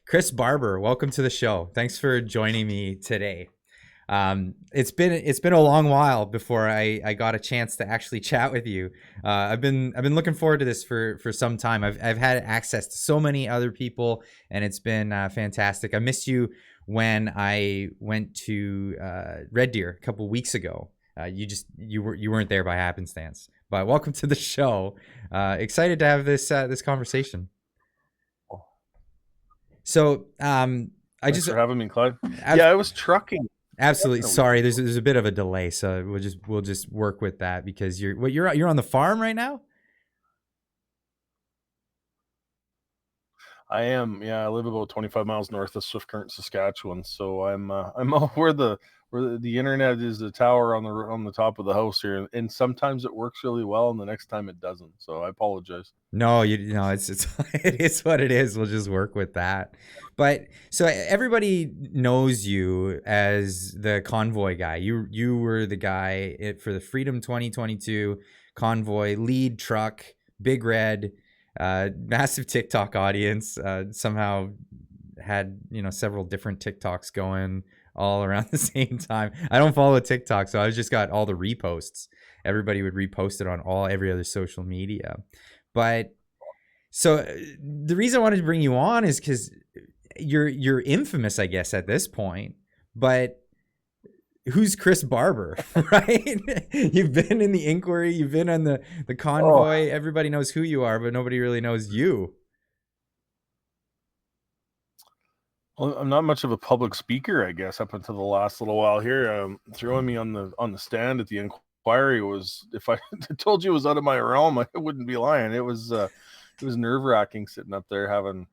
Chris Barber, welcome to the show. Thanks for joining me today. It's been a long while before I got a chance to actually chat with you. I've been looking forward to this for some time. I've had access to so many other people, and it's been fantastic. I missed you when I went to Red Deer a couple weeks ago. You weren't there by happenstance. But welcome to the show. Excited to have this conversation. So I Thanks just for having me, Clyde. ab- Yeah, I was trucking absolutely a week sorry. ago. There's a bit of a delay, so we'll just work with that because you're on the farm right now. I am, yeah, I live about 25 miles north of Swift Current, Saskatchewan. So I'm where the internet is, the tower on the top of the house here, and sometimes it works really well, and the next time it doesn't. So I apologize. No, you know it's it is what it is. We'll just work with that. But so everybody knows you as the convoy guy. You were the guy for the Freedom 2022 convoy lead truck, big red, massive TikTok audience. Somehow had several different TikToks going all around the same time. I don't follow TikTok, so I just got all the reposts. Everybody would repost it on every other social media. But so the reason I wanted to bring you on is because you're infamous, I guess, at this point. But who's Chris Barber, right? You've been in the inquiry, you've been on the Oh, convoy. Everybody knows who you are, but nobody really knows you. well, I'm not much of a public speaker, I guess, up until the last little while here. Throwing me on the stand at the inquiry was, if I told you it was out of my realm, I wouldn't be lying. It was nerve wracking sitting up there having,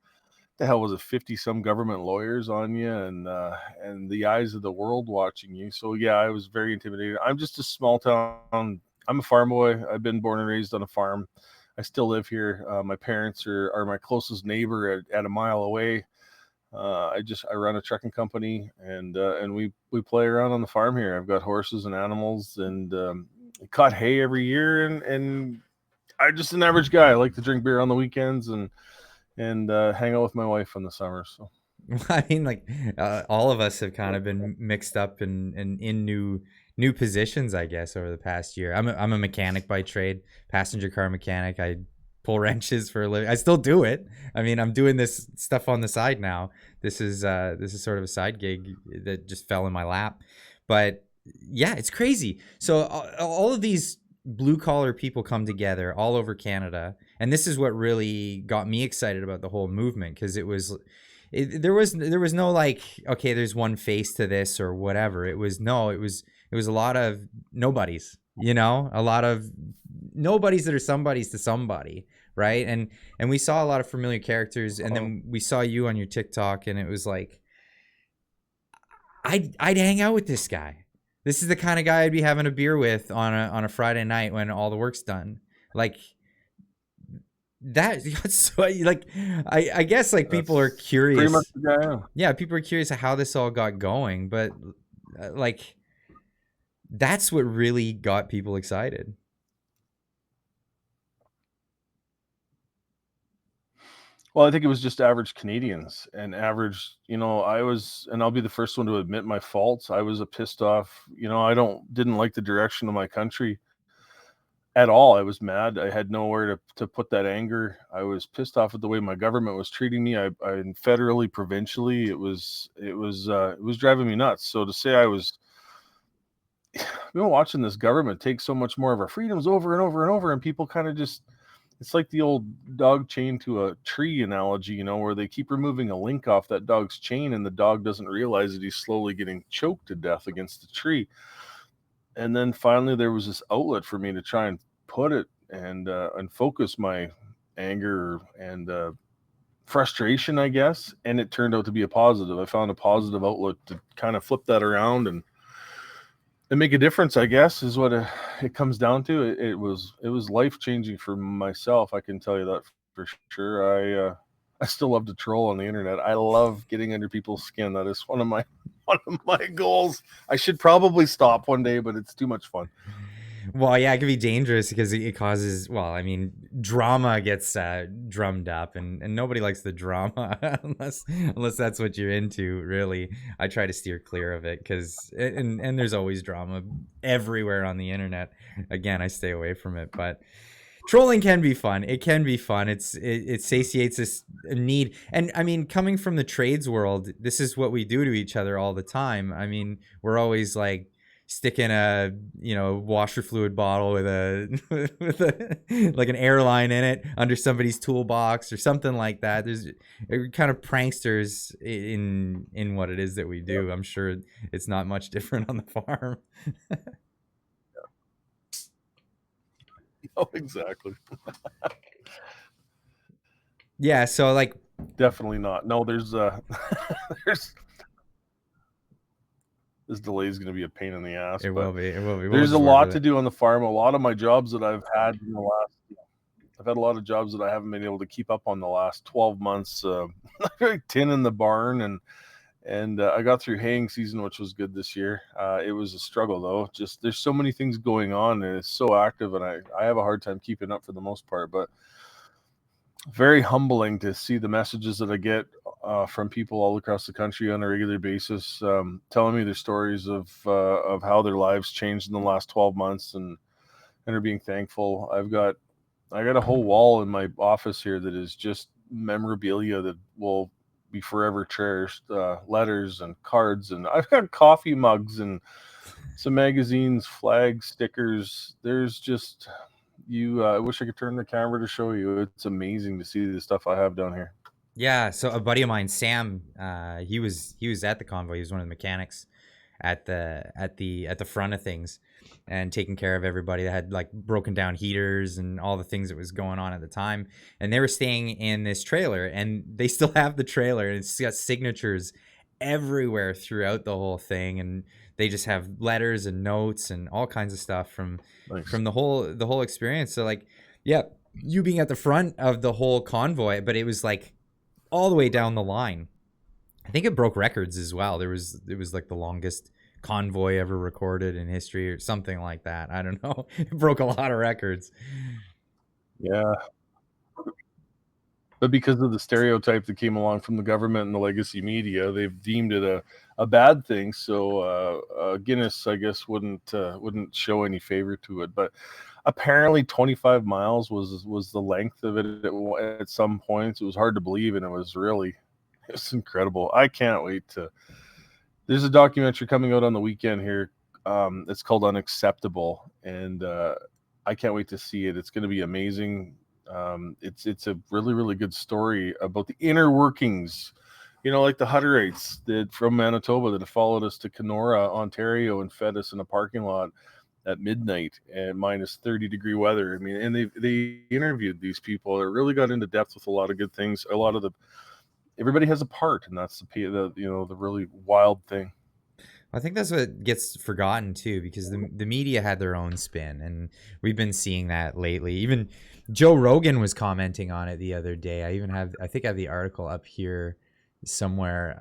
the hell was it, 50 some government lawyers on you, and the eyes of the world watching you. So yeah, I was very intimidated. I'm just a small town. I'm a farm boy. I've been born and raised on a farm. I still live here. My parents are my closest neighbor at a mile away. I run a trucking company, and we play around on the farm here. I've got horses and animals, and cut hay every year, and I'm just an average guy. I like to drink beer on the weekends and hang out with my wife in the summer. So I mean, like all of us have kind of been mixed up in new positions, I guess, over the past year. I'm a mechanic by trade, passenger car mechanic. I pull wrenches for a living. I still do it. I mean, I'm doing this stuff on the side now. This is sort of a side gig that just fell in my lap. But yeah, it's crazy. So all of these blue collar people come together all over Canada, and this is what really got me excited about the whole movement because there was no like, okay, there's one face to this or whatever. It was a lot of nobodies, a lot of nobodies that are somebodies to somebody, right? And we saw a lot of familiar characters, and then we saw you on your TikTok, and it was like I'd hang out with this guy. This is the kind of guy I'd be having a beer with on a Friday night when all the work's done. Like that so like I guess like people are that's pretty much curious. the guy I am. Yeah, people are curious how this all got going, but like that's what really got people excited. Well, I think it was just average Canadians and average, and I'll be the first one to admit my faults. I was a pissed off, I didn't like the direction of my country at all. I was mad. I had nowhere to put that anger. I was pissed off at the way my government was treating me. I federally, provincially, it was driving me nuts. So to say I've been watching this government take so much more of our freedoms over and over and over, and people kind of just, it's like the old dog chain to a tree analogy, where they keep removing a link off that dog's chain, and the dog doesn't realize that he's slowly getting choked to death against the tree. And then finally, there was this outlet for me to try and put it and focus my anger and frustration, I guess. And it turned out to be a positive. I found a positive outlet to kind of flip that around and make a difference, I guess, is what it comes down to. It was life changing for myself. I can tell you that for sure. I still love to troll on the internet. I love getting under people's skin. That is one of my goals. I should probably stop one day, but it's too much fun. Well, yeah, it can be dangerous because it causes, well, I mean, drama gets drummed up, and nobody likes the drama unless that's what you're into. Really, I try to steer clear of it because and there's always drama everywhere on the internet. Again, I stay away from it, but trolling can be fun. It can be fun. It satiates this need, and I mean, coming from the trades world, this is what we do to each other all the time. I mean, we're always like sticking a washer fluid bottle with a with a like an airline in it under somebody's toolbox or something like that. There's kind of pranksters in what it is that we do. I'm sure it's not much different on the farm. Oh, exactly. Yeah, so like Definitely not. No, there's there's this delay is going to be a pain in the ass. it will be. It will be. There's a lot to do on the farm. A lot of my jobs that I've had in the last, I've had a lot of jobs that I haven't been able to keep up on the last 12 months. Tin in the barn, and I got through haying season, which was good this year. It was a struggle though. Just there's so many things going on, and it's so active, and I have a hard time keeping up for the most part. But very humbling to see the messages that I get from people all across the country on a regular basis, telling me their stories of how their lives changed in the last 12 months and are being thankful. I got a whole wall in my office here that is just memorabilia that will be forever cherished. Letters and cards, and I've got coffee mugs and some magazines, flags, stickers. There's just I wish I could turn the camera to show you. It's amazing to see the stuff I have down here. Yeah, so a buddy of mine, Sam, he was at the convoy. He was one of the mechanics at the front of things and taking care of everybody that had like broken down heaters and all the things that was going on at the time. And they were staying in this trailer, and they still have the trailer, and it's got signatures everywhere throughout the whole thing, and they just have letters and notes and all kinds of stuff from the whole experience. So like, yeah, you being at the front of the whole convoy, but it was like all the way down the line. I think it broke records as well. It was like the longest convoy ever recorded in history or something like that. I don't know. It broke a lot of records. Yeah. But because of the stereotype that came along from the government and the legacy media, they've deemed it a bad thing. So Guinness, I guess, wouldn't show any favor to it. But apparently 25 miles was the length of it at some points. It was hard to believe, and it's incredible. I can't wait to. There's a documentary coming out on the weekend here. It's called Unacceptable, and I can't wait to see it. It's going to be amazing. It's a really, really good story about the inner workings, like the Hutterites that from Manitoba that have followed us to Kenora, Ontario, and fed us in a parking lot at midnight and minus 30-degree weather. I mean, and they interviewed these people. They really got into depth with a lot of good things. Everybody has a part, and that's the really wild thing. I think that's what gets forgotten too, because the media had their own spin, and we've been seeing that lately. Even Joe Rogan was commenting on it the other day. I think I have the article up here somewhere.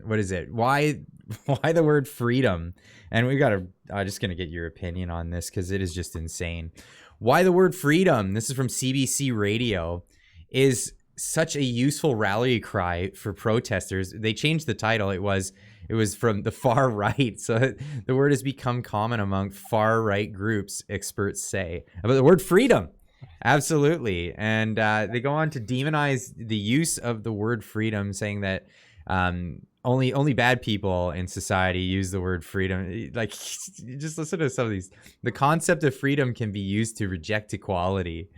What is it? Why the word freedom? And I'm just gonna get your opinion on this because it is just insane. Why the word freedom? This is from CBC Radio. Is such a useful rally cry for protesters. They changed the title. It was from the far right. So the word has become common among far right groups, experts say. About the word freedom. Absolutely. And they go on to demonize the use of the word freedom, saying that only bad people in society use the word freedom. Like, just listen to some of these. The concept of freedom can be used to reject equality.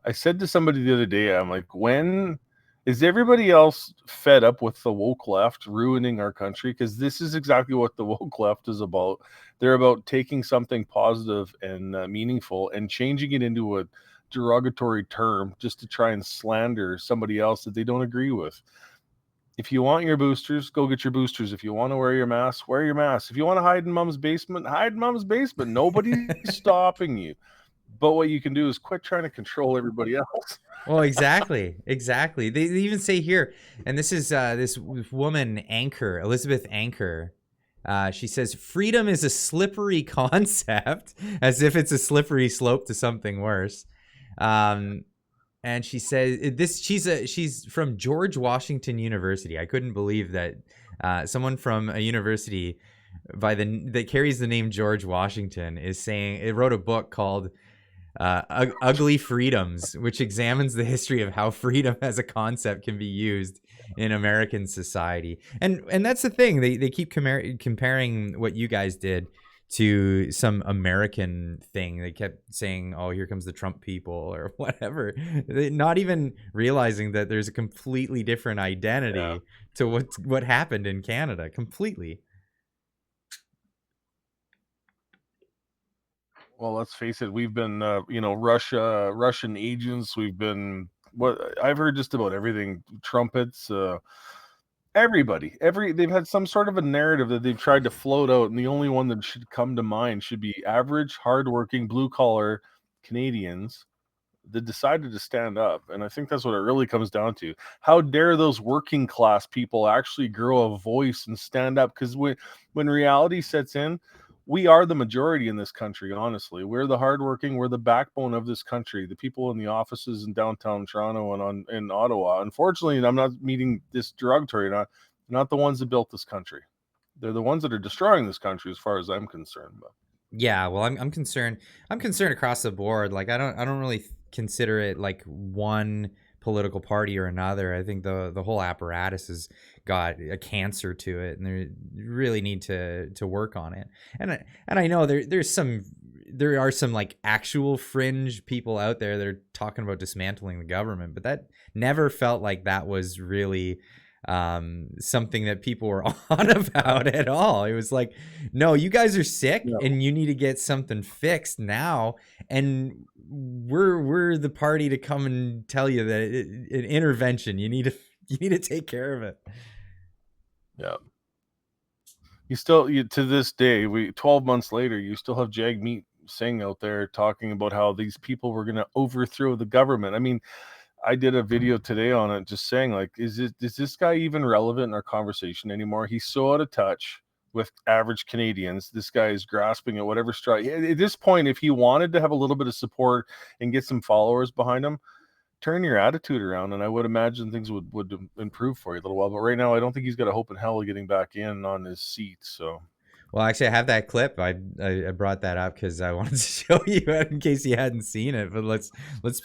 I said to somebody the other day, I'm like, when is everybody else fed up with the woke left ruining our country? Because this is exactly what the woke left is about. They're about taking something positive and meaningful and changing it into a derogatory term just to try and slander somebody else that they don't agree with. If you want your boosters, go get your boosters. If you want to wear your mask, wear your mask. If you want to hide in mom's basement, hide in mom's basement. Nobody's stopping you. But what you can do is quit trying to control everybody else. Well, exactly. They even say here, and this is this woman Anchor, Elizabeth Anchor. She says freedom is a slippery concept, as if it's a slippery slope to something worse. Um, and she says this. She's from George Washington University. I couldn't believe that someone from a university that carries the name George Washington is saying it wrote a book called Ugly Freedoms, which examines the history of how freedom as a concept can be used in American society. And that's the thing. They keep comparing what you guys did to some American thing. They kept saying, "Oh, here comes the Trump people" or whatever. Not even realizing that there's a completely different Yeah. identity to what happened in Canada. Completely. Well, let's face it, we've been, Russian agents. We've been, what I've heard, just about everything. Trumpets, they've had some sort of a narrative that they've tried to float out, and the only one that should come to mind should be average, hardworking, blue collar Canadians that decided to stand up. And I think that's what it really comes down to. How dare those working class people actually grow a voice and stand up? Because when reality sets in, we are the majority in this country. Honestly, we're the hardworking. We're the backbone of this country. The people in the offices in downtown Toronto and in Ottawa. Unfortunately, and I'm not meeting this derogatory, not the ones that built this country. They're the ones that are destroying this country, as far as I'm concerned. But Yeah, well, I'm concerned. I'm concerned across the board. Like I don't really consider it like one political party or another. I think the whole apparatus has got a cancer to it, and they really need to work on it. And I know there are some like actual fringe people out there that are talking about dismantling the government, but that never felt like that was really something that people were on about at all. It was like, no, you guys are sick yeah, and you need to get something fixed now, and we're the party to come and tell you that an intervention, you need to take care of it. yeah. To this day, 12 months later, you still have Jagmeet Singh out there talking about how these people were going to overthrow the government. I mean, I did a video today on it, just saying, like, is this guy even relevant in our conversation anymore? He's so out of touch with average Canadians. This guy is grasping at whatever strike. At this point, if he wanted to have a little bit of support and get some followers behind him, turn your attitude around, and I would imagine things would improve for you a little while. But right now, I don't think he's got a hope in hell of getting back in on his seat. So Well, actually, I have that clip. I brought that up because I wanted to show you in case you hadn't seen it. But let's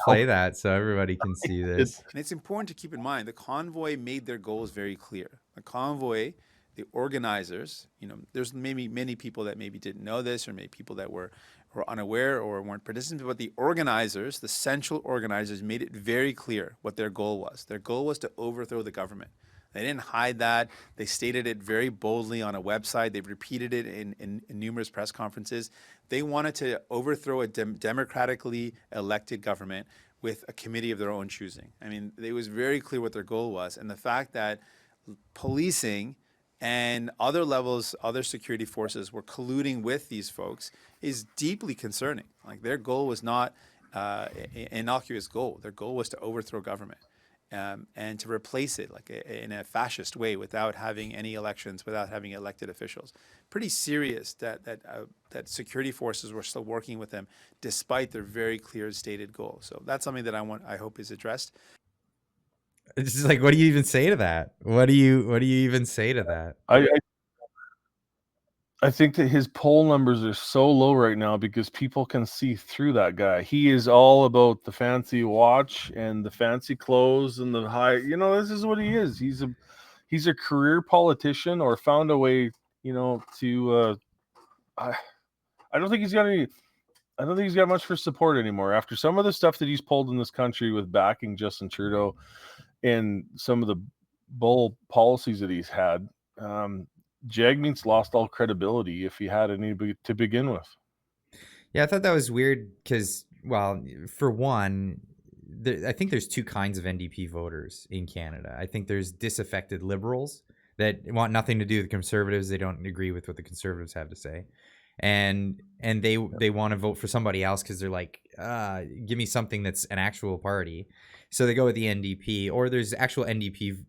play that so everybody can see it, this. And it's important to keep in mind the convoy made their goals very clear. The convoy, the organizers, there's maybe many people that maybe didn't know this, or maybe people that were unaware or weren't participants, but the organizers, the central organizers, made it very clear what their goal was. Their goal was to overthrow the government. They didn't hide that. They stated it very boldly on a website. They've repeated it in numerous press conferences. They wanted to overthrow a democratically elected government with a committee of their own choosing. I mean, it was very clear what their goal was. And the fact that policing and other levels, other security forces were colluding with these folks is deeply concerning. Like, their goal was not an innocuous goal. Their goal was to overthrow government. And to replace it in a fascist way, without having any elections, without having elected officials. Pretty serious that security forces were still working with them despite their very clear stated goal. So that's something that I hope is addressed. It's just like, what do you even say to that? What do you even say to that? I I think that his poll numbers are so low right now because people can see through that guy. He is all about the fancy watch and the fancy clothes and the high. This is what he is. He's a career politician, or found a way, to. I I don't think he's got any. I don't think he's got much for support anymore after some of the stuff that he's pulled in this country with backing Justin Trudeau and some of the bull policies that he's had. Jagmeet's lost all credibility, if he had any to begin with. Yeah, I thought that was weird because, well, for one, I think there's two kinds of NDP voters in Canada. I think there's disaffected liberals that want nothing to do with conservatives. They don't agree with what the conservatives have to say. and they want to vote for somebody else because they're like, give me something that's an actual party. So they go with the NDP, or there's actual NDP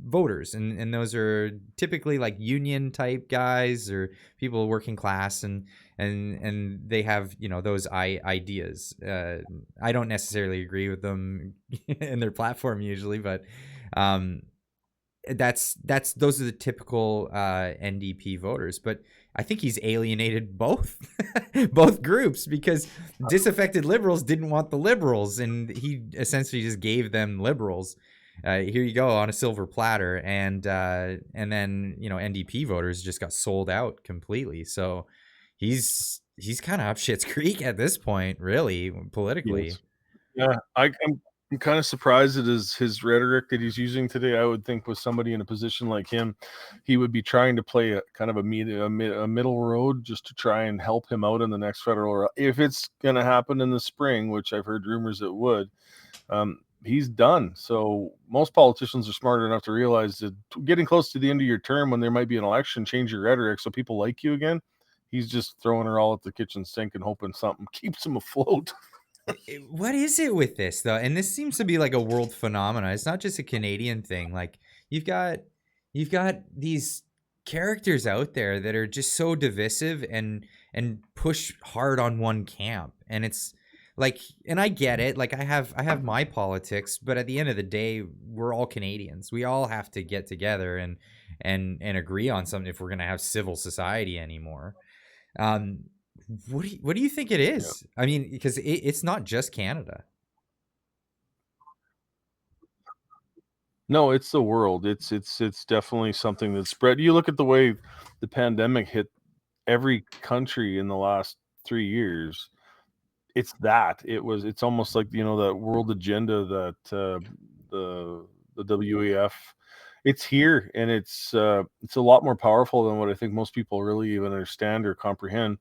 voters, and those are typically like union type guys or people working class, and they have, you know, those ideas. I don't necessarily agree with them in their platform usually, but um that's those are the typical NDP voters. But I think he's alienated both both groups, because disaffected liberals didn't want the liberals, and he essentially just gave them liberals. Here you go on a silver platter, and then, you know, NDP voters just got sold out completely. So he's kind of up shit's creek at this point, really, politically. Yes. Yeah, I'm kind of surprised at his rhetoric that he's using today. I would think with somebody in a position like him, he would be trying to play a kind of a middle road just to try and help him out in the next federal, if it's going to happen in the spring, which I've heard rumors it would. He's done. So most politicians are smart enough to realize that getting close to the end of your term, when there might be an election, change your rhetoric so people like you again. He's just throwing her all at the kitchen sink and hoping something keeps him afloat. What is it with this though? And this seems to be like a world phenomenon. It's not just a Canadian thing. Like you've got these characters out there that are just so divisive and push hard on one camp. And it's like, and I get it. Like I have my politics, but at the end of the day, we're all Canadians. We all have to get together and agree on something if we're gonna have civil society anymore. Um, what do you think it is? Yeah. I mean, because it's not just Canada. No, it's the world. It's definitely something that's spread. You look at the way the pandemic hit every country in the last 3 years. It's almost like, you know, that world agenda that the WEF, it's here, and it's a lot more powerful than what I think most people really even understand or comprehend.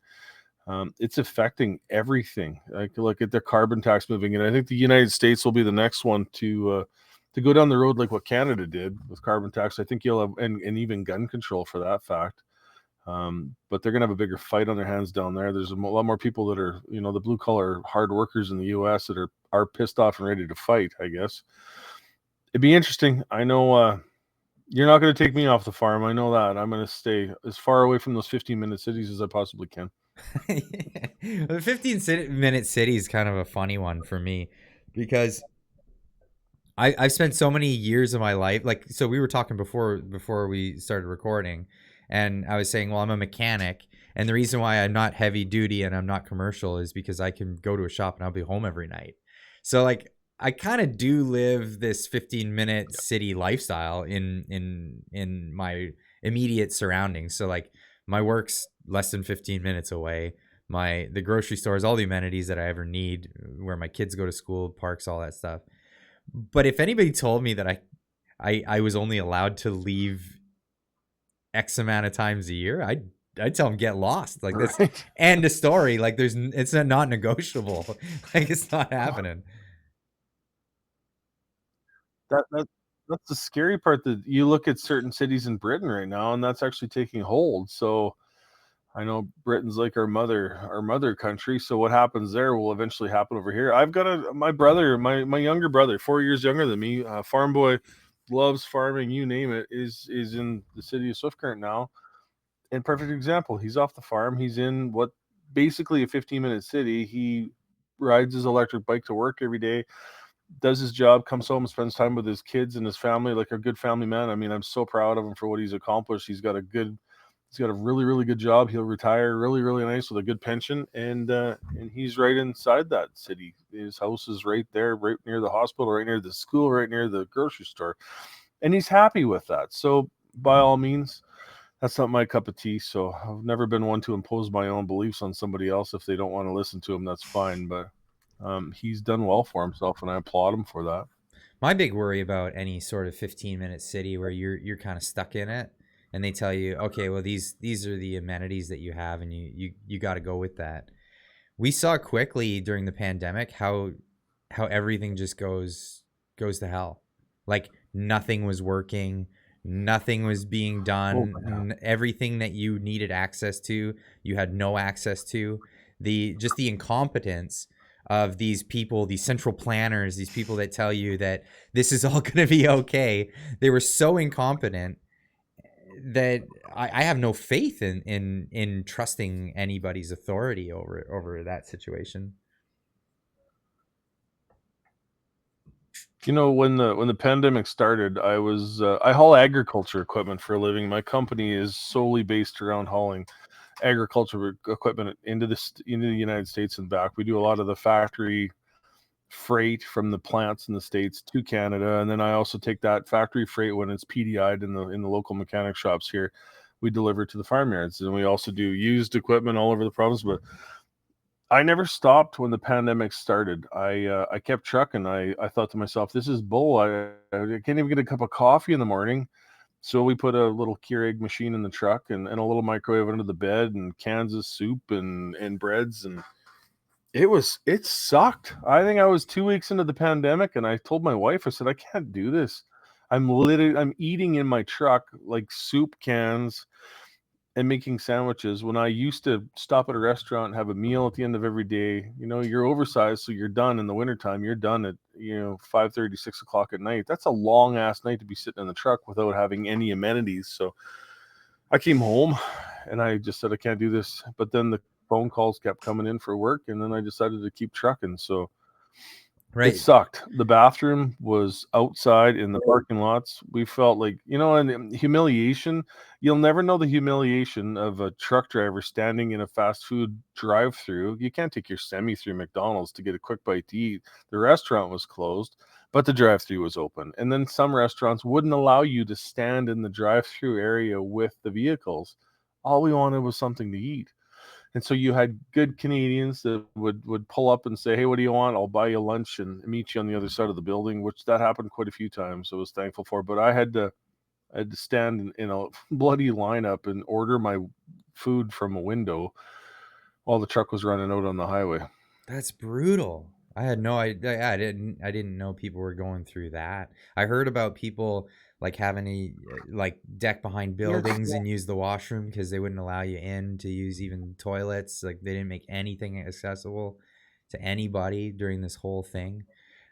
It's affecting everything. Like look at the carbon tax moving, and I think the United States will be the next one to go down the road like what Canada did with carbon tax. I think you'll have, and even gun control for that fact. But they're gonna have a bigger fight on their hands down there. There's a lot more people that are, you know, the blue collar hard workers in the U.S. that are pissed off and ready to fight, I guess. It'd be interesting. I know you're not going to take me off the farm. I know that. I'm going to stay as far away from those 15-minute cities as I possibly can. The 15-minute city is kind of a funny one for me, because I've spent so many years of my life, like, so we were talking before we started recording, and I was saying, well, I'm a mechanic, and the reason why I'm not heavy duty and I'm not commercial is because I can go to a shop and I'll be home every night. So like I kind of do live this 15-minute city lifestyle in my immediate surroundings. So like my work's less than 15 minutes away. The grocery stores, all the amenities that I ever need, where my kids go to school, parks, all that stuff. But if anybody told me that I was only allowed to leave X amount of times a year, I'd tell them get lost. Like this, end of story. Like it's not negotiable. Like it's not happening. That's the scary part, that you look at certain cities in Britain right now, and that's actually taking hold. So I know Britain's like our mother country. So what happens there will eventually happen over here. I've got my brother, my younger brother, 4 years younger than me, farm boy, loves farming, you name it, is in the city of Swift Current now. And perfect example, he's off the farm. He's in what basically a 15-minute city. He rides his electric bike to work every day, does his job, comes home, spends time with his kids and his family, like a good family man. I mean, I'm so proud of him for what he's accomplished. He's got a really, really good job. He'll retire really, really nice with a good pension. And he's right inside that city. His house is right there, right near the hospital, right near the school, right near the grocery store. And he's happy with that. So by all means, that's not my cup of tea. So I've never been one to impose my own beliefs on somebody else. If they don't want to listen to him, that's fine. But he's done well for himself, and I applaud him for that. My big worry about any sort of 15-minute city where you're kind of stuck in it, and they tell you, okay, well these are the amenities that you have, and you got to go with that. We saw quickly during the pandemic how everything just goes to hell. Like nothing was working. Nothing was being Oh, done. Everything that you needed access to, you had no access to. The incompetence of these people, these central planners, these people that tell you that this is all going to be okay. They were so incompetent that I have no faith in trusting anybody's authority over that situation. You know, when the pandemic started, I haul agriculture equipment for a living. My company is solely based around hauling agriculture equipment into the United States and back. We do a lot of the factory freight from the plants in the States to Canada, and then I also take that factory freight when it's PDI'd in the local mechanic shops here. We deliver to the farmyards, and we also do used equipment all over the province. But I never stopped when the pandemic started. I kept trucking. I thought to myself, this is bull. I can't even get a cup of coffee in the morning. So we put a little Keurig machine in the truck and a little microwave under the bed and cans of soup and breads, and it sucked. I think I was 2 weeks into the pandemic, and I told my wife, I said, I can't do this. I'm eating in my truck like soup cans and making sandwiches when I used to stop at a restaurant and have a meal at the end of every day. You know, you're oversized, so you're done in the wintertime. You're done at, 5:30, 6 o'clock at night. That's a long ass night to be sitting in the truck without having any amenities. So I came home and I just said, I can't do this. But then the phone calls kept coming in for work, and then I decided to keep trucking. So it Right. sucked. The bathroom was outside in the parking lots. We felt like, and humiliation. You'll never know the humiliation of a truck driver standing in a fast food drive-through. You can't take your semi through McDonald's to get a quick bite to eat. The restaurant was closed, but the drive-through was open. And then some restaurants wouldn't allow you to stand in the drive-through area with the vehicles. All we wanted was something to eat. And so you had good Canadians that would pull up and say, "Hey, what do you want? I'll buy you lunch and meet you on the other side of the building," which that happened quite a few times. I was thankful for, but I had to stand in a bloody lineup and order my food from a window while the truck was running out on the highway. That's brutal. I had no idea. I didn't know people were going through that. I heard about people like having to like deck behind buildings and use the washroom because they wouldn't allow you in to use even toilets. Like they didn't make anything accessible to anybody during this whole thing.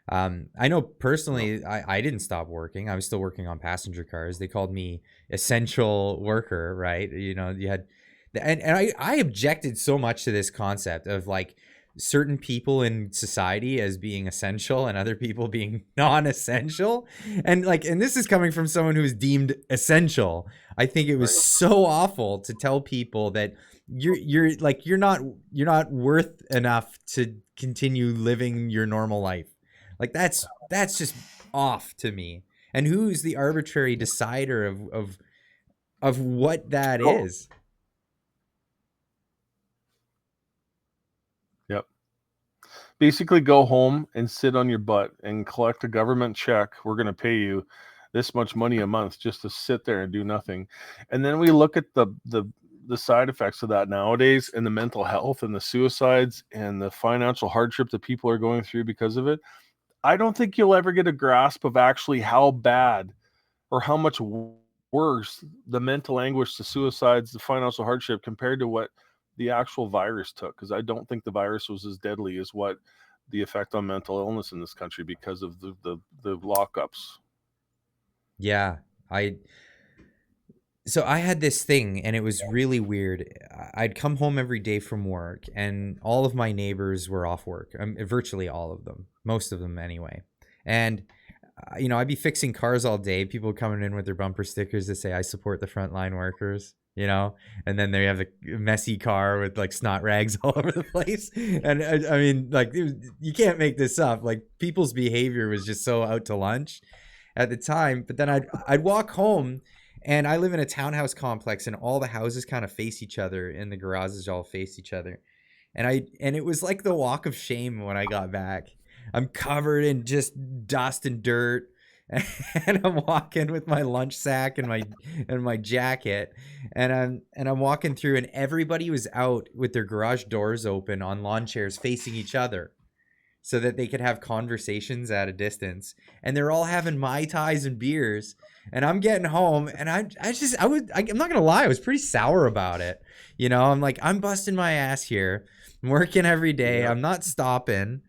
I know personally, I didn't stop working. I was still working on passenger cars. They called me essential worker, right? You had, and I objected so much to this concept of like certain people in society as being essential and other people being non-essential. And this is coming from someone who's deemed essential. I think it was so awful to tell people that you're not worth enough to continue living your normal life. Like that's just off to me. And who's the arbitrary decider of what that is? Yep. Basically, go home and sit on your butt and collect a government check. We're going to pay you this much money a month just to sit there and do nothing. And then we look at the side effects of that nowadays, and the mental health and the suicides and the financial hardship that people are going through because of it. I don't think you'll ever get a grasp of actually how bad or how much worse the mental anguish, the suicides, the financial hardship compared to what the actual virus took. Because I don't think the virus was as deadly as what the effect on mental illness in this country because of the lockups. Yeah, so I had this thing, and it was really weird. I'd come home every day from work, and all of my neighbors were off work. Virtually all of them, most of them anyway. And I'd be fixing cars all day. People coming in with their bumper stickers that say "I support the frontline workers," and then they have a messy car with like snot rags all over the place. And I mean, like, you can't make this up. Like, people's behavior was just so out to lunch at the time. But then I'd walk home. And I live in a townhouse complex, and all the houses kind of face each other, and the garages all face each other. And it was like the walk of shame when I got back. I'm covered in just dust and dirt, and I'm walking with my lunch sack and my jacket, and I'm walking through, and everybody was out with their garage doors open on lawn chairs facing each other. so that they could have conversations at a distance. And they're all having Mai Tais and beers. And I'm getting home, and I'm not gonna lie, I was pretty sour about it. You know, I'm like, I'm busting my ass here. I'm working every day. Yeah. I'm not stopping.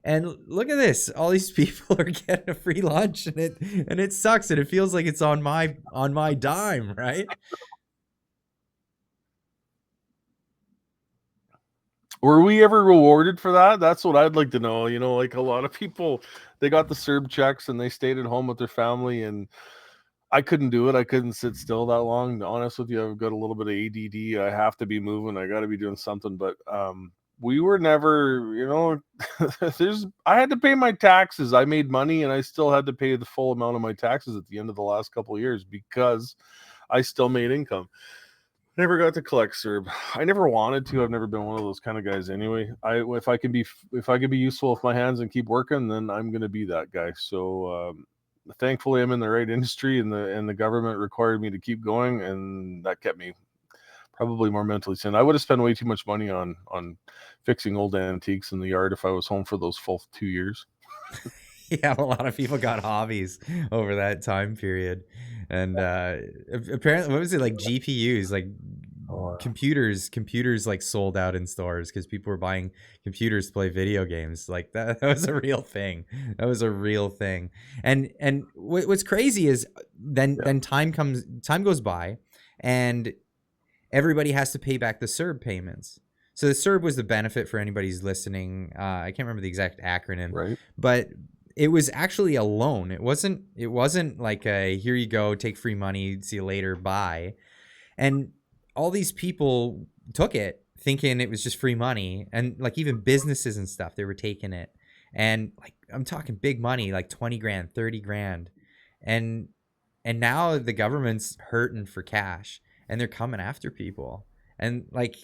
And look at this. All these people are getting a free lunch, and it sucks, and it feels like it's on my dime, right? Were we ever rewarded for that? That's what I'd like to know. You know, like a lot of people, they got the CERB checks and they stayed at home with their family, and I couldn't do it. I couldn't sit still that long. To be honest with you, I've got a little bit of ADD. I have to be moving. I got to be doing something. But we were never, you know, I had to pay my taxes. I made money, and I still had to pay the full amount of my taxes at the end of the last couple of years because I still made income. Never got to collect CERB. I never wanted to. I've never been one of those kind of guys anyway. If I can be useful with my hands and keep working, then I'm going to be that guy. So thankfully, I'm in the right industry, and the government required me to keep going, and that kept me probably more mentally sane. I would have spent way too much money on fixing old antiques in the yard if I was home for those full 2 years. Yeah, a lot of people got hobbies over that time period. And apparently, what was it, like GPUs, like computers like sold out in stores because people were buying computers to play video games. Like that was a real thing. That was a real thing. And what's crazy is then time goes by, and everybody has to pay back the CERB payments. So the CERB was the benefit, for anybody who's listening. I can't remember the exact acronym, Right. but it was actually a loan. It wasn't like a, here you go, take free money, see you later, bye. And all these people took it thinking it was just free money. And like even businesses and stuff, they were taking it. And like, I'm talking big money, like 20 grand, 30 grand. And now the government's hurting for cash, and they're coming after people. And like,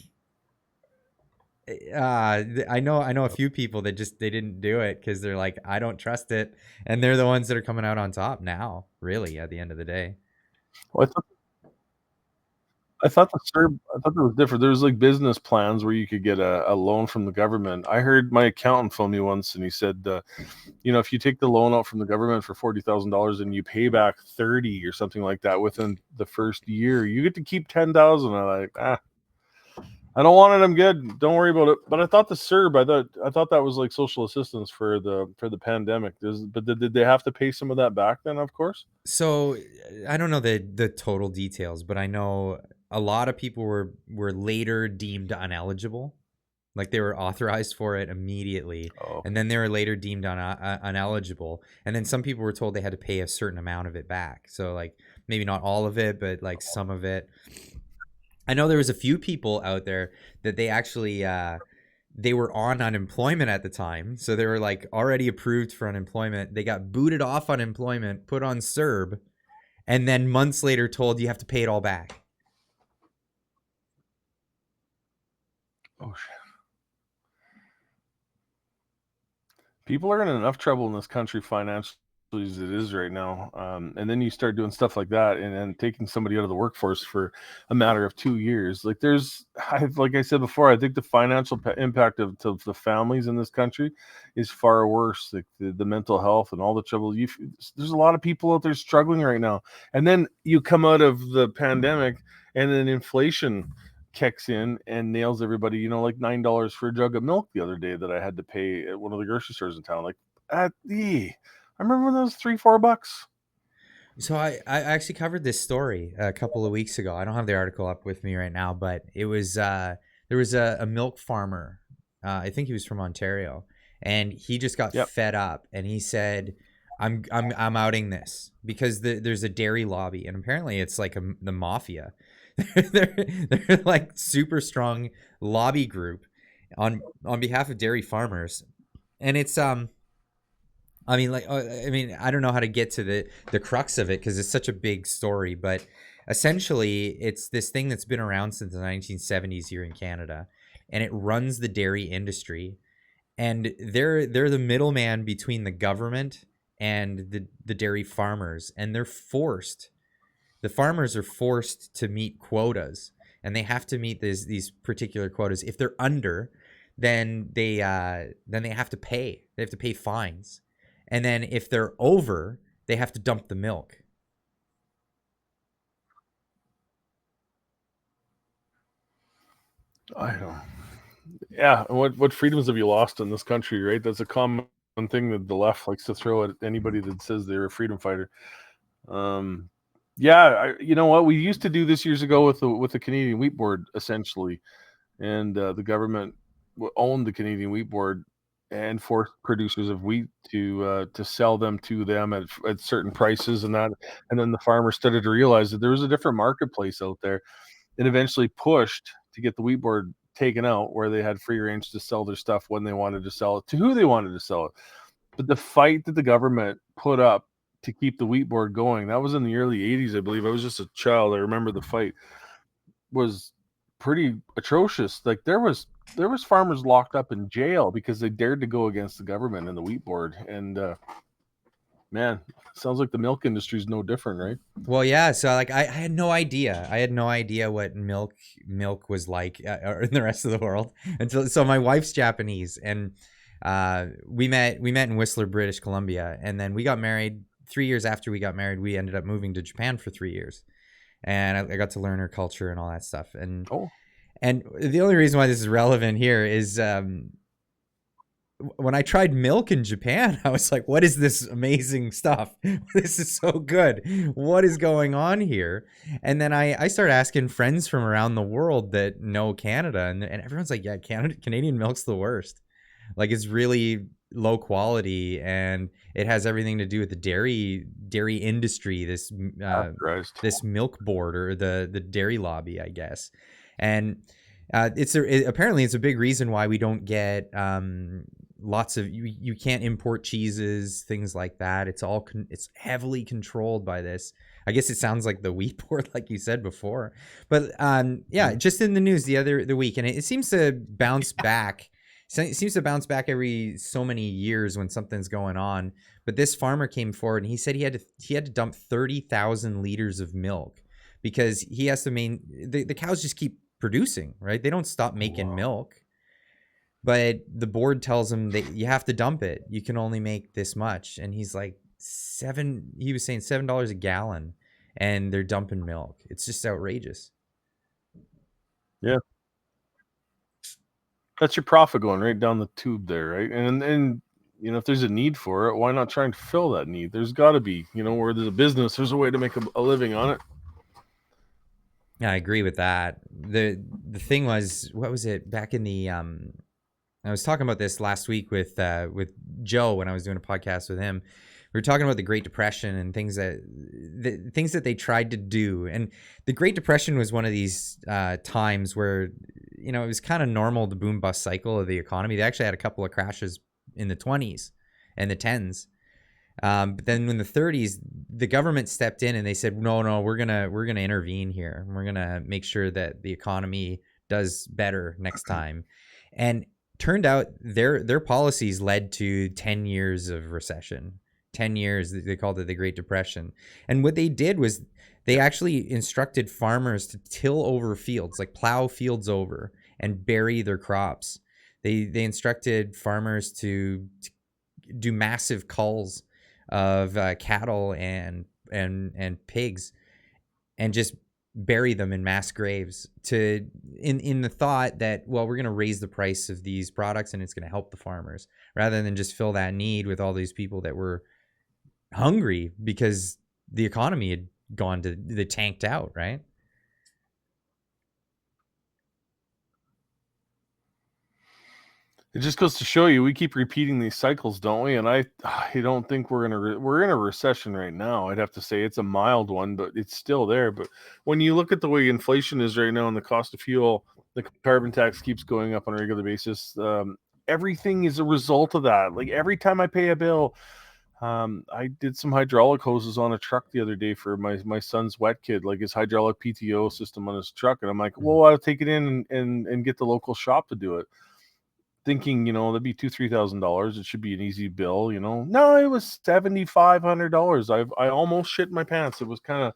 I know a few people that just, they didn't do it because they're like, I don't trust it, and they're the ones that are coming out on top now, really, at the end of the day. Well, I thought the CERB, I thought it was different. There was like business plans where you could get a loan from the government. I heard my accountant phone me once, and he said, you know, if you take the loan out from the government for $40,000 and you pay back 30 or something like that within the first year, you get to keep 10,000. I'm like, I don't want it. I'm good. Don't worry about it. But I thought the CERB, I thought that was like social assistance for the pandemic. But did they have to pay some of that back then? Of course. So I don't know the total details, but I know a lot of people were later deemed ineligible. Like they were authorized for it immediately, and then they were later deemed ineligible. And then some people were told they had to pay a certain amount of it back. So like maybe not all of it, but like some of it. I know there was a few people out there that they actually they were on unemployment at the time, so they were like already approved for unemployment. They got booted off unemployment, put on CERB, and then months later told you have to pay it all back. Oh shit. People are in enough trouble in this country financially as it is right now. And then you start doing stuff like that and taking somebody out of the workforce for a matter of 2 years. Like like I said before, I think the financial impact of the families in this country is far worse. Like the mental health and all the trouble. There's a lot of people out there struggling right now. And then you come out of the pandemic, and then inflation kicks in and nails everybody. You know, like $9 for a jug of milk the other day that I had to pay at one of the grocery stores in town. Like I remember when that was $3-4. So I actually covered this story a couple of weeks ago. I don't have the article up with me right now, but it was there was a milk farmer. I think he was from Ontario, and he just got fed up, and he said, I'm outing this because there's a dairy lobby, and apparently it's like the mafia. they're like super strong lobby group on behalf of dairy farmers, and it's I mean, I don't know how to get to the crux of it because it's such a big story, but essentially it's this thing that's been around since the 1970s here in Canada, and it runs the dairy industry, and they're the middleman between the government and the dairy farmers, and the farmers are forced to meet quotas, and they have to meet these particular quotas. If they're under, then they have to pay. They have to pay fines, and then if they're over, they have to dump the milk. I don't. Yeah, and what freedoms have you lost in this country, right? That's a common thing that the left likes to throw at anybody that says they're a freedom fighter. Yeah, you know what? We used to do this years ago with the Canadian Wheat Board, essentially, and the government owned the Canadian Wheat Board and forced producers of wheat to sell them to them at certain prices and that, and then the farmers started to realize that there was a different marketplace out there, and eventually pushed to get the Wheat Board taken out, where they had free range to sell their stuff when they wanted to sell it to who they wanted to sell it. But the fight that the government put up to keep the Wheat Board going, that was in the early 80s, I believe. I was just a child. I remember the fight was pretty atrocious. Like there was farmers locked up in jail because they dared to go against the government and the Wheat Board. And man, sounds like the milk industry is no different, right? Well, yeah. So like, I had no idea. I had no idea what milk was like in the rest of the world until. So my wife's Japanese, and we met in Whistler, British Columbia, and then we got married. 3 years after we got married, we ended up moving to Japan for 3 years, and I got to learn her culture and all that stuff. And the only reason why this is relevant here is when I tried milk in Japan, I was like, what is this amazing stuff? This is so good. What is going on here? And then I started asking friends from around the world that know Canada, and everyone's like, yeah, Canadian milk's the worst. Like, it's really low quality, and it has everything to do with the dairy industry, this milk board, or the dairy lobby, I guess. And apparently it's a big reason why we don't get lots of you can't import cheeses, things like that. It's heavily controlled by this. I guess it sounds like the Wheat Board, like you said before. But just in the news the week, and it seems to bounce back. It seems to bounce back every so many years when something's going on. But this farmer came forward and he said he had to dump 30,000 liters of milk because he has to the cows just keep producing, right? They don't stop making milk. But the board tells him that you have to dump it. You can only make this much. And he's like, he was saying $7 a gallon, and they're dumping milk. It's just outrageous. Yeah. That's your profit going right down the tube there, right? And you know, if there's a need for it, why not try and fill that need? There's got to be, you know, where there's a business, there's a way to make a living on it. Yeah, I agree with that. The thing was, what was it back in the I was talking about this last week with Joe when I was doing a podcast with him. We were talking about the Great Depression and things that they tried to do. And the Great Depression was one of these times where, you know, it was kind of normal, the boom bust cycle of the economy. They actually had a couple of crashes in the 20s and the 10s. But then in the 30s, the government stepped in and they said, no, we're gonna intervene here. We're gonna make sure that the economy does better next time. And turned out their policies led to 10 years of recession. 10 years, they called it the Great Depression. And what they did was they actually instructed farmers to till over fields, like plow fields over and bury their crops. They instructed farmers to do massive culls of cattle and pigs and just bury them in mass graves in the thought that, well, we're going to raise the price of these products and it's going to help the farmers, rather than just fill that need with all these people that were hungry because the economy had gone to the tanked out, right? It just goes to show you, we keep repeating these cycles, don't we? And I don't think we're in a recession right now. I'd have to say it's a mild one, but it's still there. But when you look at the way inflation is right now and the cost of fuel, the carbon tax keeps going up on a regular basis. Everything is a result of that. Like every time I pay a bill, I did some hydraulic hoses on a truck the other day for my son's wet kid, like his hydraulic PTO system on his truck. And I'm like, well, I'll take it in and get the local shop to do it. Thinking, you know, that'd be $2,000-$3,000. It should be an easy bill, you know. No, it was $7,500. I almost shit my pants. It was kind of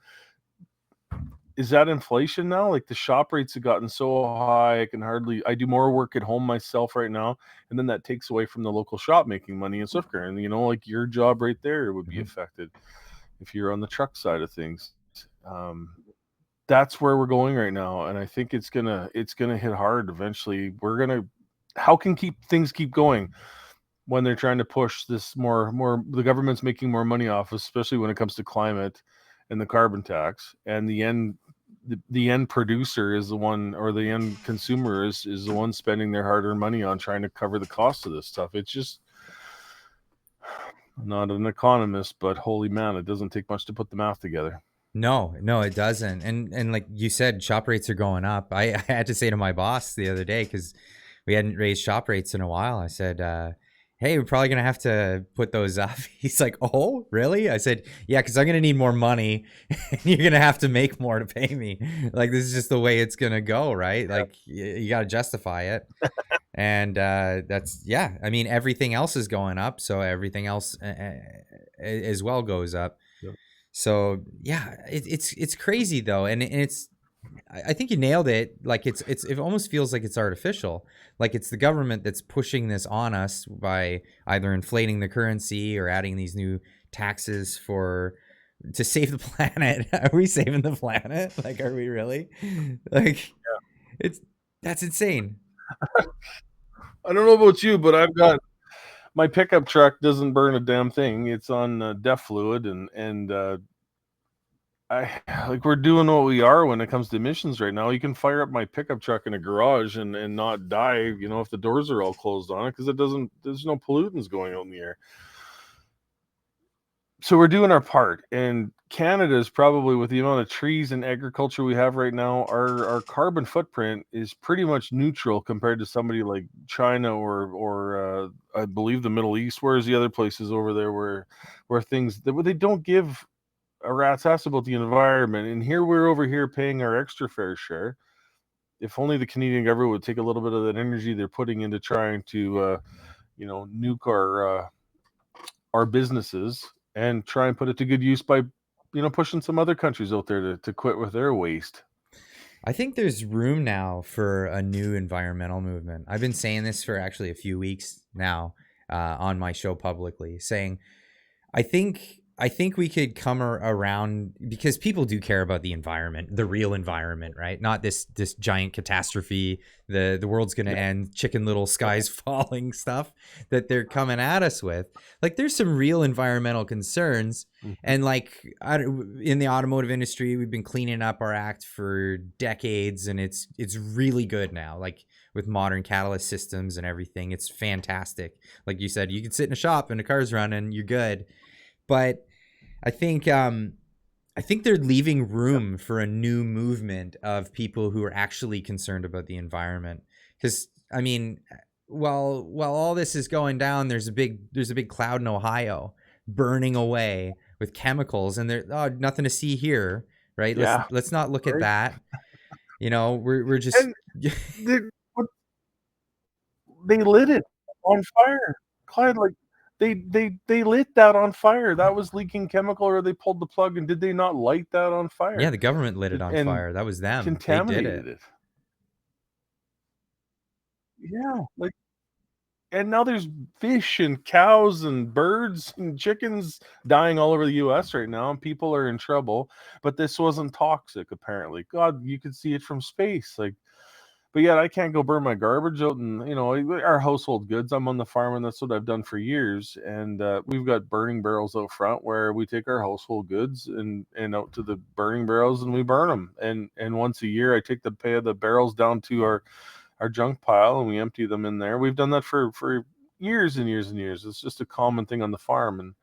is that inflation now? Like the shop rates have gotten so high, I do more work at home myself right now, and then that takes away from the local shop making money in Swift Current. You know, like your job right there would be affected if you're on the truck side of things. That's where we're going right now, and I think it's gonna hit hard eventually. How can things keep going when they're trying to push this more? The government's making more money off, especially when it comes to climate and the carbon tax, and the end producer is the one, or the end consumer is the one spending their hard-earned money on trying to cover the cost of this stuff. It's just, I'm not an economist, but holy man, it doesn't take much to put the math together. No, it doesn't. And like you said, shop rates are going up. I had to say to my boss the other day, because we hadn't raised shop rates in a while. I said, hey, we're probably going to have to put those up. He's like, oh, really? I said, yeah, because I'm going to need more money and you're going to have to make more to pay me. Like, this is just the way it's going to go, right? Yeah. Like, you got to justify it. And that's, yeah, I mean, everything else is going up. So everything else as well goes up. Yep. So, yeah, it's crazy, though. And it's, I think you nailed it. Like it almost feels like it's artificial. Like it's the government that's pushing this on us by either inflating the currency or adding these new taxes to save the planet. Are we saving the planet? Like, are we really? Like, yeah. That's insane. I don't know about you, but I've got my pickup truck doesn't burn a damn thing. It's on DEF fluid, and we're doing what we are when it comes to emissions right now. You can fire up my pickup truck in a garage and not die, you know, if the doors are all closed on it, because there's no pollutants going out in the air. So we're doing our part, and Canada is probably, with the amount of trees and agriculture we have right now, our carbon footprint is pretty much neutral compared to somebody like China or I believe the Middle East. Where's the other places over there where things that they don't give a rat's ass about the environment, and here we're over here paying our extra fair share. If only the Canadian government would take a little bit of that energy they're putting into trying to nuke our businesses and try and put it to good use by pushing some other countries out there to quit with their waste. I think there's room now for a new environmental movement. I've been saying this for actually a few weeks now on my show publicly, saying I think we could come around, because people do care about the environment, the real environment, right? Not this giant catastrophe, the world's going to end, Chicken Little skies falling stuff that they're coming at us with. Like, there's some real environmental concerns. And like in the automotive industry, we've been cleaning up our act for decades, and it's really good now. Like with modern catalyst systems and everything, it's fantastic. Like you said, you can sit in a shop and the car's running, you're good. But I think they're leaving room for a new movement of people who are actually concerned about the environment. Because I mean, while all this is going down, there's a big cloud in Ohio burning away with chemicals, and there's nothing to see here, right? Yeah. Let's not look at that. You know, we're just they lit it on fire, Clyde. Like. They lit that on fire. That was leaking chemical, or they pulled the plug, and did they not light that on fire? Yeah, the government lit it on fire. That was them. Contaminated it. Yeah, like, and now there's fish and cows and birds and chickens dying all over the U.S. right now, and people are in trouble. But this wasn't toxic, apparently. God, you could see it from space, like. But yet I can't go burn my garbage out and, our household goods. I'm on the farm, and that's what I've done for years. And we've got burning barrels out front where we take our household goods and out to the burning barrels, and we burn them. And once a year I take the barrels down to our junk pile, and we empty them in there. We've done that for years and years and years. It's just a common thing on the farm, and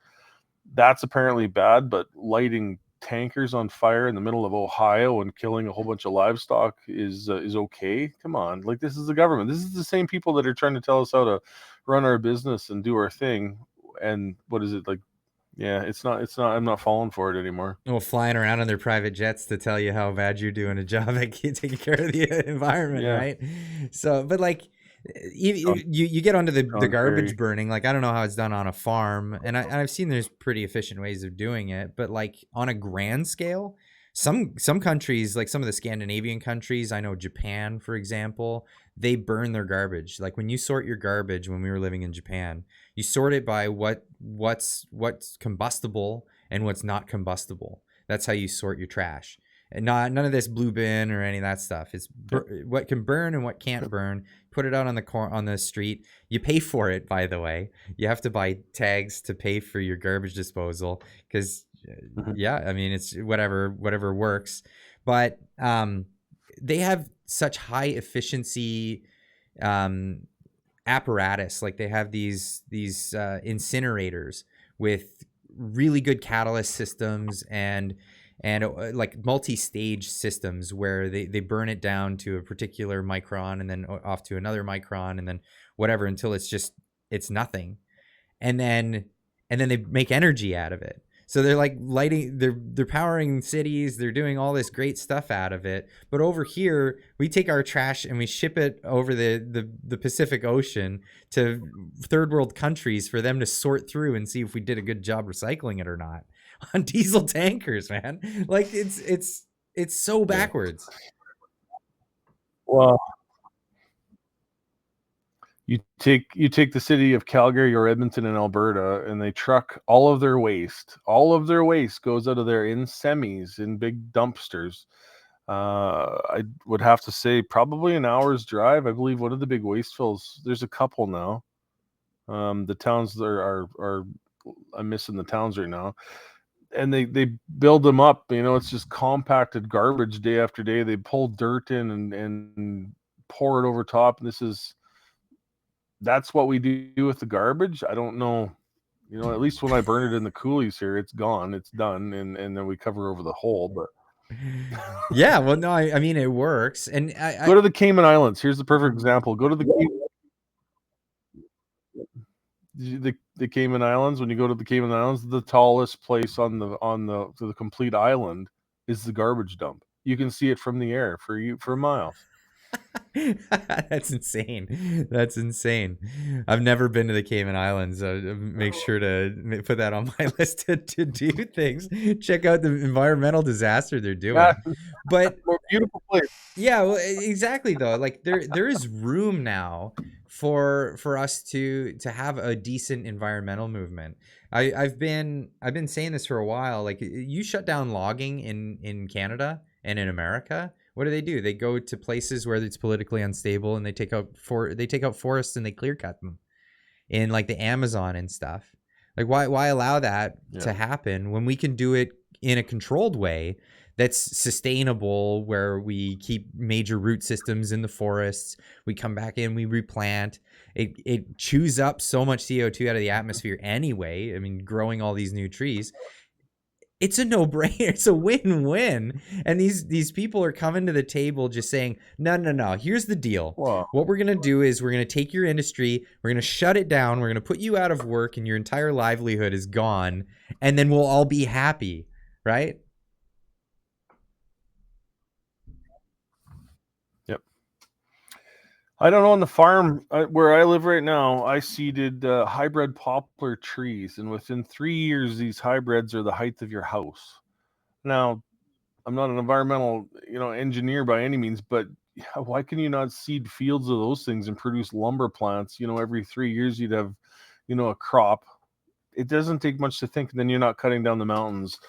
that's apparently bad. But lighting tankers on fire in the middle of Ohio and killing a whole bunch of livestock is okay? Come on, like, this is the government. This is the same people that are trying to tell us how to run our business and do our thing. And what is it like? Yeah, it's not. I'm not falling for it anymore. Well, flying around on their private jets to tell you how bad you're doing a job at taking care of the environment, yeah. Right? So, but like, you get onto the garbage burning. Like, I don't know how it's done on a farm, and I've seen there's pretty efficient ways of doing it, but like on a grand scale, Some countries, like some of the Scandinavian countries, I know Japan, for example, they burn their garbage. Like when you sort your garbage, when we were living in Japan, you sort it by what's combustible and what's not combustible. That's how you sort your trash. And none of this blue bin or any of that stuff. It's what can burn and what can't burn. Put it out on the street. You pay for it, by the way. You have to buy tags to pay for your garbage disposal because yeah, I mean it's whatever works. But they have such high efficiency apparatus. Like they have these incinerators with really good catalyst systems and like multi-stage systems where they burn it down to a particular micron and then off to another micron and then whatever until it's nothing. And then they make energy out of it. So they're like they're powering cities, they're doing all this great stuff out of it. But over here, we take our trash and we ship it over the Pacific Ocean to third world countries for them to sort through and see if we did a good job recycling it or not. On diesel tankers, man. Like it's so backwards. Well, you take the city of Calgary or Edmonton in Alberta, and they truck all of their waste. All of their waste goes out of there in semis, in big dumpsters. I would have to say probably an hour's drive. I believe one of the big waste fills. There's a couple now. The towns are I'm missing the towns right now. And they build them up, it's just compacted garbage day after day. They pull dirt in and pour it over top. And that's what we do with the garbage. I don't know, at least when I burn it in the coulees here, it's gone, it's done. And then we cover over the hole. But yeah, well, no, I mean, it works. And go to the Cayman Islands. Here's the perfect example. Go to the Cayman Islands. When you go to the Cayman Islands, the tallest place on the complete island is the garbage dump. You can see it from the air for miles. That's insane. That's insane. I've never been to the Cayman Islands. Make sure to put that on my list to do things. Check out the environmental disaster they're doing. Yeah, but more beautiful place. Yeah, well, exactly though. Like there is room now for us to have a decent environmental movement. I've been saying this for a while. Like you shut down logging in Canada and in America. What do? They go to places where it's politically unstable and they take out forests and they clear cut them in like the Amazon and stuff. Like why allow that to happen when we can do it in a controlled way that's sustainable, where we keep major root systems in the forests, we come back in, we replant. It chews up so much CO2 out of the atmosphere anyway. I mean, growing all these new trees. It's a no-brainer. It's a win-win. And these people are coming to the table just saying, no. Here's the deal. Wow. What we're going to do is we're going to take your industry, we're going to shut it down, we're going to put you out of work, and your entire livelihood is gone, and then we'll all be happy, right? Yep. I don't know, on the farm where I live right now, I seeded hybrid poplar trees, and within 3 years, these hybrids are the height of your house. Now, I'm not an environmental, engineer by any means, but why can you not seed fields of those things and produce lumber plants? Every 3 years you'd have, a crop. It doesn't take much to think. And then you're not cutting down the mountains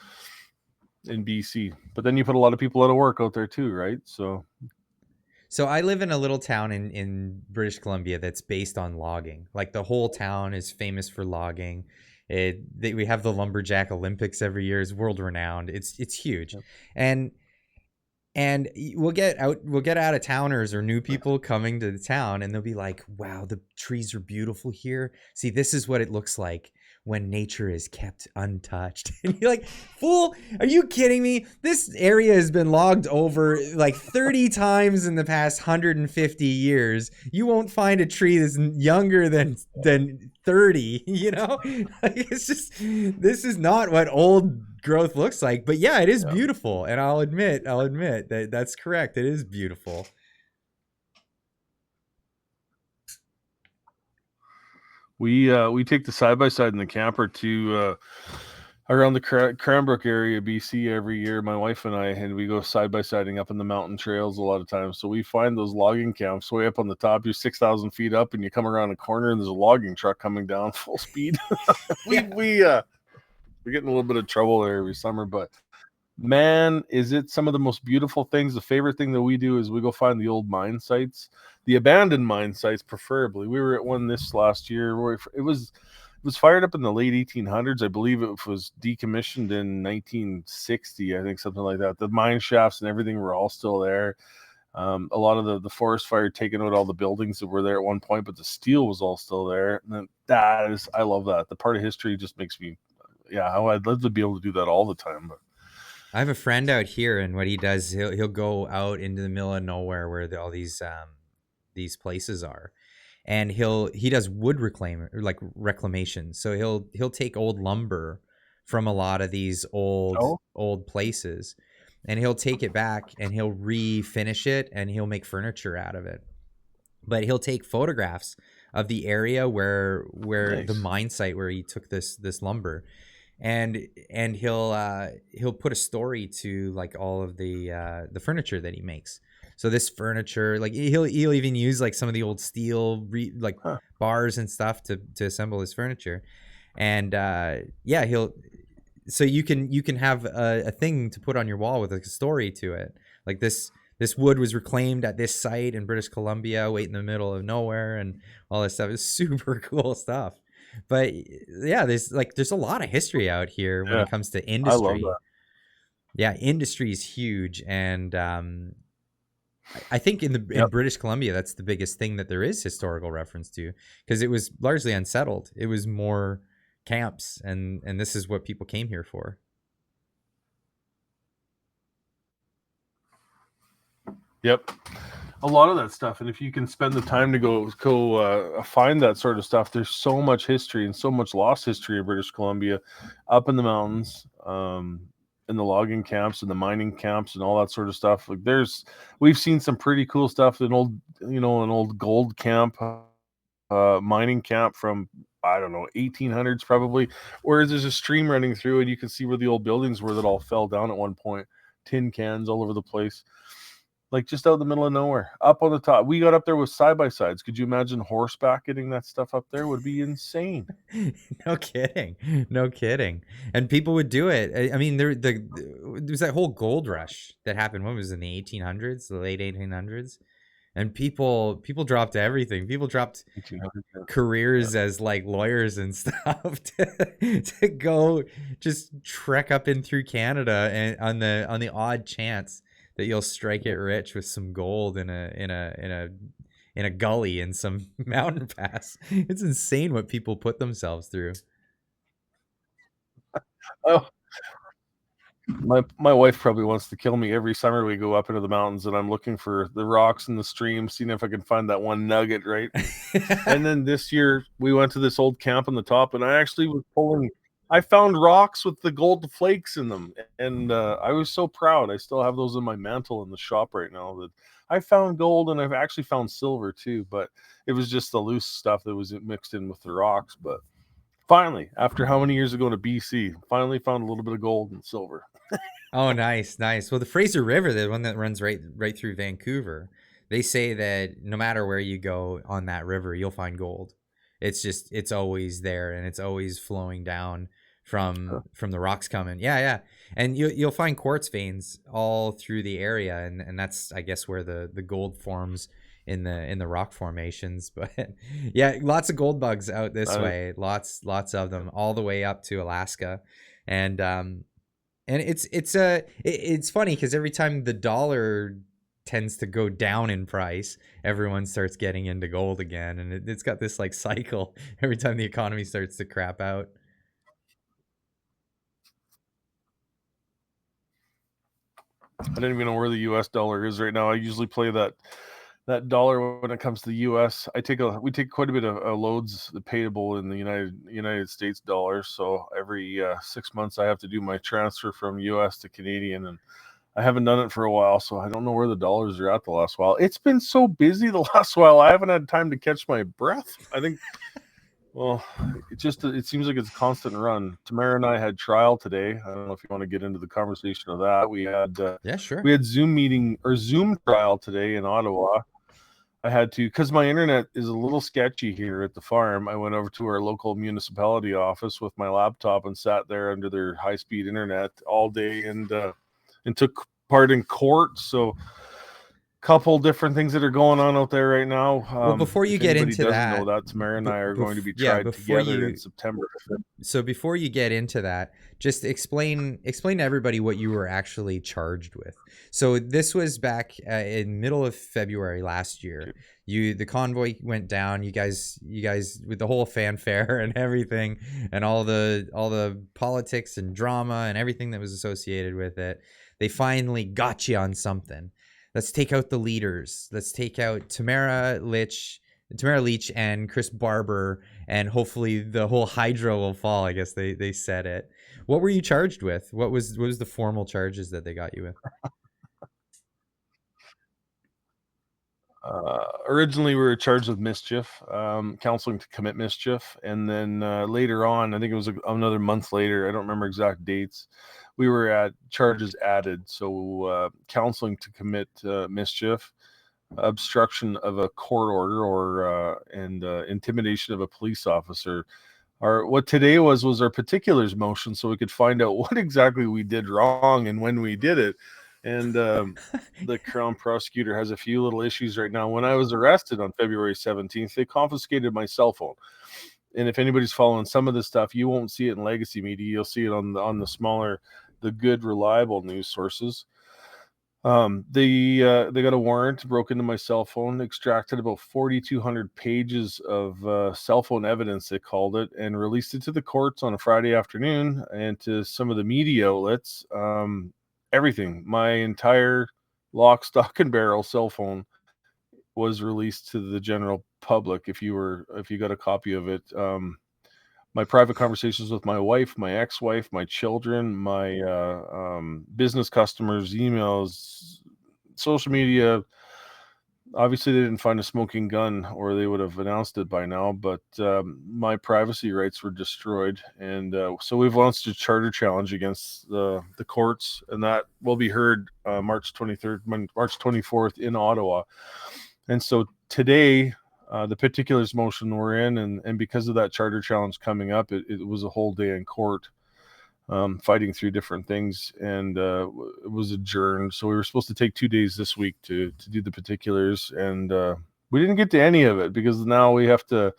in BC, but then you put a lot of people out of work out there too, right? So I live in a little town in British Columbia that's based on logging. Like the whole town is famous for logging. We have the Lumberjack Olympics every year. It's world renowned. It's huge. Yep. And we'll get out of towners or new people coming to the town, and they'll be like, wow, the trees are beautiful here. See, this is what it looks like when nature is kept untouched. And you're like, fool, are you kidding me? This area has been logged over like 30 times in the past 150 years. You won't find a tree that's younger than 30, Like, it's just, this is not what old growth looks like. But yeah, it is beautiful. And I'll admit that's correct. It is beautiful. We take the side-by-side in the camper to around the Cranbrook area, BC, every year, my wife and I, and we go side-by-siding up in the mountain trails a lot of times. So we find those logging camps way up on the top. You're 6,000 feet up, and you come around a corner, and there's a logging truck coming down full speed. we get in a little bit of trouble there every summer, but man, is it some of the most beautiful things. The favorite thing that we do is we go find the old mine sites, the abandoned mine sites, preferably. We were at one this last year where it was fired up in the late 1800s. I believe it was decommissioned in 1960, I think, something like that. The mine shafts and everything were all still there. A lot of the forest fire taken out all the buildings that were there at one point, but the steel was all still there. And I love that. The part of history just makes me, I'd love to be able to do that all the time. But I have a friend out here, and what he does, he'll go out into the middle of nowhere where all these places are, and he does wood reclamation. So he'll take old lumber from a lot of these old places, and he'll take it back and he'll refinish it and he'll make furniture out of it. But he'll take photographs of the area where Nice. the mine site where he took this lumber, and he'll put a story to like all of the furniture that he makes. So this furniture, like he'll even use like some of the old steel bars and stuff to assemble his furniture. And so you can have a thing to put on your wall with like a story to it. Like this wood was reclaimed at this site in British Columbia, way in the middle of nowhere, and all this stuff. Is super cool stuff. But yeah, there's a lot of history out here when it comes to industry. I love that. Yeah, industry is huge, and I think in British Columbia, that's the biggest thing that there is historical reference to, because it was largely unsettled. It was more camps, and this is what people came here for. Yep. A lot of that stuff, and if you can spend the time to go find that sort of stuff, there's so much history and so much lost history of British Columbia up in the mountains, in the logging camps and the mining camps and all that sort of stuff. Like we've seen some pretty cool stuff. An old gold camp, mining camp from, I don't know, 1800s probably, where there's a stream running through and you can see where the old buildings were that all fell down at one point. Tin cans all over the place. Like just out in the middle of nowhere, up on the top. We got up there with side-by-sides. Could you imagine horseback getting that stuff up there? Would be insane. No kidding. And people would do it. I mean, there was that whole gold rush that happened. When was it, in the 1800s, the late 1800s? And people dropped everything. People dropped careers as like lawyers and stuff to go just trek up in through Canada, and on the odd chance that you'll strike it rich with some gold in a gully in some mountain pass. It's insane what people put themselves through. Oh, my wife probably wants to kill me. Every summer we go up into the mountains and I'm looking for the rocks in the stream, seeing if I can find that one nugget, right? And then this year we went to this old camp on the top, and I actually I found rocks with the gold flakes in them, and I was so proud. I still have those in my mantle in the shop right now. That I found gold, and I've actually found silver too, but it was just the loose stuff that was mixed in with the rocks. But finally, after how many years ago to BC, finally found a little bit of gold and silver. Oh, nice. Well, the Fraser River, the one that runs right through Vancouver, they say that no matter where you go on that river, you'll find gold. It's always there, and it's always flowing down from the rocks coming. Yeah. And you'll find quartz veins all through the area, and that's, I guess, where the gold forms in the rock formations. But yeah, lots of gold bugs out this way. Lots of them all the way up to Alaska. And it's funny because every time the dollar tends to go down in price, everyone starts getting into gold again, and it's got this like cycle every time the economy starts to crap out. I don't even know where the US dollar is right now. I usually play that dollar when it comes to the US. We take quite a bit of loads payable in the United States dollars. So every 6 months I have to do my transfer from US to Canadian, and I haven't done it for a while, so I don't know where the dollars are at the last while. It's been so busy the last while. I haven't had time to catch my breath. I think Well, it seems like it's a constant run. Tamara and I had trial today. I don't know if you want to get into the conversation of that. Yeah, sure. We had Zoom trial today in Ottawa. I had to, because my internet is a little sketchy here at the farm. I went over to our local municipality office with my laptop and sat there under their high-speed internet all day and took part in court. So couple different things that are going on out there right now. Well, before you If get anybody into doesn't know that, that, Tamara and I are going to be yeah, tried together in September. before you get into that, just explain to everybody what you were actually charged with. So this was back in middle of February last year. The convoy went down. You guys with the whole fanfare and everything, and all the politics and drama and everything that was associated with it. They finally got you on something. Let's take out the leaders. Let's take out Tamara Leach and Chris Barber, and hopefully the whole Hydra will fall. I guess they said it. What were you charged with? What was the formal charges that they got you with? Originally, we were charged with mischief, counseling to commit mischief, and then later on, I think it was another month later. I don't remember exact dates. We were at charges added, so counseling to commit mischief, obstruction of a court order, or and intimidation of a police officer. What today was our particulars motion, so we could find out what exactly we did wrong and when we did it. And the Crown prosecutor has a few little issues right now. When I was arrested on February 17th, they confiscated my cell phone. And if anybody's following some of this stuff, you won't see it in legacy media. You'll see it on the smaller, the good, reliable news sources. They got a warrant, broke into my cell phone, extracted about 4,200 pages of cell phone evidence, they called it, and released it to the courts on a Friday afternoon and to some of the media outlets. Everything, my entire lock, stock, and barrel cell phone was released to the general public. If you got a copy of it, my private conversations with my wife, my ex-wife, my children, my business customers, emails, social media. Obviously, they didn't find a smoking gun, or they would have announced it by now. But my privacy rights were destroyed, and so we've launched a charter challenge against the courts, and that will be heard March 23rd, March 24th in Ottawa. And so today, the particulars motion we're in, and because of that charter challenge coming up, it was a whole day in court, fighting through different things, and it was adjourned. So we were supposed to take 2 days this week to do the particulars, and we didn't get to any of it because now we have to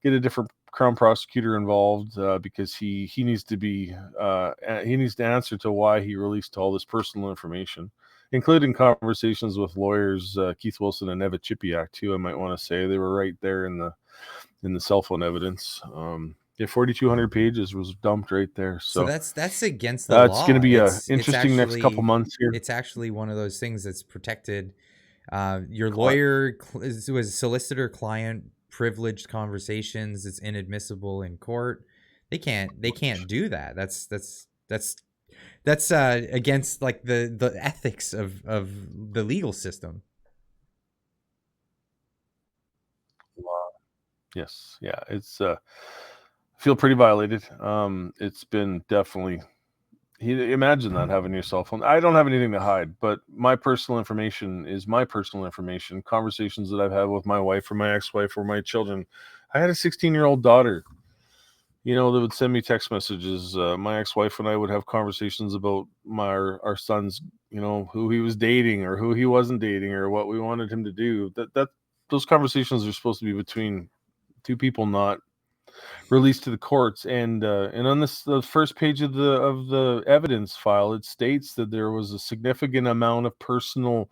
get a different Crown prosecutor involved because he needs to answer to why he released all this personal information, including conversations with lawyers Keith Wilson and Eva Chipiak too. I might want to say they were right there in the cell phone evidence. Yeah, 4,200 pages was dumped right there. So that's against the law. It's going to be interesting next couple months here. It's actually one of those things that's protected. Your lawyer was solicitor-client privileged conversations. It's inadmissible in court. They can't do that. That's against like the ethics of the legal system. Yes, yeah, it's feel pretty violated. It's been definitely. Imagine that, having your cell phone. I don't have anything to hide, but my personal information is my personal information. Conversations that I've had with my wife or my ex-wife or my children. I had a 16-year-old daughter, that would send me text messages. My ex-wife and I would have conversations about our son's, who he was dating or who he wasn't dating or what we wanted him to do. Those conversations are supposed to be between two people, not released to the courts. And on the first page of the evidence file, it states that there was a significant amount of personal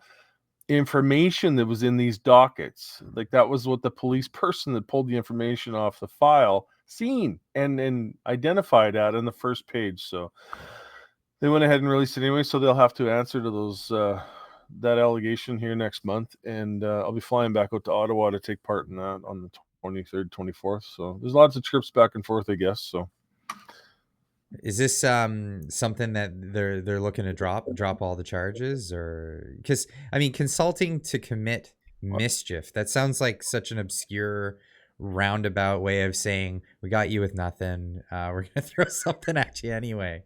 information that was in these dockets. Like, that was what the police person that pulled the information off the file seen and identified at on the first page. So they went ahead and released it anyway, so they'll have to answer to those that allegation here next month. And I'll be flying back out to Ottawa to take part in that on the 23rd, 24th. So there's lots of trips back and forth, I guess. So is this something that they're looking to drop all the charges? Or because I mean, consulting to commit mischief, that sounds like such an obscure roundabout way of saying, we got you with nothing. We're going to throw something at you anyway.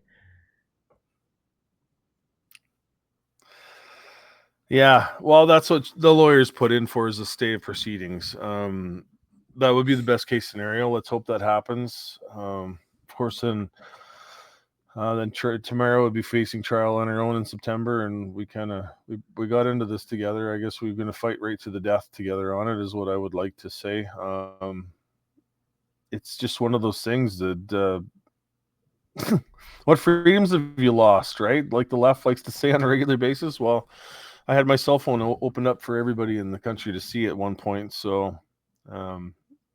Yeah, well, that's what the lawyers put in for, is a stay of proceedings. That would be the best case scenario. Let's hope that happens. Of course, then Tamara would be facing trial on her own in September, and we got into this together. I guess we're going to fight right to the death together on it, is what I would like to say. It's just one of those things that what freedoms have you lost, right? Like the left likes to say on a regular basis. Well, I had my cell phone opened up for everybody in the country to see at one point, so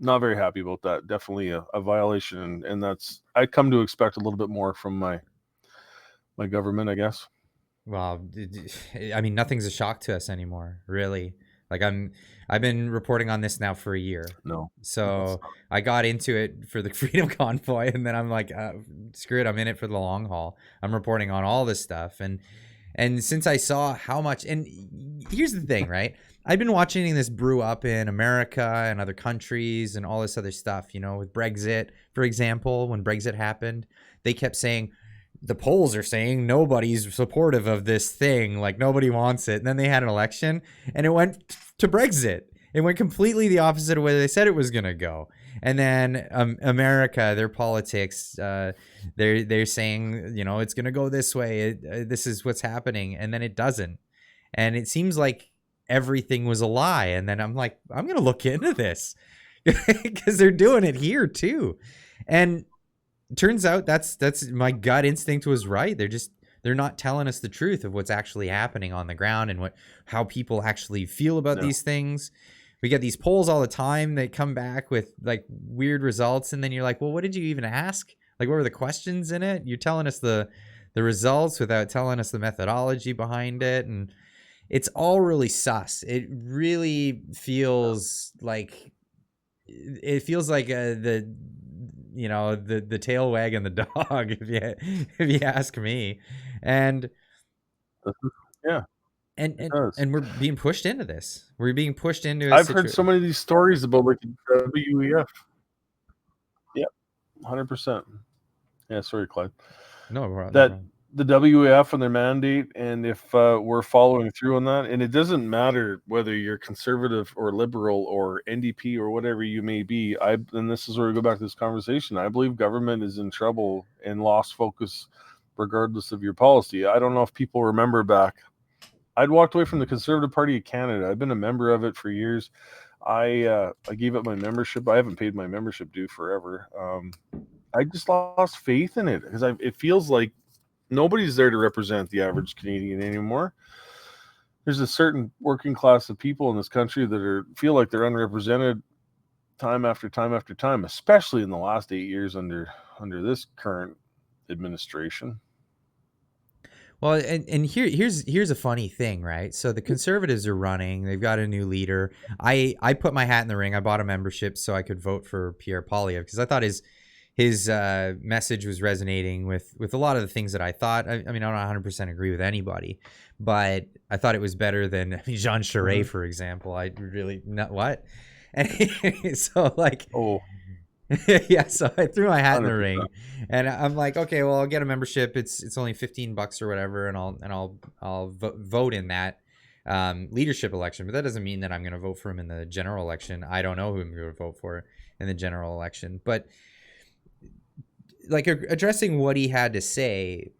not very happy about that. Definitely a violation, and that's, I come to expect a little bit more from my government, I guess. Well, I mean, nothing's a shock to us anymore, really. Like I've been reporting on this now for a year. No. So I got into it for the Freedom Convoy, and then I'm like, screw it, I'm in it for the long haul. I'm reporting on all this stuff, and since I saw how much, and here's the thing, right? I've been watching this brew up in America and other countries and all this other stuff, you know, with Brexit, for example. When Brexit happened, they kept saying, the polls are saying nobody's supportive of this thing, like nobody wants it. And then they had an election and it went to Brexit. It went completely the opposite of where they said it was going to go. And then America, their politics, they're saying, you know, it's going to go this way. This is what's happening. And then it doesn't. And it seems like everything was a lie. And then I'm like, I'm going to look into this because they're doing it here too. And turns out that's my gut instinct was right. They're not telling us the truth of what's actually happening on the ground and how people actually feel about these things. We get these polls all the time that come back with like weird results, and then you're like, well, what did you even ask? Like, what were the questions in it? You're telling us the results without telling us the methodology behind it, and it's all really sus. It really feels like the tail wagging the dog, if you ask me. And yeah, and we're being pushed into this. We're being pushed into. I've heard so many of these stories about like WEF. Yeah, 100%. Yeah, sorry, Clyde. No problem. That the WEF and their mandate, and if we're following through on that, and it doesn't matter whether you're conservative or liberal or NDP or whatever you may be, and this is where we go back to this conversation, I believe government is in trouble and lost focus regardless of your policy. I don't know if people remember back, I'd walked away from the Conservative Party of Canada. I've been a member of it for years. I gave up my membership. I haven't paid my membership due forever. I just lost faith in it because it feels like nobody's there to represent the average Canadian anymore. There's a certain working class of people in this country that feel like they're unrepresented time after time after time, especially in the last 8 years under this current administration. Well, and here's a funny thing, right? So the Conservatives are running. They've got a new leader. I put my hat in the ring. I bought a membership so I could vote for Pierre Poilievre because I thought his message was resonating with a lot of the things that I thought. I mean, I don't 100% agree with anybody, but I thought it was better than Jean Charest, for example. I really not what. And so like, yeah, so I threw my hat 100%. In the ring, and I'm like, okay, well, I'll get a membership. It's only $15 or whatever, and I'll vote in that leadership election. But that doesn't mean that I'm going to vote for him in the general election. I don't know who I'm going to vote for in the general election, but like addressing what he had to say,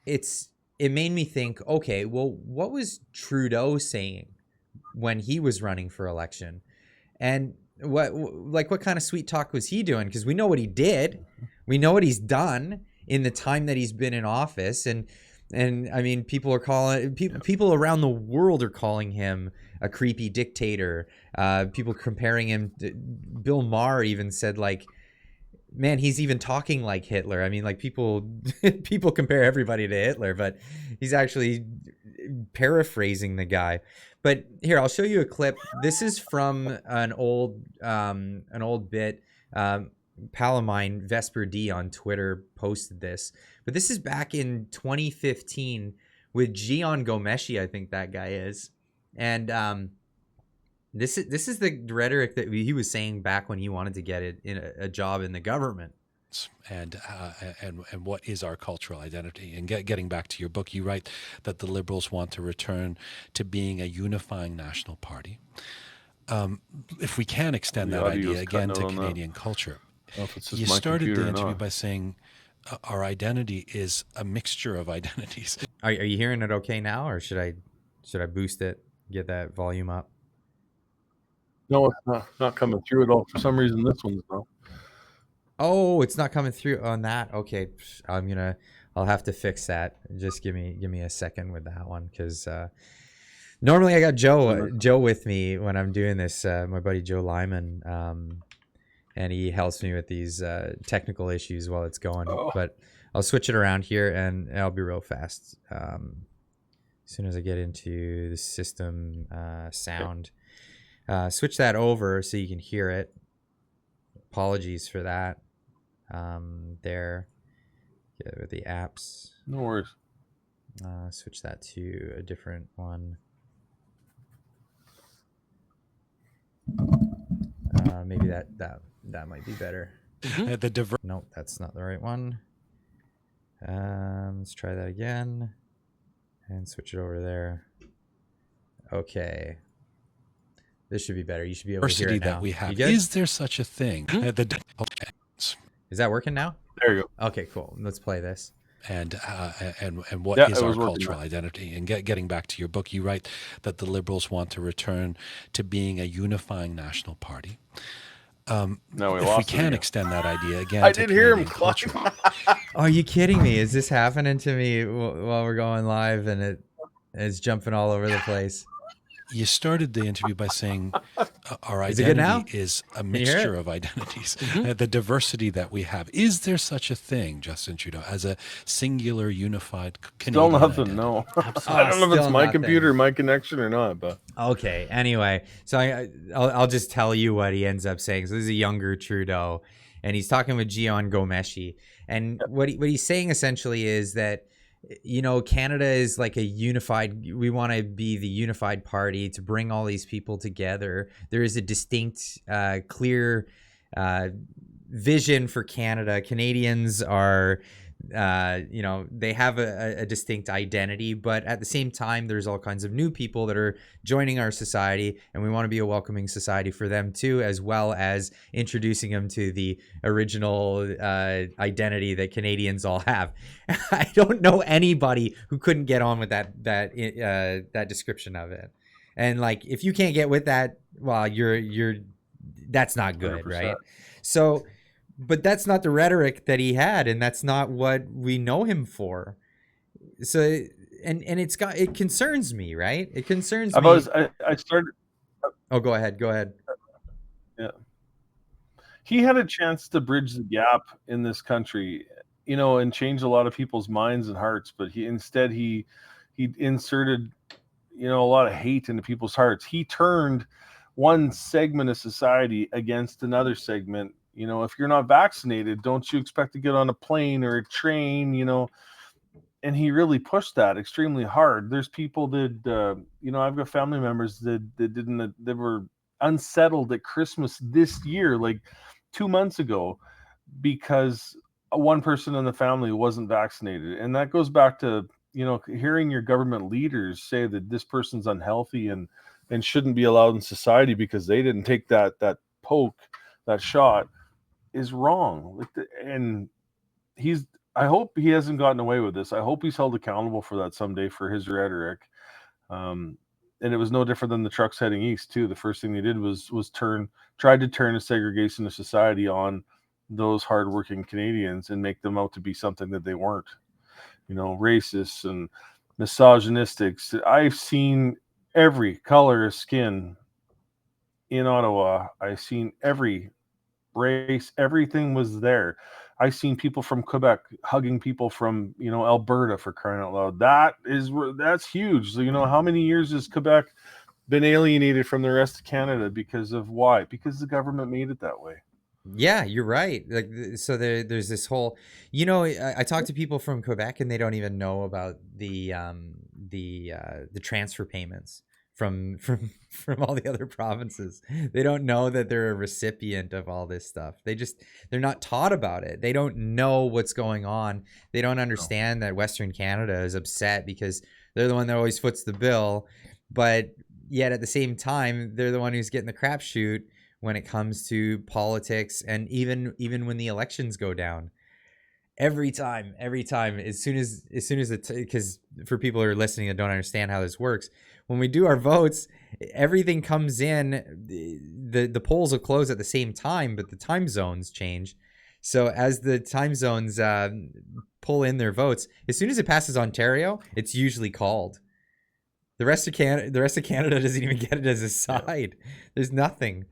it made me think, okay, well, what was Trudeau saying when he was running for election, and what kind of sweet talk was he doing? Because we know what he did, we know what he's done in the time that he's been in office, and I mean, people are calling people around the world are calling him a creepy dictator. People comparing him to, Bill Maher even said like, man, he's even talking like Hitler. I mean, like people compare everybody to Hitler, but he's actually paraphrasing the guy. But here, I'll show you a clip. This is from an old bit. Pal of mine, Vesper D on Twitter, posted this. But this is back in 2015 with Gian Gomeshi, I think that guy is. And This is the rhetoric that he was saying back when he wanted to get it in a job in the government. And what is our cultural identity? And getting back to your book, you write that the Liberals want to return to being a unifying national party. If we can extend The that audio's idea again cutting to out on that. Canadian culture, I don't know if it's just you my started computer the or interview not. by saying our identity is a mixture of identities. Are you hearing it okay now, or should I boost it, get that volume up? No, it's not coming through at all. For some reason, this one's not. Oh, it's not coming through on that. Okay, I'll have to fix that. Just give me a second with that one, because normally I got Joe with me when I'm doing this. My buddy Joe Lyman, and he helps me with these technical issues while it's going. Oh. But I'll switch it around here, and I'll be real fast. As soon as I get into the system sound, switch that over so you can hear it. Apologies for that. There, with the apps. No worries. Switch that to a different one. Maybe that might be better. Nope, that's not the right one. Let's try that again and switch it over there. Okay, this should be better. You should be able to hear it now. That we have. You good? Is there such a thing? Is that working now? There you go. Okay, cool. Let's play this. And what is our cultural identity? And getting back to your book, you write that the Liberals want to return to being a unifying national party. No, if we can extend that idea again, I did hear him culture. Are you kidding me? Is this happening to me while we're going live and it's jumping all over the place? You started the interview by saying our identity is a mixture of identities. The diversity that we have. Is there such a thing, Justin Trudeau, as a singular, unified Canadian Still nothing, identity? no. I don't know if it's my computer, my connection, or not. But okay, anyway. So I'll just tell you what he ends up saying. So this is a younger Trudeau, and he's talking with Gian Gomeshi. And what he's saying essentially is that, Canada is like a unified, we want to be the unified party to bring all these people together. There is a distinct, clear vision for Canada. Canadians are, they have a distinct identity, but at the same time, there's all kinds of new people that are joining our society, and we want to be a welcoming society for them too, as well as introducing them to the original identity that Canadians all have. I don't know anybody who couldn't get on with that description of it. And like, if you can't get with that, well, you're that's not good, 100%. Right? So, but that's not the rhetoric that he had, and that's not what we know him for. So, and it concerns me, right? It concerns me. I started. Oh, go ahead. Yeah. He had a chance to bridge the gap in this country, and change a lot of people's minds and hearts, but he inserted, a lot of hate into people's hearts. He turned one segment of society against another segment. If you're not vaccinated, don't you expect to get on a plane or a train, and he really pushed that extremely hard. There's people that, I've got family members that were unsettled at Christmas this year, like 2 months ago, because one person in the family wasn't vaccinated. And that goes back to, hearing your government leaders say that this person's unhealthy and shouldn't be allowed in society because they didn't take that poke, that shot, is wrong. And I hope he hasn't gotten away with this. I hope he's held accountable for that someday, for his rhetoric. And it was no different than the trucks heading east too. The first thing they did was tried to turn a segregation of society on those hardworking Canadians and make them out to be something that they weren't. Racists and misogynistic. I've seen every color of skin in Ottawa. I've seen every race, everything was there. I've seen people from Quebec hugging people from, Alberta, for crying out loud. That's huge. So, how many years has Quebec been alienated from the rest of Canada because of why? Because the government made it that way. Yeah, you're right. Like, so there's this whole, I talk to people from Quebec and they don't even know about the transfer payments from all the other provinces. They don't know that they're a recipient of all this stuff. They're not taught about it. They don't know what's going on. They don't understand that Western Canada is upset because they're the one that always foots the bill, but yet at the same time they're the one who's getting the crapshoot when it comes to politics, and even when the elections go down. Every time, as soon as because for people who are listening that don't understand how this works, when we do our votes, everything comes in, the polls will close at the same time, but the time zones change. So as the time zones pull in their votes, as soon as it passes Ontario, it's usually called. The rest of Canada doesn't even get it as a side. There's nothing.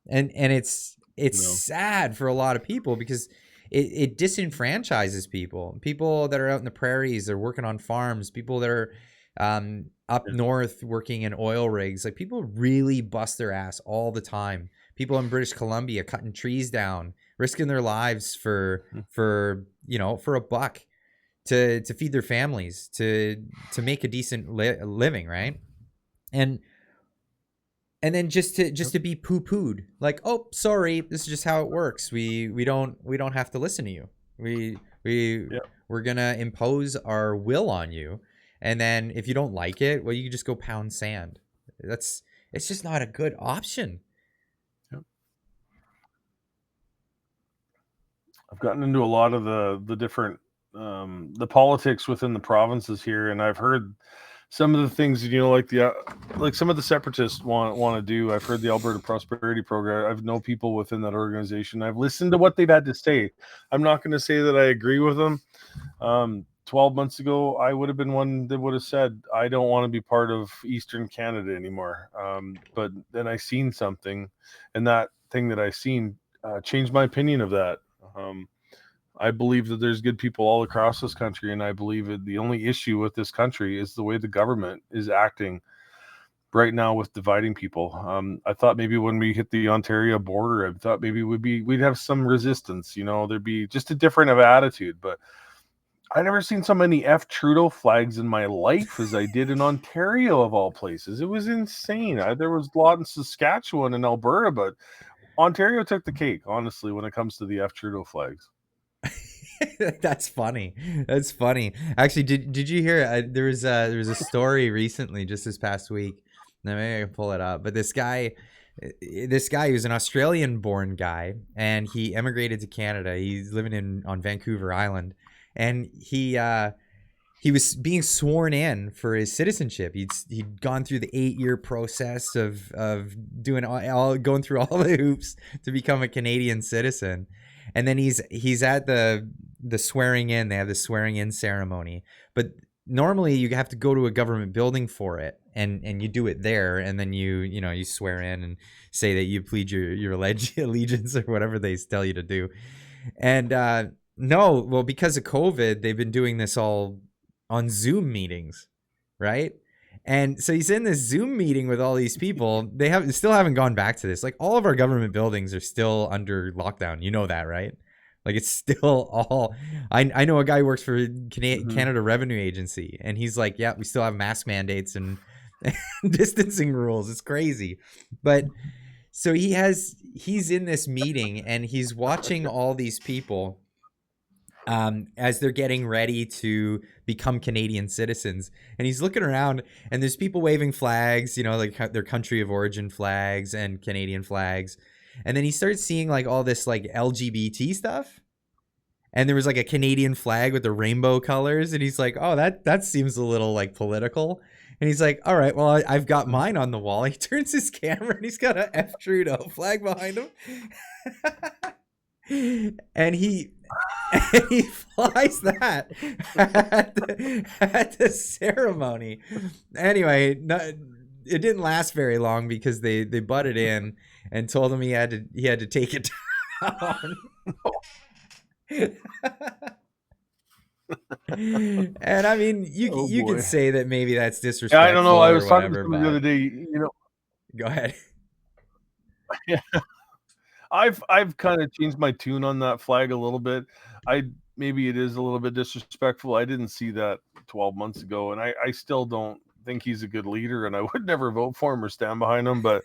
And it's sad for a lot of people because it disenfranchises people that are out in the prairies, they're working on farms, people that are up north working in oil rigs. Like, people really bust their ass all the time. People in British Columbia cutting trees down, risking their lives for a buck to feed their families, to make a decent living, right? And then just to be poo-pooed, like, oh, sorry, this is just how it works. We don't have to listen to you. We're gonna impose our will on you, and then if you don't like it, well, you just go pound sand. It's just not a good option. Yep. I've gotten into a lot of the different the politics within the provinces here, and I've heard some of the things, like some of the separatists want to do. I've heard the Alberta Prosperity Program. I've known people within that organization. I've listened to what they've had to say. I'm not going to say that I agree with them. 12 months ago, I would have been one that would have said, I don't want to be part of Eastern Canada anymore. But then I seen something, and that thing that I seen changed my opinion of that. I believe that there's good people all across this country, and I believe that the only issue with this country is the way the government is acting right now with dividing people. I thought maybe when we hit the Ontario border, I thought maybe we'd have some resistance. There'd be just a different of attitude. But I never seen so many F Trudeau flags in my life as I did in Ontario, of all places. It was insane. There was a lot in Saskatchewan and Alberta, but Ontario took the cake, honestly, when it comes to the F Trudeau flags. That's funny. Actually, did you hear there was a story recently, just this past week. Now maybe I can pull it up. But this guy was an Australian born guy, and he emigrated to Canada. He's living on Vancouver Island, and he was being sworn in for his citizenship. He'd gone through the 8-year process of doing going through all the hoops to become a Canadian citizen. And then he's at the swearing in. They have the swearing in ceremony, but normally you have to go to a government building for it, and you do it there, and then you swear in and say that you plead your allegiance or whatever they tell you to do. And because of COVID, they've been doing this all on Zoom meetings, right? And so he's in this Zoom meeting with all these people. They still haven't gone back to this. Like, all of our government buildings are still under lockdown. You know that, right? Like, it's still all. I know a guy who works for Canada Revenue Agency, and he's like, yeah, we still have mask mandates and distancing rules. It's crazy. But so he's in this meeting, and he's watching all these people as they're getting ready to become Canadian citizens. And he's looking around, and there's people waving flags, like their country of origin flags and Canadian flags. And then he starts seeing like all this like LGBT stuff. And there was like a Canadian flag with the rainbow colors. And he's like, oh, that seems a little like political. And he's like, all right, well, I've got mine on the wall. He turns his camera, and he's got a F Trudeau flag behind him. And he flies that at the ceremony. Anyway, it didn't last very long because they butted in and told him he had to take it down. And I mean, you could say that maybe that's disrespectful. Yeah, I don't know. I was talking to somebody the other day. Go ahead. Yeah. I've kind of changed my tune on that flag a little bit. Maybe it is a little bit disrespectful. I didn't see that 12 months ago, and I still don't think he's a good leader, and I would never vote for him or stand behind him. But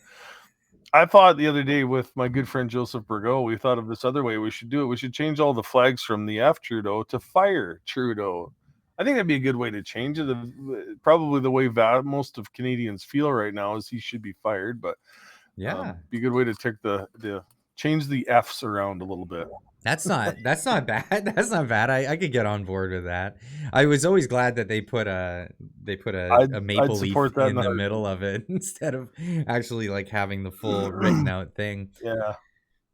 I thought the other day with my good friend Joseph Burgo, we thought of this other way we should do it. We should change all the flags from the F Trudeau to Fire Trudeau. I think that'd be a good way to change it. Probably the way most of Canadians feel right now is he should be fired, but Yeah. be a good way to take the change the F's around a little bit. That's not bad. That's not bad. I could get on board with that. I was always glad that they put a maple leaf in the middle of it instead of actually like having the full written out thing. Yeah.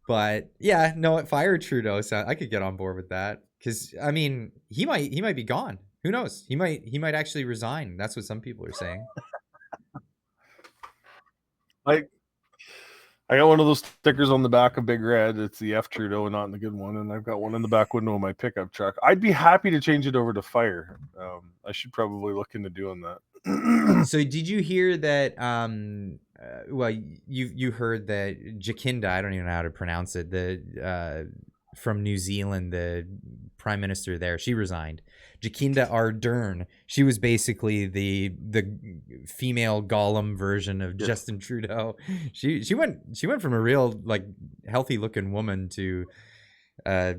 But yeah, no, Fire Trudeau. So I could get on board with that because I mean he might be gone. Who knows? He might actually resign. That's what some people are saying. I got one of those stickers on the back of Big Red. It's the F Trudeau, not in the good one. And I've got one in the back window of my pickup truck. I'd be happy to change it over to Fire. I should probably look into doing that. So did you hear that? Well, you heard that Jacinda, I don't even know how to pronounce it, from New Zealand, the prime minister there, she resigned. Jacinda Ardern, she was basically the female Gollum version of Justin Trudeau. She went from a real like healthy looking woman to a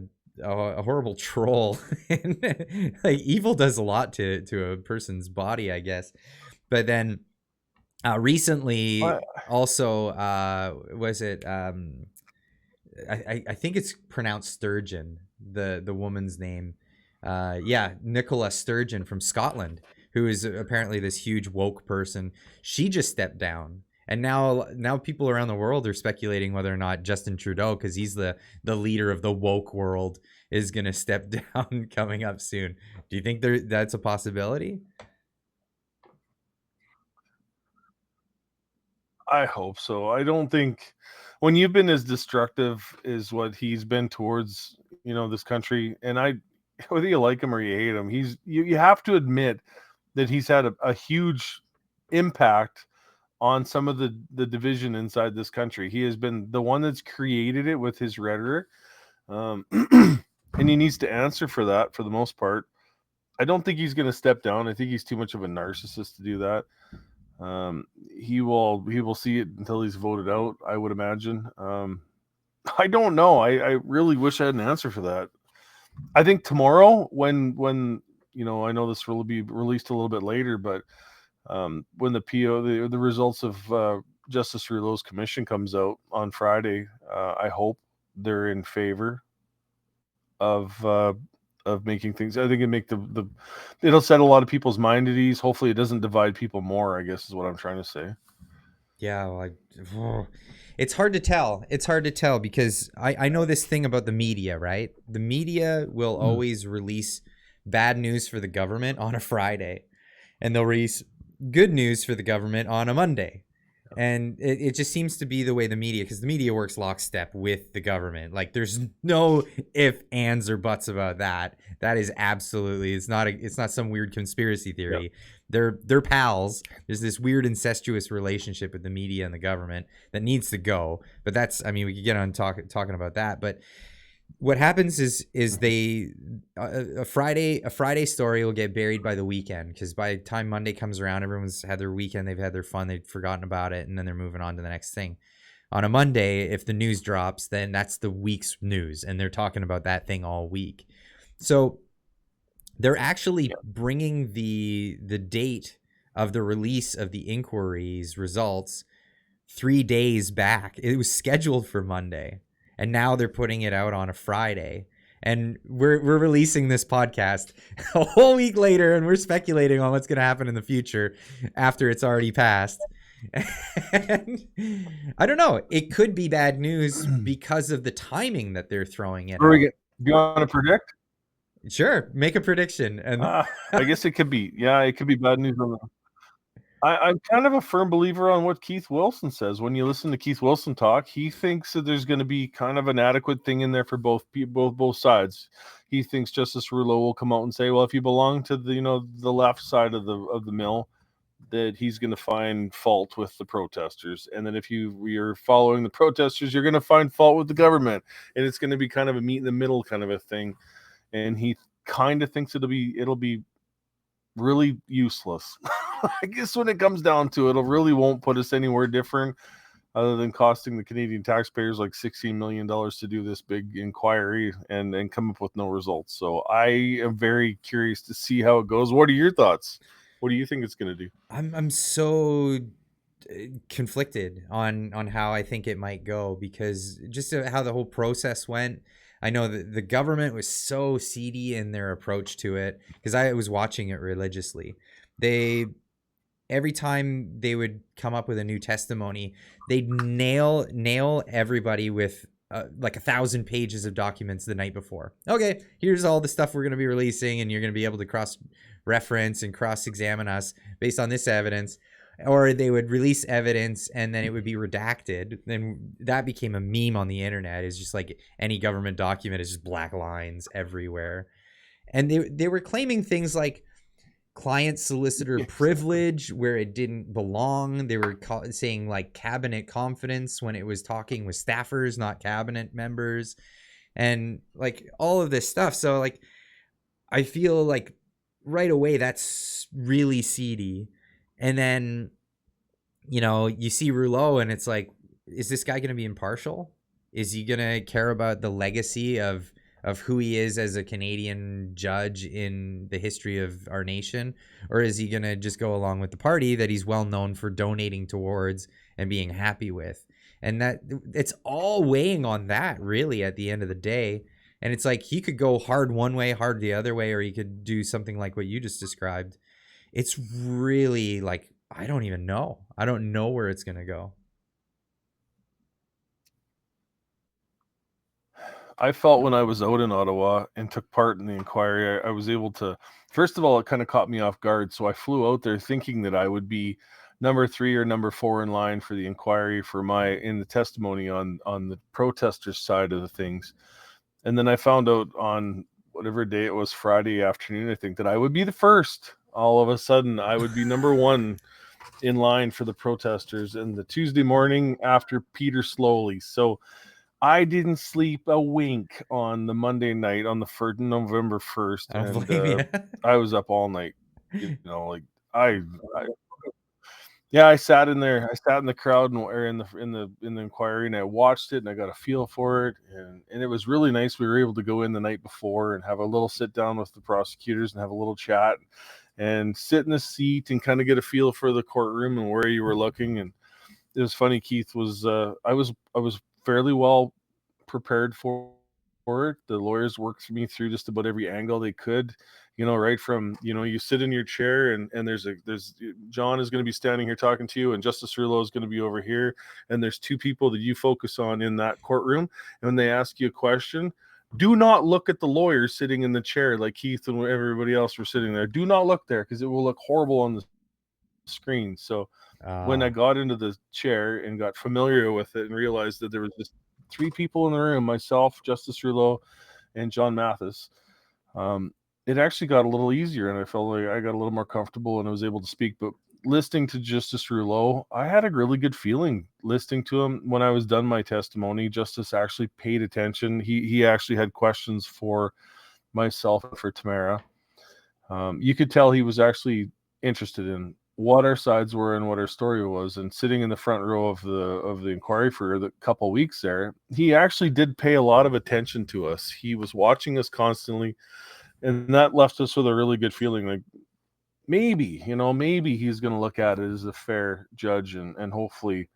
horrible troll. Like evil does a lot to a person's body, I guess. But then recently also was it I think it's pronounced Sturgeon, the woman's name. Nicola Sturgeon from Scotland, who is apparently this huge woke person. She just stepped down. And now people around the world are speculating whether or not Justin Trudeau, because he's the leader of the woke world, is going to step down coming up soon. Do you think that's a possibility? I hope so. I don't think when you've been as destructive as what he's been towards, this country, and whether you like him or you hate him, you have to admit that he's had a huge impact on some of the division inside this country. He has been the one that's created it with his rhetoric. And he needs to answer for that for the most part. I don't think he's going to step down. I think he's too much of a narcissist to do that. He will see it until he's voted out, I would imagine. I don't know. I really wish I had an answer for that. I think tomorrow when I know this will be released a little bit later, but when the PO, the results of Justice Rouleau's commission comes out on Friday, I hope they're in favor of making things. I think it'll set a lot of people's mind at ease. Hopefully it doesn't divide people more, I guess is what I'm trying to say. Yeah, well, it's hard to tell. It's hard to tell because I know this thing about the media, right? The media will always release bad news for the government on a Friday, and they'll release good news for the government on a Monday. And it just seems to be the way the media, because the media works lockstep with the government. Like there's no ifs, ands, or buts about that. That is absolutely, it's not some weird conspiracy theory. Yep. They're pals. There's this weird incestuous relationship with the media and the government that needs to go. But we could get on talking about that. But what happens is a Friday story will get buried by the weekend, because by the time Monday comes around, everyone's had their weekend, they've had their fun, they've forgotten about it, and then they're moving on to the next thing. On a Monday, if the news drops, then that's the week's news, and they're talking about that thing all week. So they're actually bringing the date of the release of the inquiry's results 3 days back. It was scheduled for Monday. And now they're putting it out on a Friday. And we're releasing this podcast a whole week later, and we're speculating on what's going to happen in the future after it's already passed. And I don't know. It could be bad news because of the timing that they're throwing it. Do you want to predict? Sure. Make a prediction. And I guess it could be. Yeah, it could be bad news on the... I'm kind of a firm believer on what Keith Wilson says. When you listen to Keith Wilson talk, he thinks that there's going to be kind of an adequate thing in there for both sides. He thinks Justice Rouleau will come out and say, well, if you belong to the left side of the mill, that he's going to find fault with the protesters. And then if you're following the protesters, you're going to find fault with the government. And it's going to be kind of a meet in the middle kind of a thing. And he kind of thinks it'll be really useless. I guess when it comes down to it, it really won't put us anywhere different other than costing the Canadian taxpayers like $16 million to do this big inquiry and come up with no results. So I am very curious to see how it goes. What are your thoughts? What do you think it's going to do? I'm so conflicted on how I think it might go, because just how the whole process went. I know that the government was so seedy in their approach to it, because I was watching it religiously. They, every time they would come up with a new testimony, they'd nail everybody with like 1,000 pages of documents the night before. Okay, here's all the stuff we're going to be releasing, and you're going to be able to cross reference and cross examine us based on this evidence. Or they would release evidence and then it would be redacted. Then that became a meme on the internet. It's just like any government document is just black lines everywhere. And they were claiming things like client solicitor privilege where it didn't belong. They were saying like cabinet confidence when it was talking with staffers, not cabinet members, and like all of this stuff. So like, I feel like right away that's really seedy. And then, you know, you see Rouleau and it's like, is this guy going to be impartial? Is he going to care about the legacy of who he is as a Canadian judge in the history of our nation? Or is he going to just go along with the party that he's well known for donating towards and being happy with? And that it's all weighing on that really at the end of the day. And it's like, he could go hard one way, hard the other way, or he could do something like what you just described. It's really like, I don't even know. I don't know where it's going to go. I felt when I was out in Ottawa and took part in the inquiry, I was able to, first of all, it kind of caught me off guard. So I flew out there thinking that I would be number 3 or number 4 in line for the inquiry in the testimony on the protesters' side of the things. And then I found out on whatever day it was, Friday afternoon, I think, that I would be the first. All of a sudden, I would be number 1 in line for the protesters, and the Tuesday morning after Peter Slowly. So I didn't sleep a wink on the Monday night on the November 1st. I don't blame you. I was up all night, you know, like I sat in there. I sat in the crowd or in the inquiry, and I watched it, and I got a feel for it, and it was really nice. We were able to go in the night before and have a little sit down with the prosecutors and have a little chat and sit in the seat and kind of get a feel for the courtroom and where you were looking. And it was funny. Keith was I was fairly well prepared for it. The lawyers worked me through just about every angle they could, you know, right from, you know, you sit in your chair and there's John is going to be standing here talking to you, and Justice Rouleau is going to be over here, and there's 2 people that you focus on in that courtroom. And when they ask you a question, do not look at the lawyer sitting in the chair like Keith and everybody else were sitting there. Do not look there, because it will look horrible on the screen. So when I got into the chair and got familiar with it and realized that there was just 3 people in the room, myself, Justice Rouleau, and John Mathis, it actually got a little easier, and I felt like I got a little more comfortable and I was able to speak. But listening to Justice Rouleau, I had a really good feeling listening to him. When I was done my testimony, Justice actually paid attention. He actually had questions for myself and for Tamara. You could tell he was actually interested in what our sides were and what our story was. And sitting in the front row of the inquiry for the couple weeks there, he actually did pay a lot of attention to us. He was watching us constantly, and that left us with a really good feeling, like maybe he's going to look at it as a fair judge and hopefully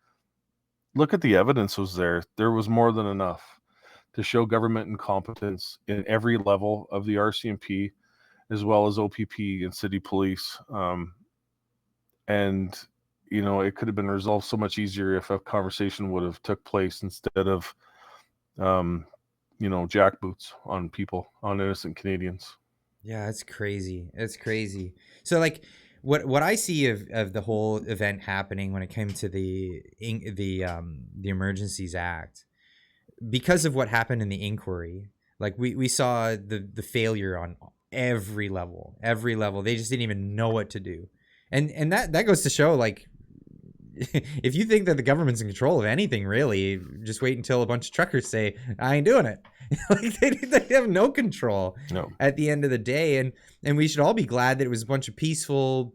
look at the evidence was there. There was more than enough to show government incompetence in every level of the RCMP, as well as OPP and city police. And, you know, it could have been resolved so much easier if a conversation would have took place instead of, you know, jackboots on people, on innocent Canadians. Yeah, it's crazy. It's crazy. So like what I see of the whole event happening when it came to the Emergencies Act, because of what happened in the inquiry, like we saw the failure on every level. They just didn't even know what to do. And that goes to show, like, if you think that the government's in control of anything, really, just wait until a bunch of truckers say, I ain't doing it. Like they have no control at the end of the day. And we should all be glad that it was a bunch of peaceful,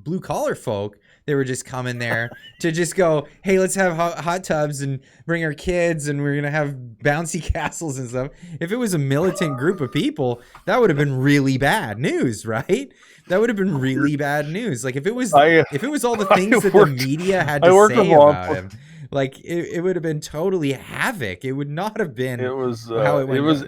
blue collar folk, they were just coming there to just go, hey, let's have hot tubs and bring our kids and we're going to have bouncy castles and stuff. If it was a militant group of people, that would have been really bad news, right? That would have been really bad news. Like if it was all the things that the media had to say about him, like it would have been totally havoc. It would not have been how it went. It was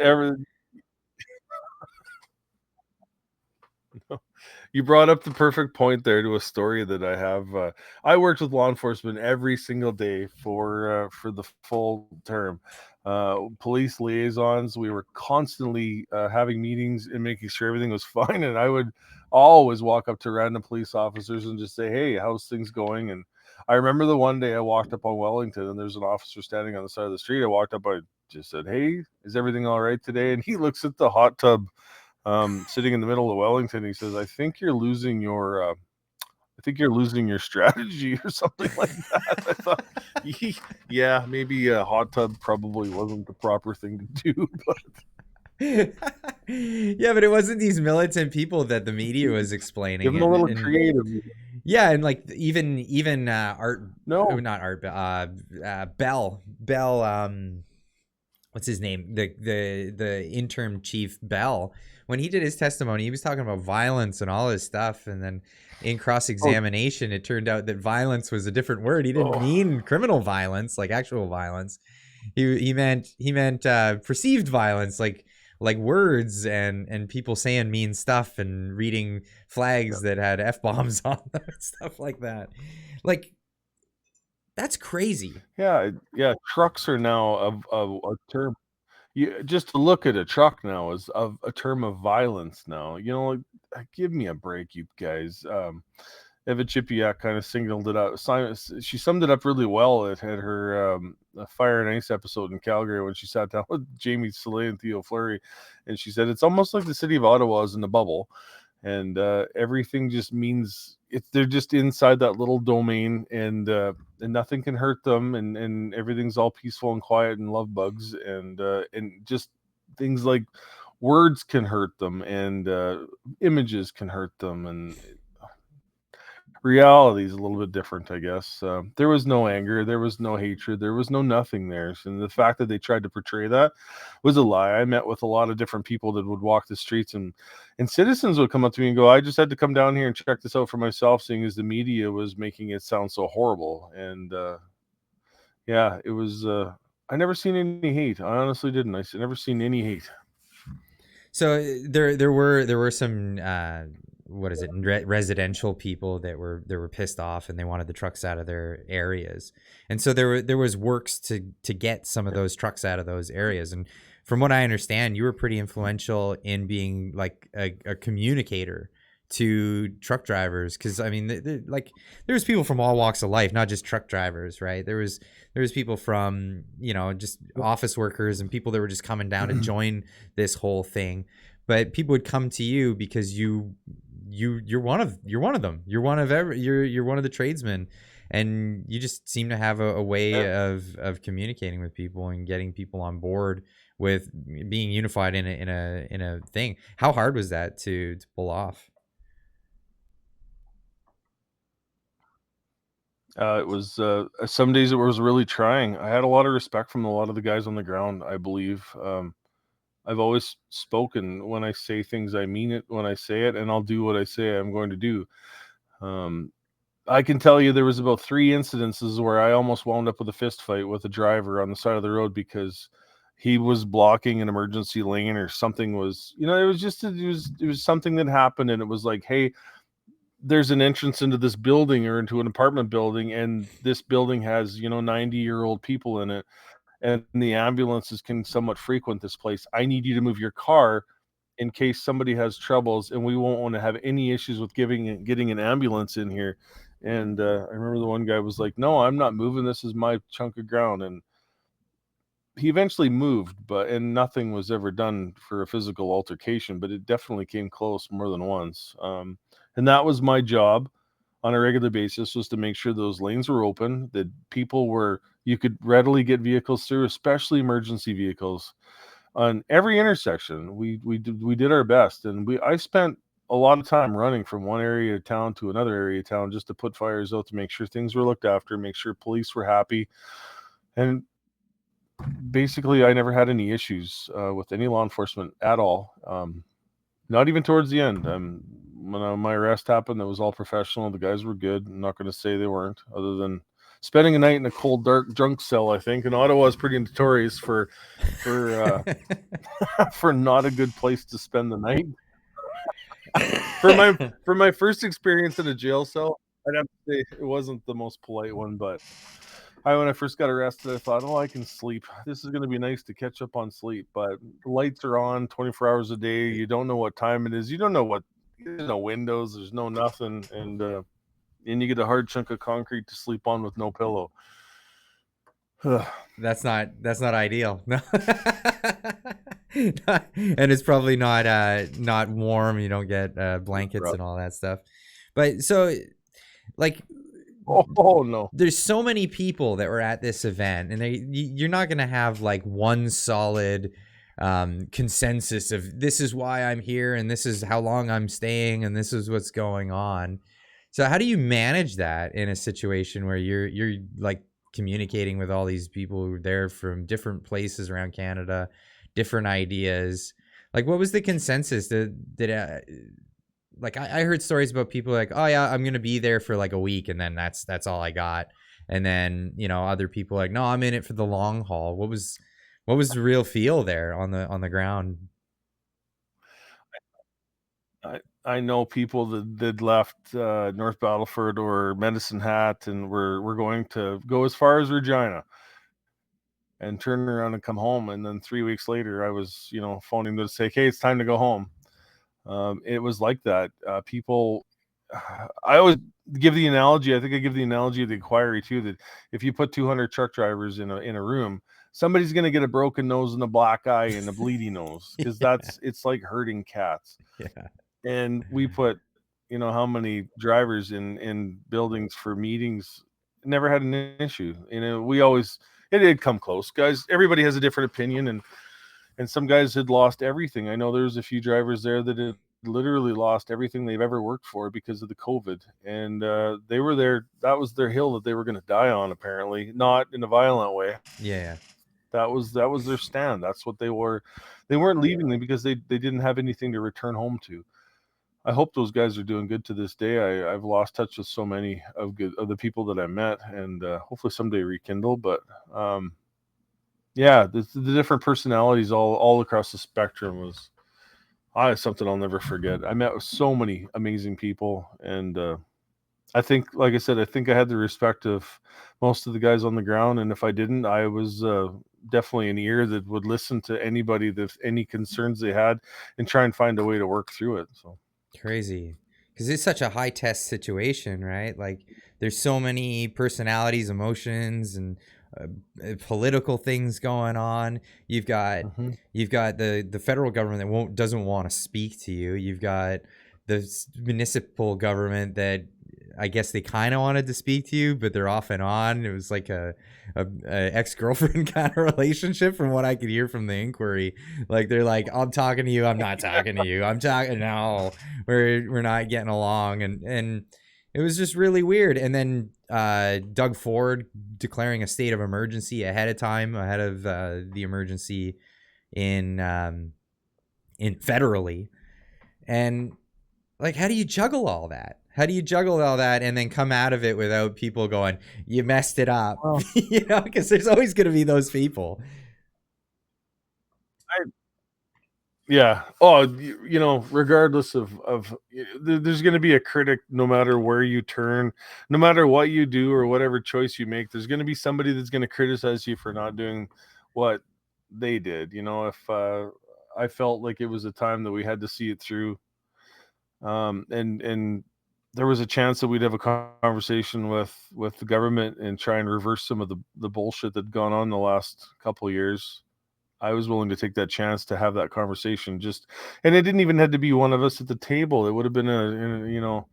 You brought up the perfect point there to a story that I have. I worked with law enforcement every single day for the full term. Police liaisons, we were constantly having meetings and making sure everything was fine. And I would always walk up to random police officers and just say, hey, how's things going? And I remember the one day I walked up on Wellington and there's an officer standing on the side of the street. I walked up, I just said, hey, is everything all right today? And he looks at the hot tub sitting in the middle of Wellington. He says, I think you're losing your strategy or something like that. I thought, yeah, maybe a hot tub probably wasn't the proper thing to do, but yeah, but it wasn't these militant people that the media was explaining. Give them a little creative. Yeah, and like even Art, no, not Art, Bell, what's his name? The interim chief Bell. When he did his testimony, he was talking about violence and all this stuff, and then in cross-examination, it turned out that violence was a different word. He didn't mean criminal violence, like actual violence. He meant perceived violence, like words and people saying mean stuff and reading flags that had F-bombs on them and stuff like that. Like, that's crazy. Yeah. Trucks are now a term. Just to look at a truck now is a term of violence now. Give me a break, you guys. Eva Chipiak kind of signaled it out. She summed it up really well at her Fire and Ice episode in Calgary when she sat down with Jamie Soleil and Theo Fleury, and she said it's almost like the city of Ottawa is in a bubble, and everything just means they're just inside that little domain, and nothing can hurt them, and everything's all peaceful and quiet and love bugs, and just things like words can hurt them, and images can hurt them, and reality is a little bit different, I guess. There was no anger, there was no hatred, there was no nothing there. And the fact that they tried to portray that was a lie. I met with a lot of different people that would walk the streets, and citizens would come up to me and go, I just had to come down here and check this out for myself, seeing as the media was making it sound so horrible. And yeah, it was I never seen any hate. I honestly didn't. I never seen any hate. So there were some residential people that were pissed off and they wanted the trucks out of their areas, and so there was works to get some of those trucks out of those areas. And from what I understand, you were pretty influential in being like a communicator to truck drivers, because I mean, there was people from all walks of life, not just truck drivers, right? There was people from just office workers and people that were just coming down to join this whole thing. But people would come to you because you're one of them. You're one of the tradesmen, and you just seem to have a way of communicating with people and getting people on board with being unified in a thing. How hard was that to pull off? It was some days it was really trying. I had a lot of respect from a lot of the guys on the ground, I believe. I've always spoken. When I say things, I mean it when I say it, and I'll do what I say I'm going to do. I can tell you there was about 3 incidences where I almost wound up with a fist fight with a driver on the side of the road because he was blocking an emergency lane or something. Was it was something that happened, and it was like, hey, there's an entrance into this building or into an apartment building, and this building has 90-year-old people in it, and the ambulances can somewhat frequent this place. I need you to move your car in case somebody has troubles, and we won't want to have any issues with getting an ambulance in here. And I remember the one guy was like, no, I'm not moving. This is my chunk of ground. And he eventually moved, and nothing was ever done for a physical altercation, but it definitely came close more than once. And that was my job on a regular basis, was to make sure those lanes were open, that you could readily get vehicles through, especially emergency vehicles. On every intersection, we did our best, and I spent a lot of time running from one area of town to another area of town just to put fires out, to make sure things were looked after, make sure police were happy. And basically, I never had any issues with any law enforcement at all. Not even towards the end. When my arrest happened, it was all professional. The guys were good. I'm not going to say they weren't, other than spending a night in a cold, dark, drunk cell. I think, and Ottawa is pretty notorious for for not a good place to spend the night. For my first experience in a jail cell, I'd have to say it wasn't the most polite one, but when I first got arrested, I thought, oh, I can sleep. This is going to be nice to catch up on sleep. But the lights are on 24 hours a day. You don't know what time it is. You don't know there's no windows. There's no nothing. And you get a hard chunk of concrete to sleep on with no pillow. That's not ideal. No. And it's probably not warm. You don't get blankets and all that stuff. But so, like, oh no, there's so many people that were at this event, and you're not gonna have like one solid consensus of this is why I'm here and this is how long I'm staying and this is what's going on. So how do you manage that in a situation where you're like communicating with all these people who are there from different places around Canada, different ideas? Like, what was the consensus? Like, I heard stories about people like, oh yeah, I'm gonna be there for like a week and then that's all I got. And then, you know, other people like, no, I'm in it for the long haul. What was the real feel there on the ground? I know people that left North Battleford or Medicine Hat and we're going to go as far as Regina and turn around and come home. And then 3 weeks later, I was, phoning them to say, hey, it's time to go home. It was like that. People, I always give the analogy. I think I give the analogy of the inquiry too, that if you put 200 truck drivers in a room, somebody's going to get a broken nose and a black eye and a bleedy nose, because it's like herding cats. Yeah. And we put, how many drivers in buildings for meetings, never had an issue. It did come close, guys. Everybody has a different opinion, and some guys had lost everything. I know there's a few drivers there that had literally lost everything they've ever worked for because of the COVID. And they were there. That was their hill that they were going to die on, apparently, not in a violent way. Yeah. That was their stand. That's what they were. They weren't leaving them because they didn't have anything to return home to. I hope those guys are doing good to this day. I've lost touch with so many of the people that I met, and hopefully someday rekindle. But yeah, the different personalities all across the spectrum was something I'll never forget. I met with so many amazing people, and I think, like I said, I had the respect of most of the guys on the ground, and if I didn't, I was definitely an ear that would listen to anybody that any concerns they had and try and find a way to work through it. So crazy, because it's such a high test situation, right? Like, there's so many personalities, emotions, and political things going on. You've got the federal government that doesn't want to speak to you. You've got the municipal government that I guess they kind of wanted to speak to you, but they're off and on. It was like a ex-girlfriend kind of relationship from what I could hear from the inquiry. Like, they're like, I'm talking to you, I'm not talking to you. No, we're not getting along. And it was just really weird. And then Doug Ford declaring a state of emergency ahead of the emergency in federally. And like, how do you juggle all that? How do you juggle all that and then come out of it without people going, you messed it up? Well, because there's always going to be those people. Yeah. Oh, regardless of there's going to be a critic no matter where you turn, no matter what you do or whatever choice you make. There's going to be somebody that's going to criticize you for not doing what they did. If I felt like it was a time that we had to see it through, and there was a chance that we'd have a conversation with the government and try and reverse some of the bullshit that'd gone on the last couple of years. I was willing to take that chance to have that conversation. And it didn't even have to be one of us at the table. It would have been an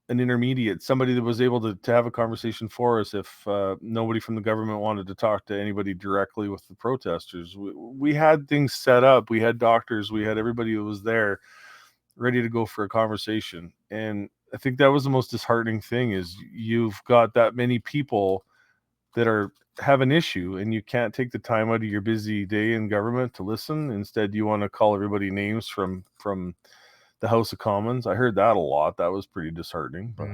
intermediate, somebody that was able to have a conversation for us if nobody from the government wanted to talk to anybody directly with the protesters. We had things set up. We had doctors. We had everybody who was there. ready to go for a conversation. And I think that was the most disheartening thing, is you've got that many people that have an issue, and you can't take the time out of your busy day in government to listen. Instead, you want to call everybody names from the House of Commons. I heard that a lot. That was pretty disheartening. But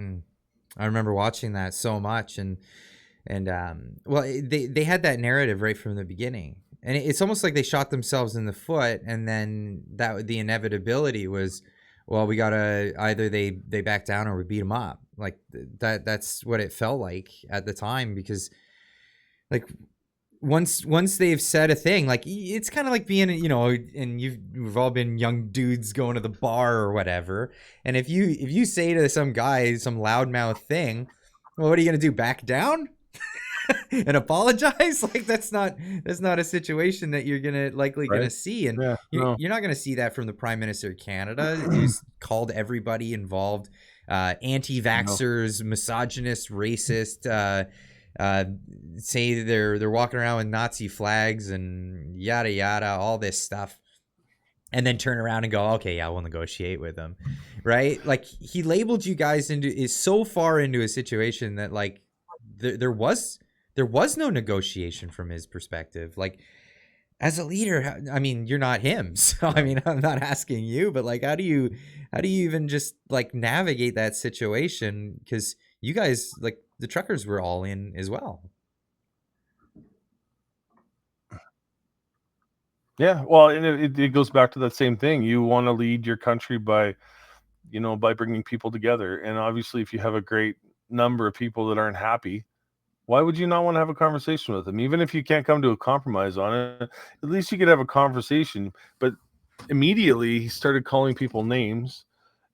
I remember watching that so much, and well, they had that narrative right from the beginning, and it's almost like they shot themselves in the foot, and then that the inevitability was, well, we gotta either they back down or we beat them up. Like that's what it felt like at the time, because like once they've said a thing, like it's kind of like being, and we've all been young dudes going to the bar or whatever, and if you say to some guy some loudmouth thing, well, what are you gonna do? Back down and apologize? Like that's not a situation that you're gonna see, and yeah, you're not gonna see that from the Prime Minister of Canada, who's called everybody involved anti-vaxxers, misogynist, racist, say they're walking around with Nazi flags and yada yada, all this stuff, and then turn around and go, okay, yeah, we'll negotiate with them, right? Like he labeled you guys is so far into a situation that like there was no negotiation from his perspective. Like as a leader, I mean, you're not him, so I mean, I'm not asking you, but like, how do you even just like navigate that situation? Because you guys, like the truckers, were all in as well. Yeah, well, and it goes back to that same thing. You want to lead your country by bringing people together. And obviously, if you have a great number of people that aren't happy, why would you not want to have a conversation with them? Even if you can't come to a compromise on it, at least you could have a conversation. But immediately he started calling people names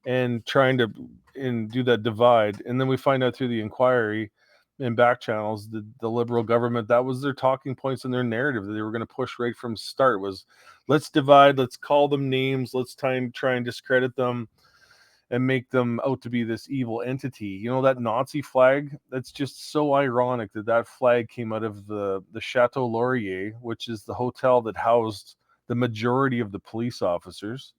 and trying to do that divide. And then we find out through the inquiry and back channels, the Liberal government, that was their talking points in their narrative that they were going to push right from start was, let's divide, let's call them names, let's try and discredit them and make them out to be this evil entity. That Nazi flag, that's just so ironic that flag came out of the Chateau Laurier, which is the hotel that housed the majority of the police officers.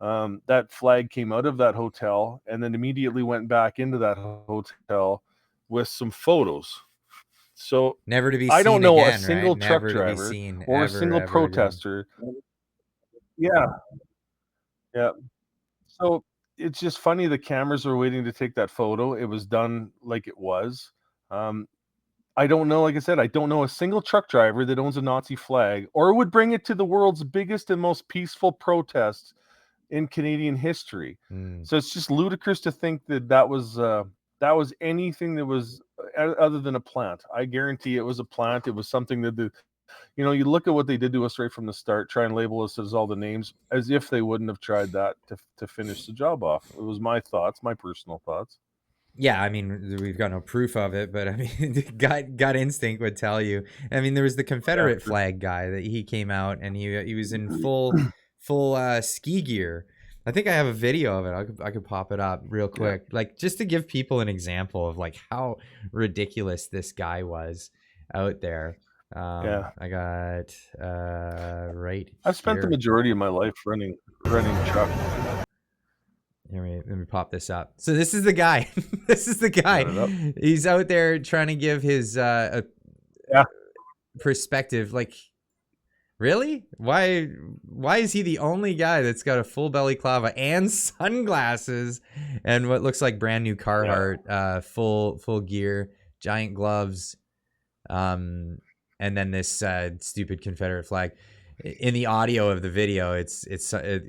That flag came out of that hotel and then immediately went back into that hotel with some photos. So never to be I seen don't know again, a single right? truck Never driver to be seen or ever, a single ever protester. Yeah. Yeah. So it's just funny. The cameras were waiting to take that photo. It was done like it was. I don't know. Like I said, I don't know a single truck driver that owns a Nazi flag or would bring it to the world's biggest and most peaceful protest in Canadian history. So it's just ludicrous to think that was anything that was other than a plant. I guarantee it was a plant. It was something that you look at what they did to us right from the start, try and label us as all the names, as if they wouldn't have tried that to finish the job off. It was my thoughts, my personal thoughts. Yeah, I mean, we've got no proof of it, but I mean, gut instinct would tell you. I mean, there was the Confederate flag guy that he came out and he was in full ski gear. I think I have a video of it. I could pop it up real quick, like just to give people an example of like how ridiculous this guy was out there. I got right. I've spent the majority of my life running truck. Let me pop this up. So this is the guy. This is the guy. He's out there trying to give his perspective. Like, really? Why is he the only guy that's got a full belly clava and sunglasses and what looks like brand new Carhartt full gear, giant gloves, and then this stupid Confederate flag? In the audio of the video, it's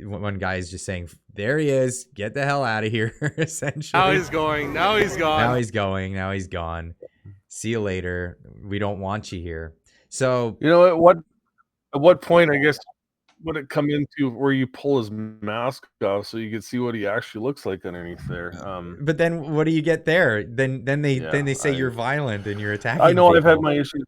one guy is just saying, "There he is, get the hell out of here." Essentially, now he's going. Now he's gone. Now he's going. Now he's gone. See you later. We don't want you here. So at what point, I guess, would it come into where you pull his mask off so you can see what he actually looks like underneath there? But then what do you get there? Then they say you're violent and you're attacking. I know people. I've had my issues.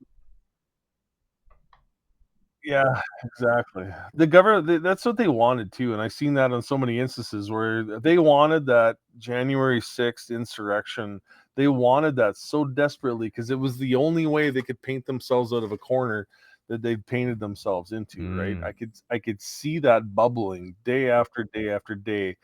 Yeah, exactly. The government, that's what they wanted too. And I've seen that on so many instances where they wanted that January 6th insurrection. They wanted that so desperately because it was the only way they could paint themselves out of a corner that they've painted themselves into, right? Mm. I could see that bubbling day after day after day.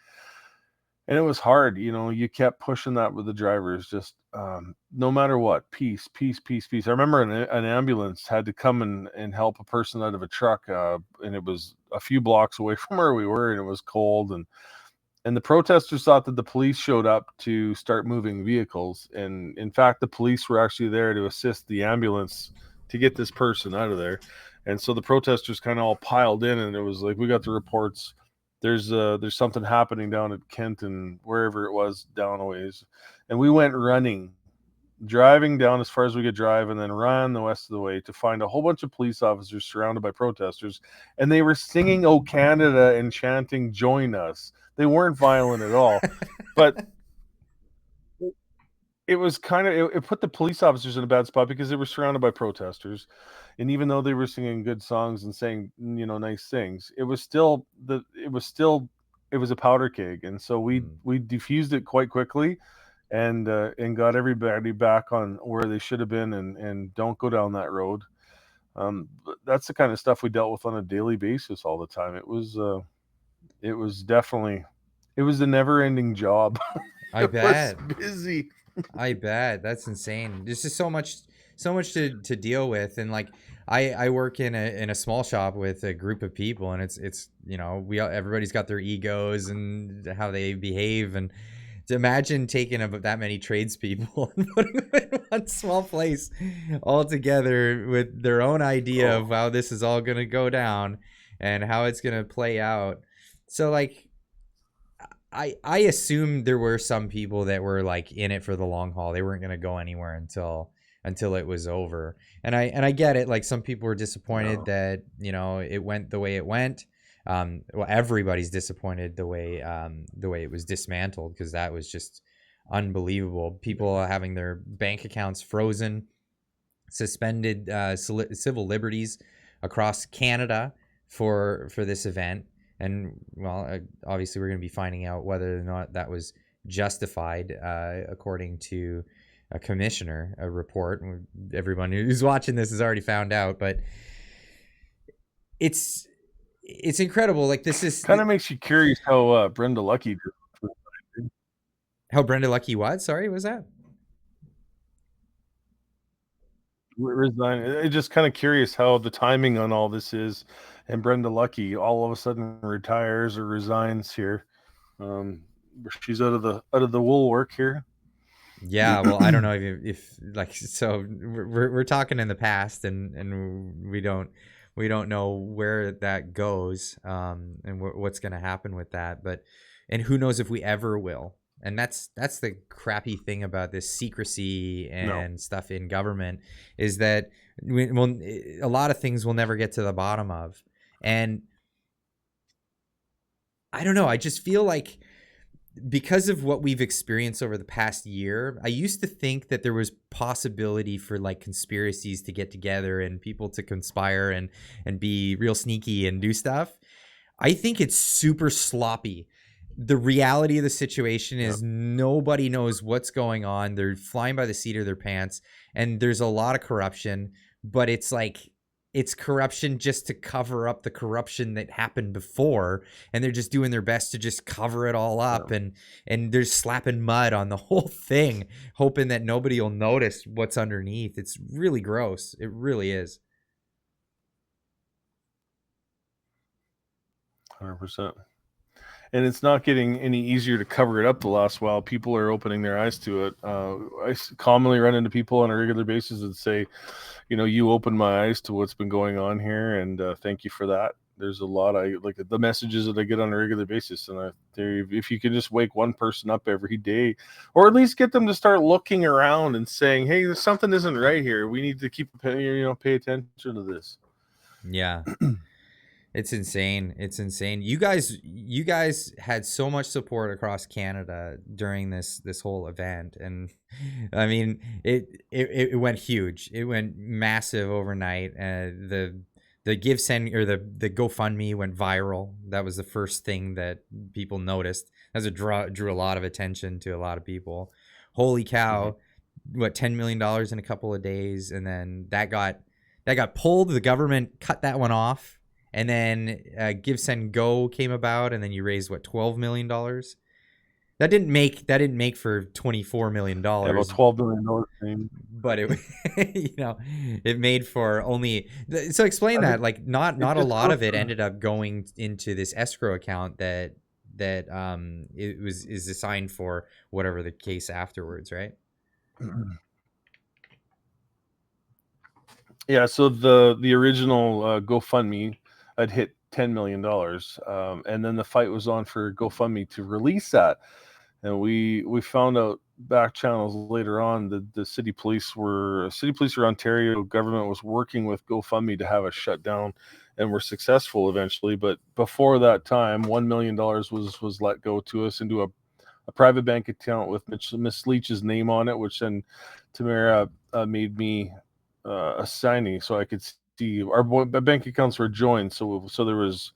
And it was hard, you know, you kept pushing that with the drivers, just no matter what, peace, peace, peace, peace. I remember an ambulance had to come and help a person out of a truck, and it was a few blocks away from where we were, and it was cold, and the protesters thought that the police showed up to start moving vehicles, and in fact, the police were actually there to assist the ambulance to get this person out of there. And so the protesters kind of all piled in, and it was like, we got the reports. There's something happening down at Kent and wherever it was down a ways, and we went running, driving down as far as we could drive, and then ran the rest of the way to find a whole bunch of police officers surrounded by protesters, and they were singing "O Canada" and chanting "Join us." They weren't violent at all, but it was kind of, it put the police officers in a bad spot because they were surrounded by protesters, and even though they were singing good songs and saying, you know, nice things, it was still it was a powder keg. And so we diffused it quite quickly, and got everybody back on where they should have been, and don't go down that road. But that's the kind of stuff we dealt with on a daily basis all the time. It was definitely, it was a never-ending job. I It was bet. busy. I bet. That's insane. There's just so much to deal with. And like I work in a small shop with a group of people, and it's you know, everybody's got their egos and how they behave. And to imagine taking about that many tradespeople and putting them in one small place all together with their own idea of how this is all gonna go down and how it's gonna play out. So like I assume there were some people that were like in it for the long haul. They weren't going to go anywhere until it was over. And I get it. Like, some people were disappointed that, you know, it went the way it went. Well, everybody's disappointed the way it was dismantled, because that was just unbelievable. People having their bank accounts frozen, suspended civil liberties across Canada for this event. And well, obviously we're going to be finding out whether or not that was justified, according to a commissioner, a report. Everyone who's watching this has already found out, but it's incredible. Like, this is kind of makes you curious how Brenda Lucky did. How Brenda Lucky what? Sorry, what was that? Resign. It's just kind of curious how the timing on all this is, and Brenda Lucky all of a sudden retires or resigns here. She's out of the wool work here. Yeah, well, I don't know if like, so we're talking in the past, and we don't know where that goes, and what's going to happen with that, and who knows if we ever will. And that's the crappy thing about this secrecy and stuff in government, is that a lot of things we'll never get to the bottom of. And I don't know, I just feel like, because of what we've experienced over the past year, I used to think that there was possibility for like conspiracies to get together and people to conspire and be real sneaky and do stuff. I think it's super sloppy. The reality of the situation is nobody knows what's going on. They're flying by the seat of their pants, and there's a lot of corruption, but it's like, it's corruption just to cover up the corruption that happened before, and they're just doing their best to just cover it all up, and they're slapping mud on the whole thing, hoping that nobody will notice what's underneath. It's really gross. It really is. 100%. And it's not getting any easier to cover it up the last while. People are opening their eyes to it. I commonly run into people on a regular basis that say, you know, you opened my eyes to what's been going on here, and thank you for that. There's a lot, I like the messages that I get on a regular basis, and if you can just wake one person up every day, or at least get them to start looking around and saying, hey, something isn't right here. We need to pay attention to this. Yeah. It's insane. It's insane. You guys had so much support across Canada during this whole event, and I mean, it went huge. It went massive overnight. The GiveSend, or the GoFundMe, went viral. That was the first thing that people noticed. That drew a lot of attention to a lot of people. Holy cow! What, $10 million in a couple of days, and then that that got pulled. The government cut that one off, and then Give Send Go came about, and then you raised what, $12 million. That didn't make for $24 million. Yeah, about $12 million. But it, it made for only. So explain that. Like not a lot of it ended up going into this escrow account that is assigned for whatever the case afterwards, right? Yeah, so the original GoFundMe had hit $10 million, and then the fight was on for GoFundMe to release that. And we found out back channels later on that the City Police or Ontario government was working with GoFundMe to have us shut down, and were successful eventually. But before that time, $1 million was let go to us into a private bank account with Miss Leach's name on it, which then Tamara made me a signee so I could see our bank accounts were joined. So there was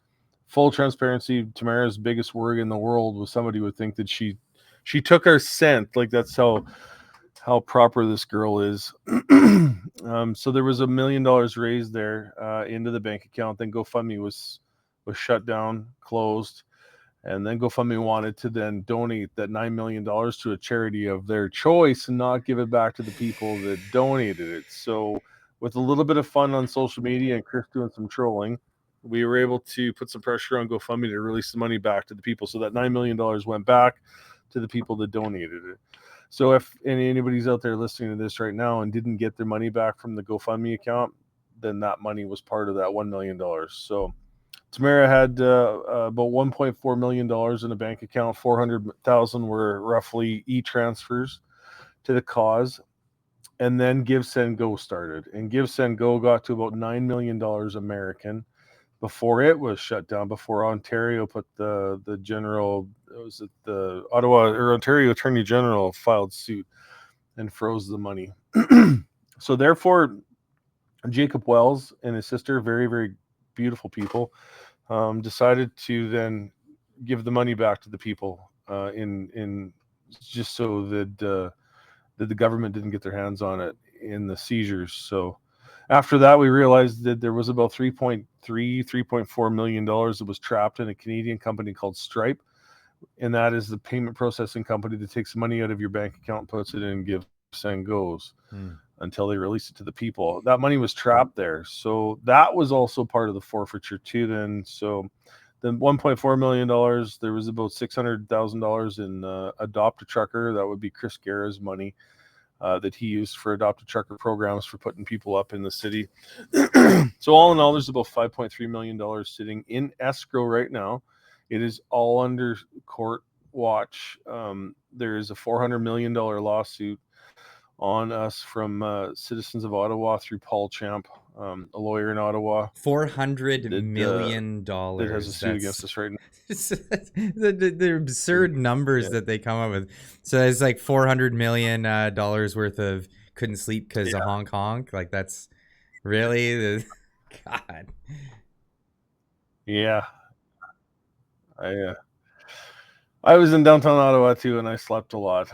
full transparency. Tamara's biggest worry in the world was somebody would think that she took our scent. Like, that's how proper this girl is. So there was $1 million raised there into the bank account. Then GoFundMe was shut down, closed. And then GoFundMe wanted to then donate that $9 million to a charity of their choice and not give it back to the people that donated it. So with a little bit of fun on social media and Chris doing some trolling, we were able to put some pressure on GoFundMe to release the money back to the people. So that $9 million went back to the people that donated it. So if anybody's out there listening to this right now and didn't get their money back from the GoFundMe account, then that money was part of that $1 million. So Tamara had about $1.4 million in a bank account. 400,000 were roughly e-transfers to the cause. And then Give Send Go started. And Give Send Go got to about $9 million American before it was shut down, before Ontario put the general, was it the Ottawa or Ontario Attorney General filed suit and froze the money. So therefore, Jacob Wells and his sister, very, very beautiful people, decided to then give the money back to the people in just so that the government didn't get their hands on it in the seizures. So after that, we realized that there was about $3.4 million that was trapped in a Canadian company called Stripe. And that is the payment processing company that takes money out of your bank account and puts it in Give Send Goes until they release it to the people. That money was trapped there. So that was also part of the forfeiture too then. So then $1.4 million, there was about $600,000 in Adopt a Trucker. That would be Chris Guerra's money that he used for Adopt a Trucker programs for putting people up in the city. So all in all, there's about $5.3 million sitting in escrow right now. It is all under court watch. There is a $400 million lawsuit on us from citizens of Ottawa through Paul Champ, a lawyer in Ottawa. $400 million. That has a suit against us right now. the absurd numbers that they come up with. So it's like $400 million worth of couldn't sleep because of Hong Kong. Like, that's really the God. Yeah. I was in downtown Ottawa too, and I slept a lot.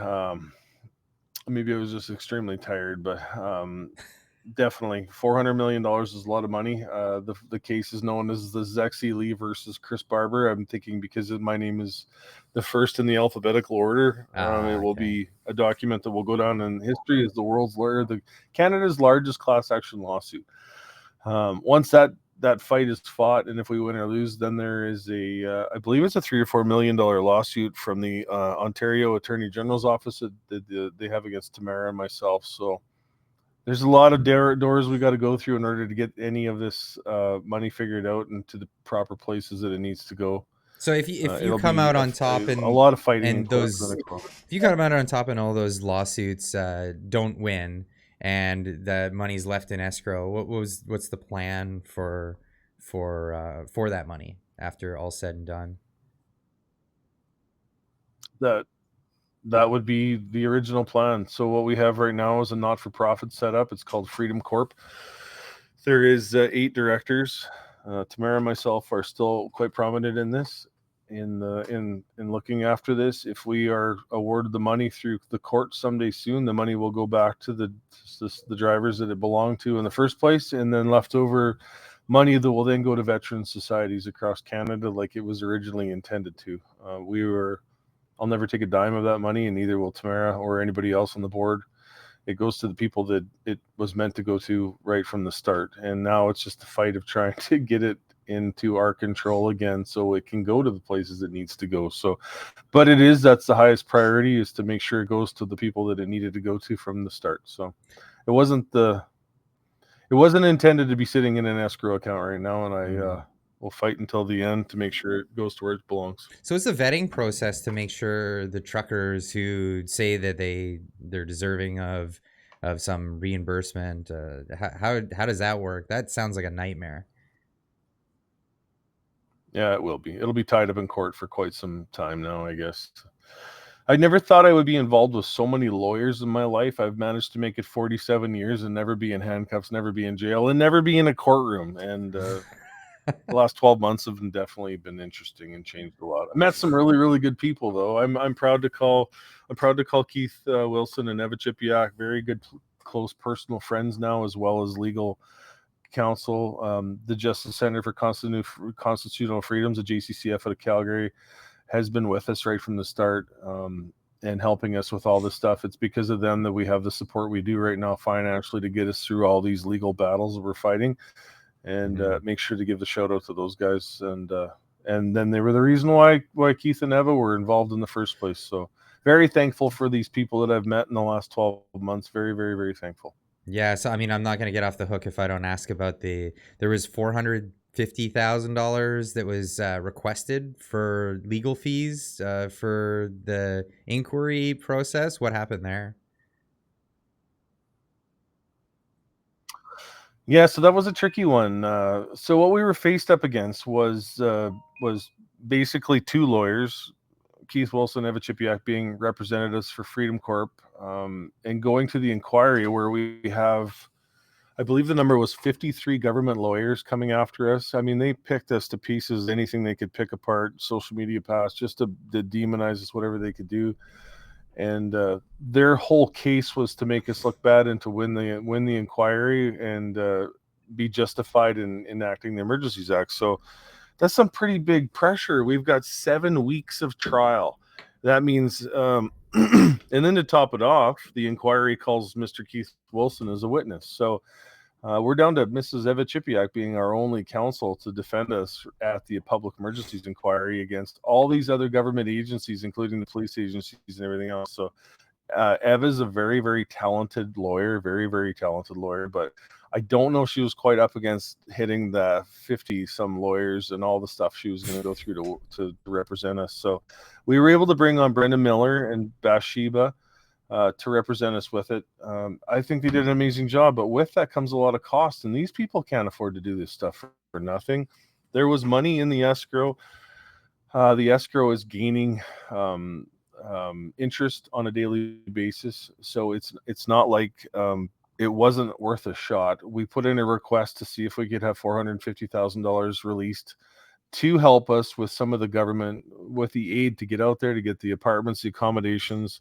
Maybe I was just extremely tired, but definitely $400 million is a lot of money. The case is known as the Zexi Lee versus Chris Barber. I'm thinking because my name is the first in the alphabetical order, it will be a document that will go down in history as the Canada's largest class action lawsuit. Once that fight is fought, and if we win or lose, then there is I believe it's a $3 or $4 million lawsuit from the Ontario Attorney General's office that they have against Tamara and myself. So there's a lot of doors we got to go through in order to get any of this money figured out and to the proper places that it needs to go. So if you come out on top and a lot of fighting, and if you come out on top and all those lawsuits don't win, and the money's left in escrow, what's the plan for that money after all said and done? That would be the original plan. So what we have right now is a not-for-profit setup. It's called Freedom Corp. There is 8 directors. Tamara and myself are still quite prominent in this, in looking after this. If we are awarded the money through the court someday soon, the money will go back to the drivers that it belonged to in the first place, and then leftover money that will then go to veteran societies across Canada like it was originally intended to. I'll never take a dime of that money, and neither will Tamara or anybody else on the board. It goes to the people that it was meant to go to right from the start. And now it's just a fight of trying to get it into our control again so it can go to the places it needs to go. So, but that's the highest priority, is to make sure it goes to the people that it needed to go to from the start. So it wasn't intended to be sitting in an escrow account right now. And we'll fight until the end to make sure it goes to where it belongs. So it's a vetting process to make sure the truckers who say that they're deserving of some reimbursement. How does that work? That sounds like a nightmare. Yeah, it will be. It'll be tied up in court for quite some time now, I guess. I never thought I would be involved with so many lawyers in my life. I've managed to make it 47 years and never be in handcuffs, never be in jail, and never be in a courtroom. And the last 12 months have definitely been interesting and changed a lot. I met some really, really good people, though. I'm proud to call Keith Wilson and Eva Chipiak very good, close personal friends now, as well as legal counsel. The Justice Center for Constitutional Freedoms, the JCCF out of Calgary, has been with us right from the start, and helping us with all this stuff. It's because of them that we have the support we do right now financially to get us through all these legal battles that we're fighting. And make sure to give the shout out to those guys. And then they were the reason why Keith and Eva were involved in the first place. So very thankful for these people that I've met in the last 12 months. Very, very, very thankful. Yeah, so I mean, I'm not going to get off the hook if I don't ask about there was $450,000 that was requested for legal fees for the inquiry process. What happened there? Yeah, so that was a tricky one. So what we were faced up against was basically two lawyers, Keith Wilson, Eva Chipiak, being representatives for Freedom Corp, and going to the inquiry where we have, I believe the number was 53 government lawyers coming after us. I mean, they picked us to pieces, anything they could pick apart, social media posts, just to demonize us, whatever they could do. And their whole case was to make us look bad and to win the inquiry and be justified in enacting the Emergencies Act. So that's some pretty big pressure. We've got 7 weeks of trial. That means, and then to top it off, the inquiry calls Mr. Keith Wilson as a witness. So we're down to Mrs. Eva Chipiak being our only counsel to defend us at the Public Emergencies Inquiry against all these other government agencies, including the police agencies and everything else. So Eva's a very, very talented lawyer, very, very talented lawyer, but I don't know if she was quite up against hitting the 50-some lawyers and all the stuff she was going to go through to represent us. So we were able to bring on Brenda Miller and Bathsheba to represent us with it. I think they did an amazing job, but with that comes a lot of cost, and these people can't afford to do this stuff for nothing. There was money in the escrow. The escrow is gaining interest on a daily basis, so it's not like it wasn't worth a shot. We put in a request to see if we could have $450,000 released to help us with some of the government, with the aid to get out there, to get the apartments, the accommodations.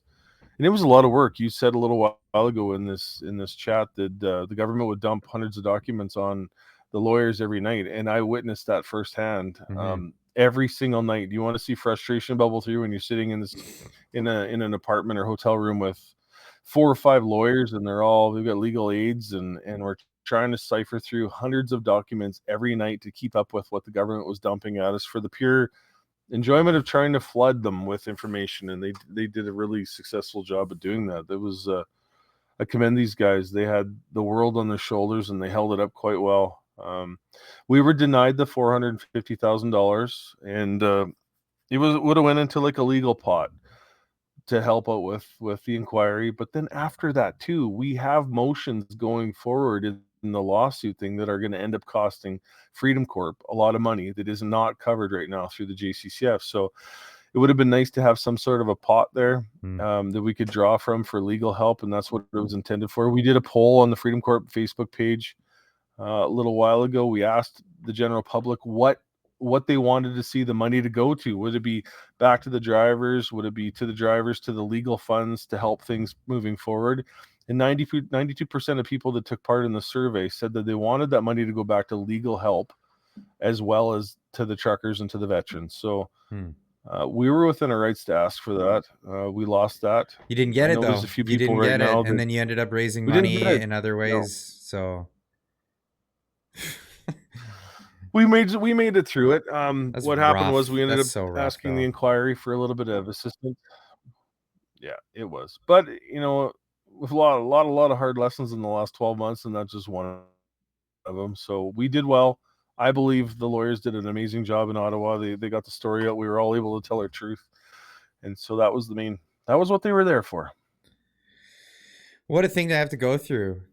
And it was a lot of work. You said a little while ago in this chat that the government would dump hundreds of documents on the lawyers every night, and I witnessed that firsthand. Every single night. Do you want to see frustration bubble through when you're sitting in an apartment or hotel room with 4 or 5 lawyers, and they've got legal aids, and we're trying to cipher through hundreds of documents every night to keep up with what the government was dumping at us for the pure enjoyment of trying to flood them with information. And they did a really successful job of doing that. That was I commend these guys. They had the world on their shoulders, and they held it up quite well. We were denied the $450,000, and it would have went into like a legal pot to help out with the inquiry. But then after that too, we have motions going forward in the lawsuit thing that are going to end up costing Freedom Corp a lot of money that is not covered right now through the JCCF. So it would have been nice to have some sort of a pot there that we could draw from for legal help, and that's what it was intended for. We did a poll on the Freedom Corp Facebook page a little while ago. We asked the general public what what they wanted to see the money to go to. Would it be back to the drivers? Would it be to the drivers, to the legal funds to help things moving forward? And 92% of people that took part in the survey said that they wanted that money to go back to legal help as well as to the truckers and to the veterans. So we were within our rights to ask for that. We lost that. You didn't get I it know though. there's a few You people didn't right get now it, and that then you ended up raising we didn't money get it. in other No. ways. So we made it through it. That's What happened was rough. we ended That's up so rough, asking the though. inquiry for a little bit of assistance. Yeah, it was. But you know, with a lot of hard lessons in the last 12 months, and that's just one of them. So we did well. I believe the lawyers did an amazing job in Ottawa. They got the story out. We were all able to tell our truth, and so that was what they were there for. What a thing to have to go through,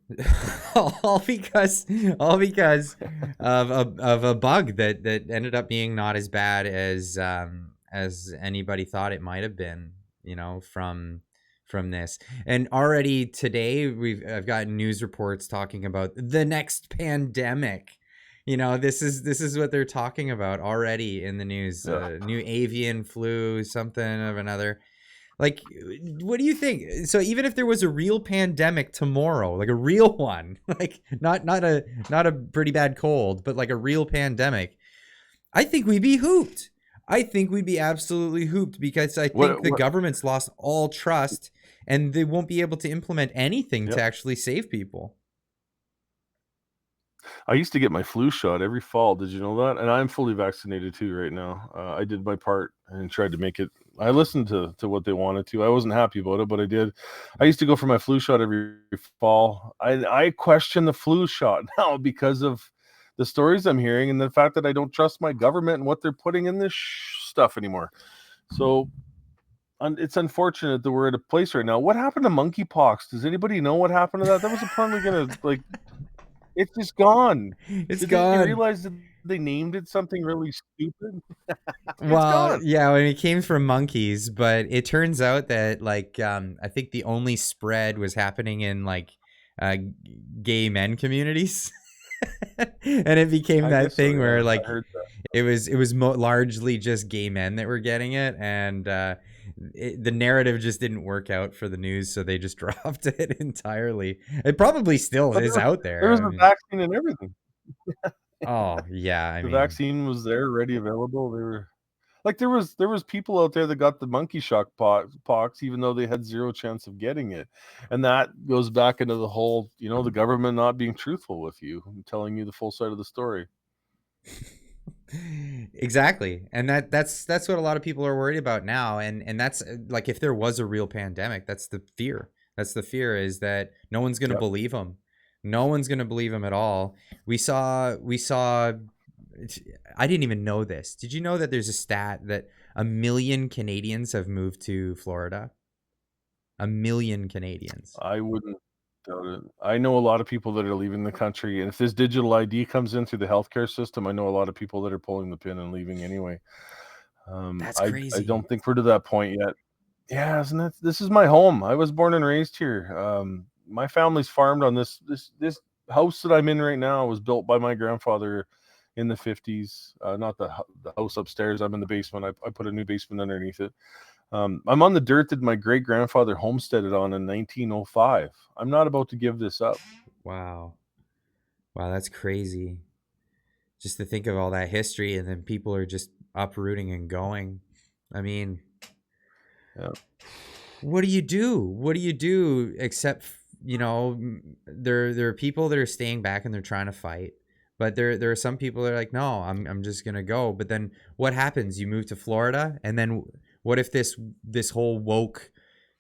all because of a bug that ended up being not as bad as anybody thought it might have been. You know, from this. And already today I've got news reports talking about the next pandemic. You know, this is what they're talking about already in the news. Yeah. New avian flu, something of another. Like, what do you think? So even if there was a real pandemic tomorrow, like a real one, like not a pretty bad cold, but like a real pandemic, I think we'd be hooped. I think we'd be absolutely hooped because I think the government's lost all trust and they won't be able to implement anything to actually save people. I used to get my flu shot every fall. Did you know that? And I'm fully vaccinated too right now. I did my part and tried to make it. I listened to what they wanted to. I wasn't happy about it, but I did. I used to go for my flu shot every fall. I question the flu shot now because of the stories I'm hearing and the fact that I don't trust my government and what they're putting in this stuff anymore. So it's unfortunate that we're at a place right now. What happened to monkeypox? Does anybody know what happened to that? That was apparently going to like... It's just gone. It's Did gone. they realize that they named it something really stupid? Well, gone. yeah, when it came from monkeys, but it turns out that like I think the only spread was happening in like gay men communities. And it became that thing where like it was largely just gay men that were getting it, and the narrative just didn't work out for the news, so they just dropped it entirely. It probably still is out there. There was a vaccine and everything. Oh yeah, the vaccine was there, ready, available. They were like there was people out there that got the monkey shock pox, even though they had zero chance of getting it, and that goes back into the whole, you know, the government not being truthful with you and telling you the full side of the story. Exactly. And that's what a lot of people are worried about now, and that's like, if there was a real pandemic, that's the fear is that no one's going to believe them. No one's going to believe them at all. We saw I didn't even know this. Did you know that there's a stat that 1 million Canadians have moved to Florida? 1 million Canadians. I wouldn't doubt it. I know a lot of people that are leaving the country, and if this digital ID comes in through the healthcare system, I know a lot of people that are pulling the pin and leaving anyway. That's crazy. I don't think we're to that point yet. Yeah, isn't it? This is my home. I was born and raised here. My family's farmed on this house that I'm in right now was built by my grandfather in the 50s. Not the house upstairs. I'm in the basement. I put a new basement underneath it. I'm on the dirt that my great grandfather homesteaded on in 1905. I'm not about to give this up. Wow, that's crazy. Just to think of all that history, and then people are just uprooting and going. I mean, what do you do? What do you do except, you know, there are people that are staying back and they're trying to fight. But there are some people that are like, no, I'm just gonna go. But then what happens? You move to Florida, and then what if this whole woke?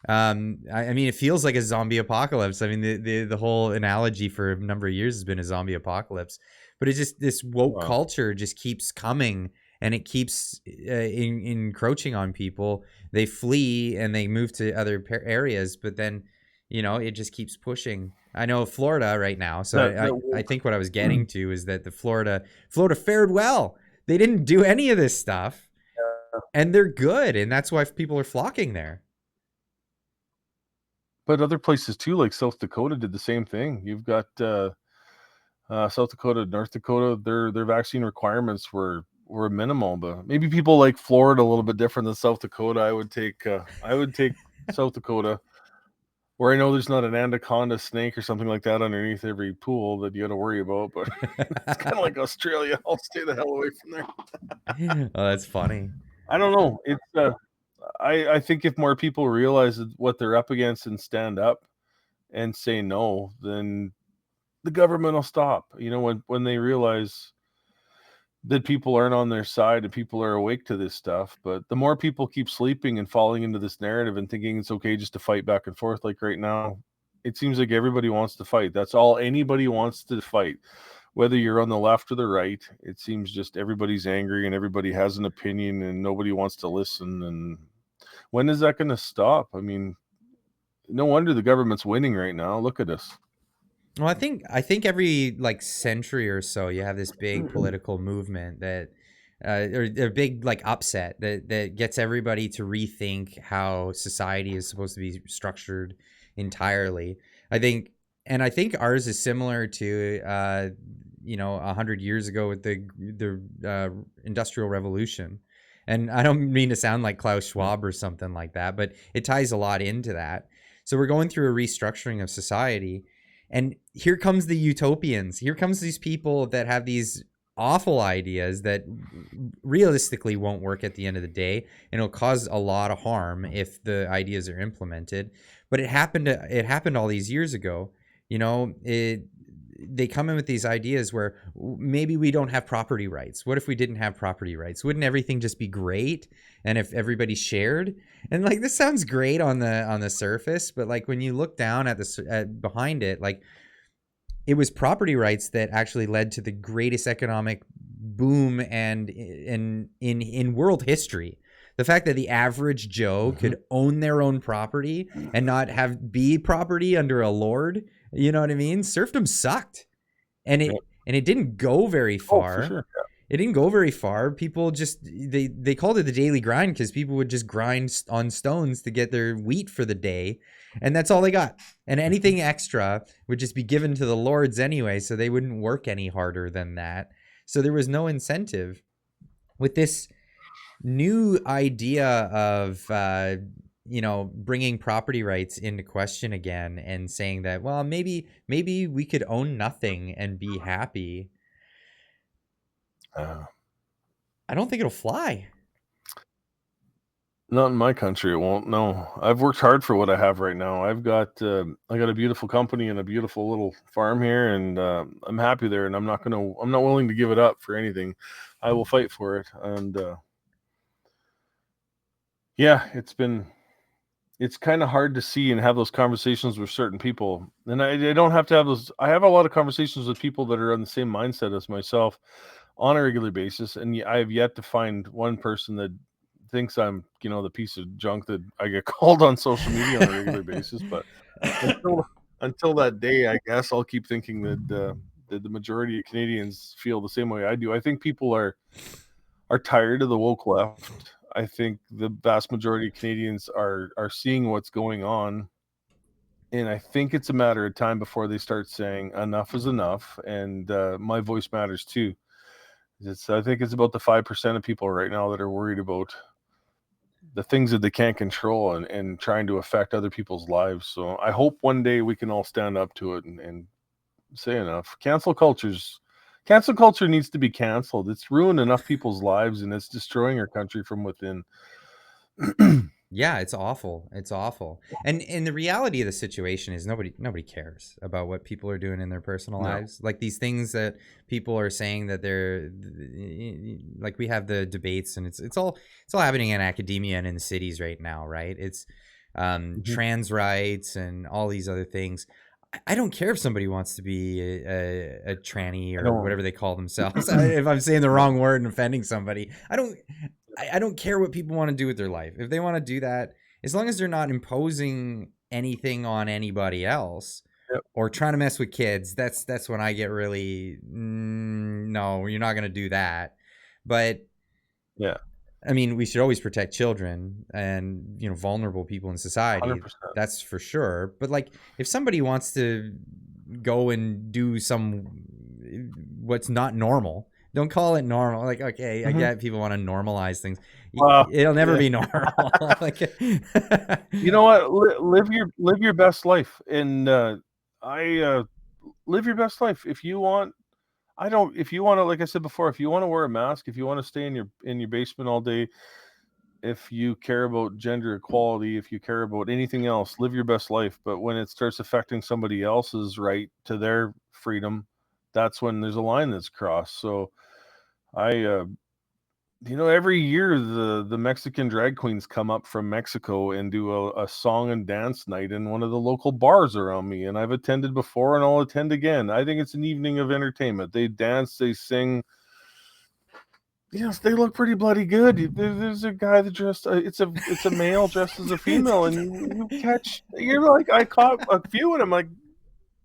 I mean, it feels like a zombie apocalypse. I mean, the whole analogy for a number of years has been a zombie apocalypse. But it's just this woke culture just keeps coming, and it keeps encroaching on people. They flee and they move to other areas, but then, you know, it just keeps pushing. I know Florida right now, so I think what I was getting to is that the Florida fared well. They didn't do any of this stuff, and they're good, and that's why people are flocking there. But other places too, like South Dakota, did the same thing. You've got South Dakota, North Dakota. Their vaccine requirements were were minimal, but maybe people like Florida a little bit different than South Dakota. I would take South Dakota, where I know there's not an anaconda snake or something like that underneath every pool that you got to worry about. But it's kind of like Australia. I'll stay the hell away from there. Oh, that's funny. I don't know. It's I think if more people realize what they're up against and stand up and say no, then the government will stop. You know, when they realize that people aren't on their side and people are awake to this stuff. But the more people keep sleeping and falling into this narrative and thinking it's okay just to fight back and forth, like right now, it seems like everybody wants to fight. That's all anybody wants to fight. Whether you're on the left or the right, it seems just everybody's angry and everybody has an opinion and nobody wants to listen. And when is that going to stop? I mean, no wonder the government's winning right now. Look at us. Well, I think every like century or so, you have this big political movement that, or a big like upset that gets everybody to rethink how society is supposed to be structured entirely. I think ours is similar to, 100 years ago with the Industrial Revolution. And I don't mean to sound like Klaus Schwab or something like that, but it ties a lot into that. So we're going through a restructuring of society. And here comes the utopians. Here comes these people that have these awful ideas that realistically won't work at the end of the day, and it'll cause a lot of harm if the ideas are implemented. But it happened all these years ago. You know, they come in with these ideas where maybe we don't have property rights. What if we didn't have property rights? Wouldn't everything just be great? And if everybody shared? And like, this sounds great on the surface, but like when you look down at behind it, like it was property rights that actually led to the greatest economic boom and in world history. The fact that the average Joe could own their own property and not be property under a lord, you know what I mean? Serfdom sucked, and it didn't go very far. Oh, for sure. Yeah. It didn't go very far. People just they called it the daily grind because people would just grind on stones to get their wheat for the day, and that's all they got. And anything extra would just be given to the lords anyway, so they wouldn't work any harder than that. So there was no incentive. With this new idea of bringing property rights into question again and saying that, well, maybe we could own nothing and be happy. I don't think it'll fly. Not in my country, it won't. No, I've worked hard for what I have right now. I got a beautiful company and a beautiful little farm here, and I'm happy there. And I'm not willing to give it up for anything. I will fight for it. And yeah, it's kind of hard to see and have those conversations with certain people. And I don't have to have those. I have a lot of conversations with people that are on the same mindset as myself on a regular basis, and I have yet to find one person that thinks I'm, the piece of junk that I get called on social media on a regular basis. But until that day, I guess I'll keep thinking that the majority of Canadians feel the same way I do. I think people are tired of the woke left. I think the vast majority of Canadians are seeing what's going on. And I think it's a matter of time before they start saying enough is enough. And my voice matters too. I think it's about the 5% of people right now that are worried about the things that they can't control and trying to affect other people's lives. So I hope one day we can all stand up to it and say enough. Cancel culture needs to be canceled. It's ruined enough people's lives, and it's destroying our country from within. Yeah, it's awful. It's awful. And the reality of the situation is nobody cares about what people are doing in their personal lives. Like these things that people are saying that they're like, we have the debates, and it's all happening in academia and in the cities right now, right? It's trans rights and all these other things. I don't care if somebody wants to be a tranny or whatever they call themselves. If I'm saying the wrong word and offending somebody, I don't care what people want to do with their life. If they want to do that, as long as they're not imposing anything on anybody else or trying to mess with kids, that's when I get really, no, you're not going to do that. But yeah, I mean, we should always protect children and, vulnerable people in society. 100%. That's for sure. But like, if somebody wants to go and do what's not normal, Don't call it normal. Like, okay, I get people want to normalize things. Well, It'll never yeah. be normal. Like, You know what? Live your best life, and live your best life. If you want, If you want to, like I said before, if you want to wear a mask, if you want to stay in your basement all day, if you care about gender equality, if you care about anything else, live your best life. But when it starts affecting somebody else's right to their freedom, that's when there's a line that's crossed. So I every year the Mexican drag queens come up from Mexico and do a song and dance night in one of the local bars around me. And I've attended before and I'll attend again. I think it's an evening of entertainment. They dance, they sing. Yes, they look pretty bloody good. There's a guy that dressed. It's a male dressed as a female, and you're like, I caught a few, and I'm like,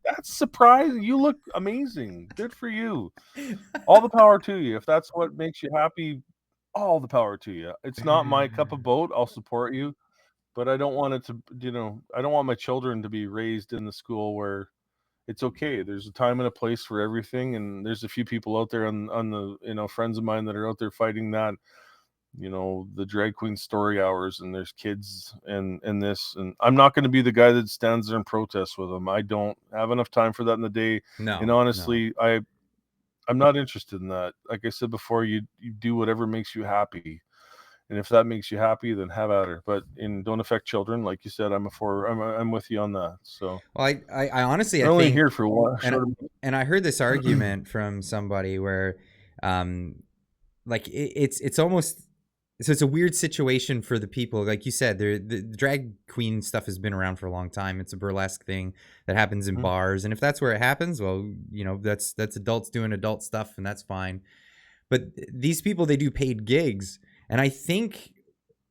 that's surprising. You look amazing. Good for you. All the power to you. If that's what makes you happy, all the power to you. It's not my cup of boat. I'll support you, but I don't want it to. I don't want my children to be raised in the school where it's okay. There's a time and a place for everything, and there's a few people out there on the friends of mine that are out there fighting that, the drag queen story hours, and there's kids and this, and I'm not going to be the guy that stands there and protests with them. I don't have enough time for that in the day. no. And honestly, I'm not interested in that. Like I said before, you do whatever makes you happy. And if that makes you happy, then have at her. But don't affect children, like you said. I'm with you on that. So, well, I honestly, I'm only think, here for one. and I heard this argument from somebody where, like it's almost, so it's a weird situation for the people. Like you said, the drag queen stuff has been around for a long time. It's a burlesque thing that happens in bars, and if that's where it happens, well, that's adults doing adult stuff, and that's fine. But these people, they do paid gigs. And I think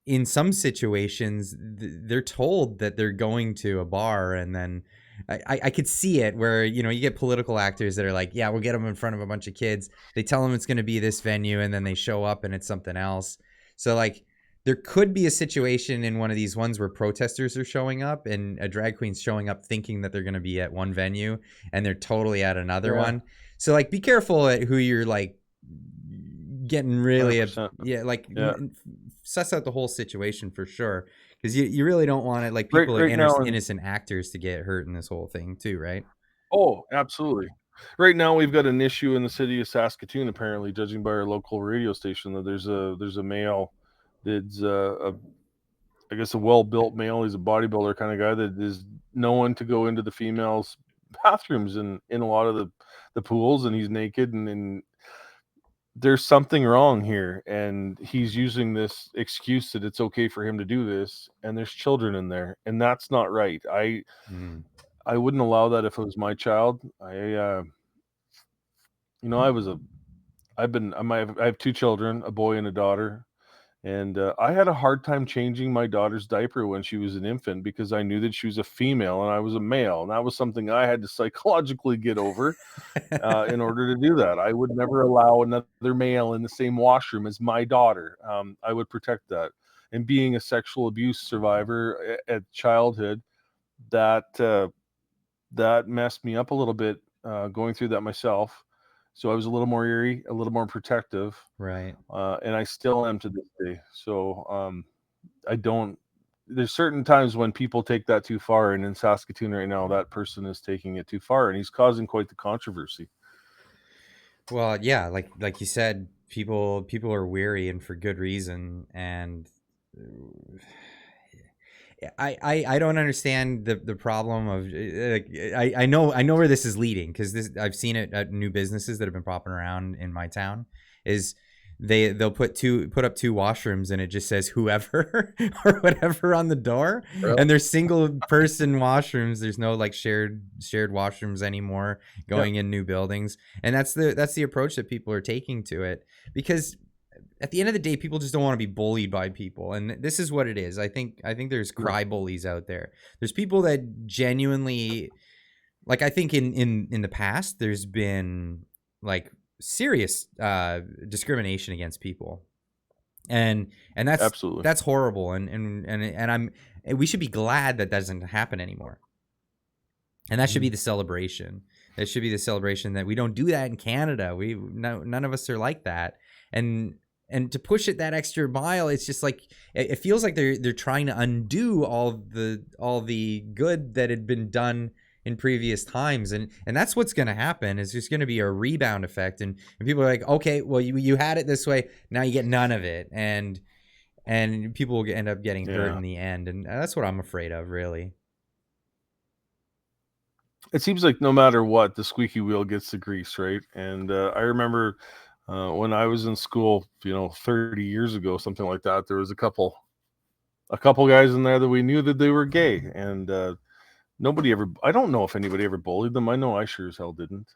in some situations, they're told that they're going to a bar, and then I could see it where, you get political actors that are like, yeah, we'll get them in front of a bunch of kids. They tell them it's going to be this venue, and then they show up and it's something else. So like, there could be a situation in one of these ones where protesters are showing up and a drag queen's showing up thinking that they're going to be at one venue and they're totally at another one. So like, be careful at who you're like getting really suss out the whole situation for sure, because you really don't want it, like, people right now, innocent actors to get hurt in this whole thing too, right? Oh, absolutely. Right now, we've got an issue in the city of Saskatoon. Apparently, judging by our local radio station, that there's a male that's I guess a well-built male. He's a bodybuilder kind of guy that is known to go into the females' bathrooms in a lot of the pools, and he's naked, and there's something wrong here, and he's using this excuse that it's okay for him to do this, and there's children in there, and that's not right. I wouldn't allow that if it was my child. I have two children, a boy and a daughter. And I had a hard time changing my daughter's diaper when she was an infant because I knew that she was a female and I was a male. And that was something I had to psychologically get over in order to do that. I would never allow another male in the same washroom as my daughter. I would protect that. And being a sexual abuse survivor at childhood, that messed me up a little bit going through that myself. So I was a little more eerie, a little more protective. Right. And I still am to this day. So there's certain times when people take that too far. And in Saskatoon right now, that person is taking it too far, and he's causing quite the controversy. Well, yeah, like you said, people are weary, and for good reason. And I don't understand the problem of, I know where this is leading, because I've seen it at new businesses that have been popping around in my town. Is they'll put up two washrooms, and it just says whoever or whatever on the door. Really? And they're single person washrooms. There's no like shared washrooms anymore going in new buildings. And that's the approach that people are taking to it, because at the end of the day, people just don't want to be bullied by people. And this is what it is. I think there's cry bullies out there. There's people that genuinely, like, I think in the past, there's been like serious discrimination against people. And that's absolutely, that's horrible. And we should be glad that doesn't happen anymore. And that should be the celebration. It should be the celebration that we don't do that in Canada. None of us are like that. And to push it that extra mile, it's just like it feels like they're trying to undo all the good that had been done in previous times, and that's what's going to happen. Is there's going to be a rebound effect, and people are like, okay, well you had it this way, now you get none of it, and people will end up getting hurt in the end, and that's what I'm afraid of, really. It seems like no matter what, the squeaky wheel gets the grease, right? And I remember when I was in school, 30 years ago, something like that, there was a couple guys in there that we knew that they were gay, and nobody ever, I don't know if anybody ever bullied them. I know I sure as hell didn't.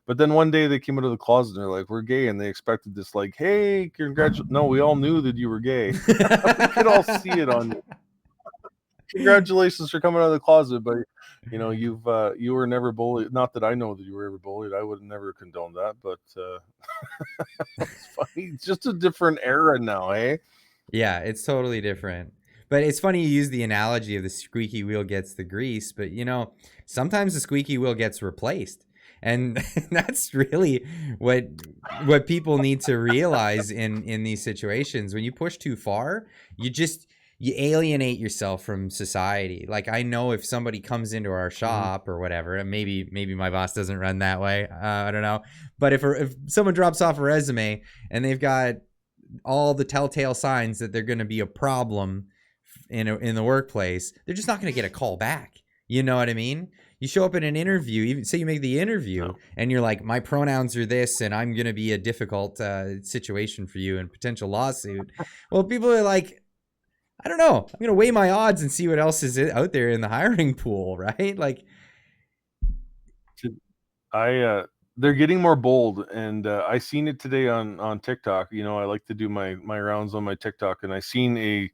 But then one day they came out of the closet and they're like, we're gay. And they expected this, like, hey, congratulations. No, we all knew that you were gay. We could all see it on you. Congratulations for coming out of the closet, but you were never bullied. Not that I know that you were ever bullied. I would have never condoned that, but it's funny. It's just a different era now, eh? Yeah, it's totally different. But it's funny you use the analogy of the squeaky wheel gets the grease, but sometimes the squeaky wheel gets replaced. And that's really what people need to realize in these situations. When you push too far, you alienate yourself from society. Like, I know if somebody comes into our shop or whatever, and maybe my boss doesn't run that way, I don't know. But if someone drops off a resume and they've got all the telltale signs that they're going to be a problem in the workplace, they're just not going to get a call back. You know what I mean? You show up in an interview, even say you make the interview, and you're like, my pronouns are this, and I'm going to be a difficult situation for you and potential lawsuit. Well, people are like, I don't know, I'm going to weigh my odds and see what else is out there in the hiring pool, right? Like, they're getting more bold, and I seen it today on TikTok. I like to do my rounds on my TikTok, and I seen a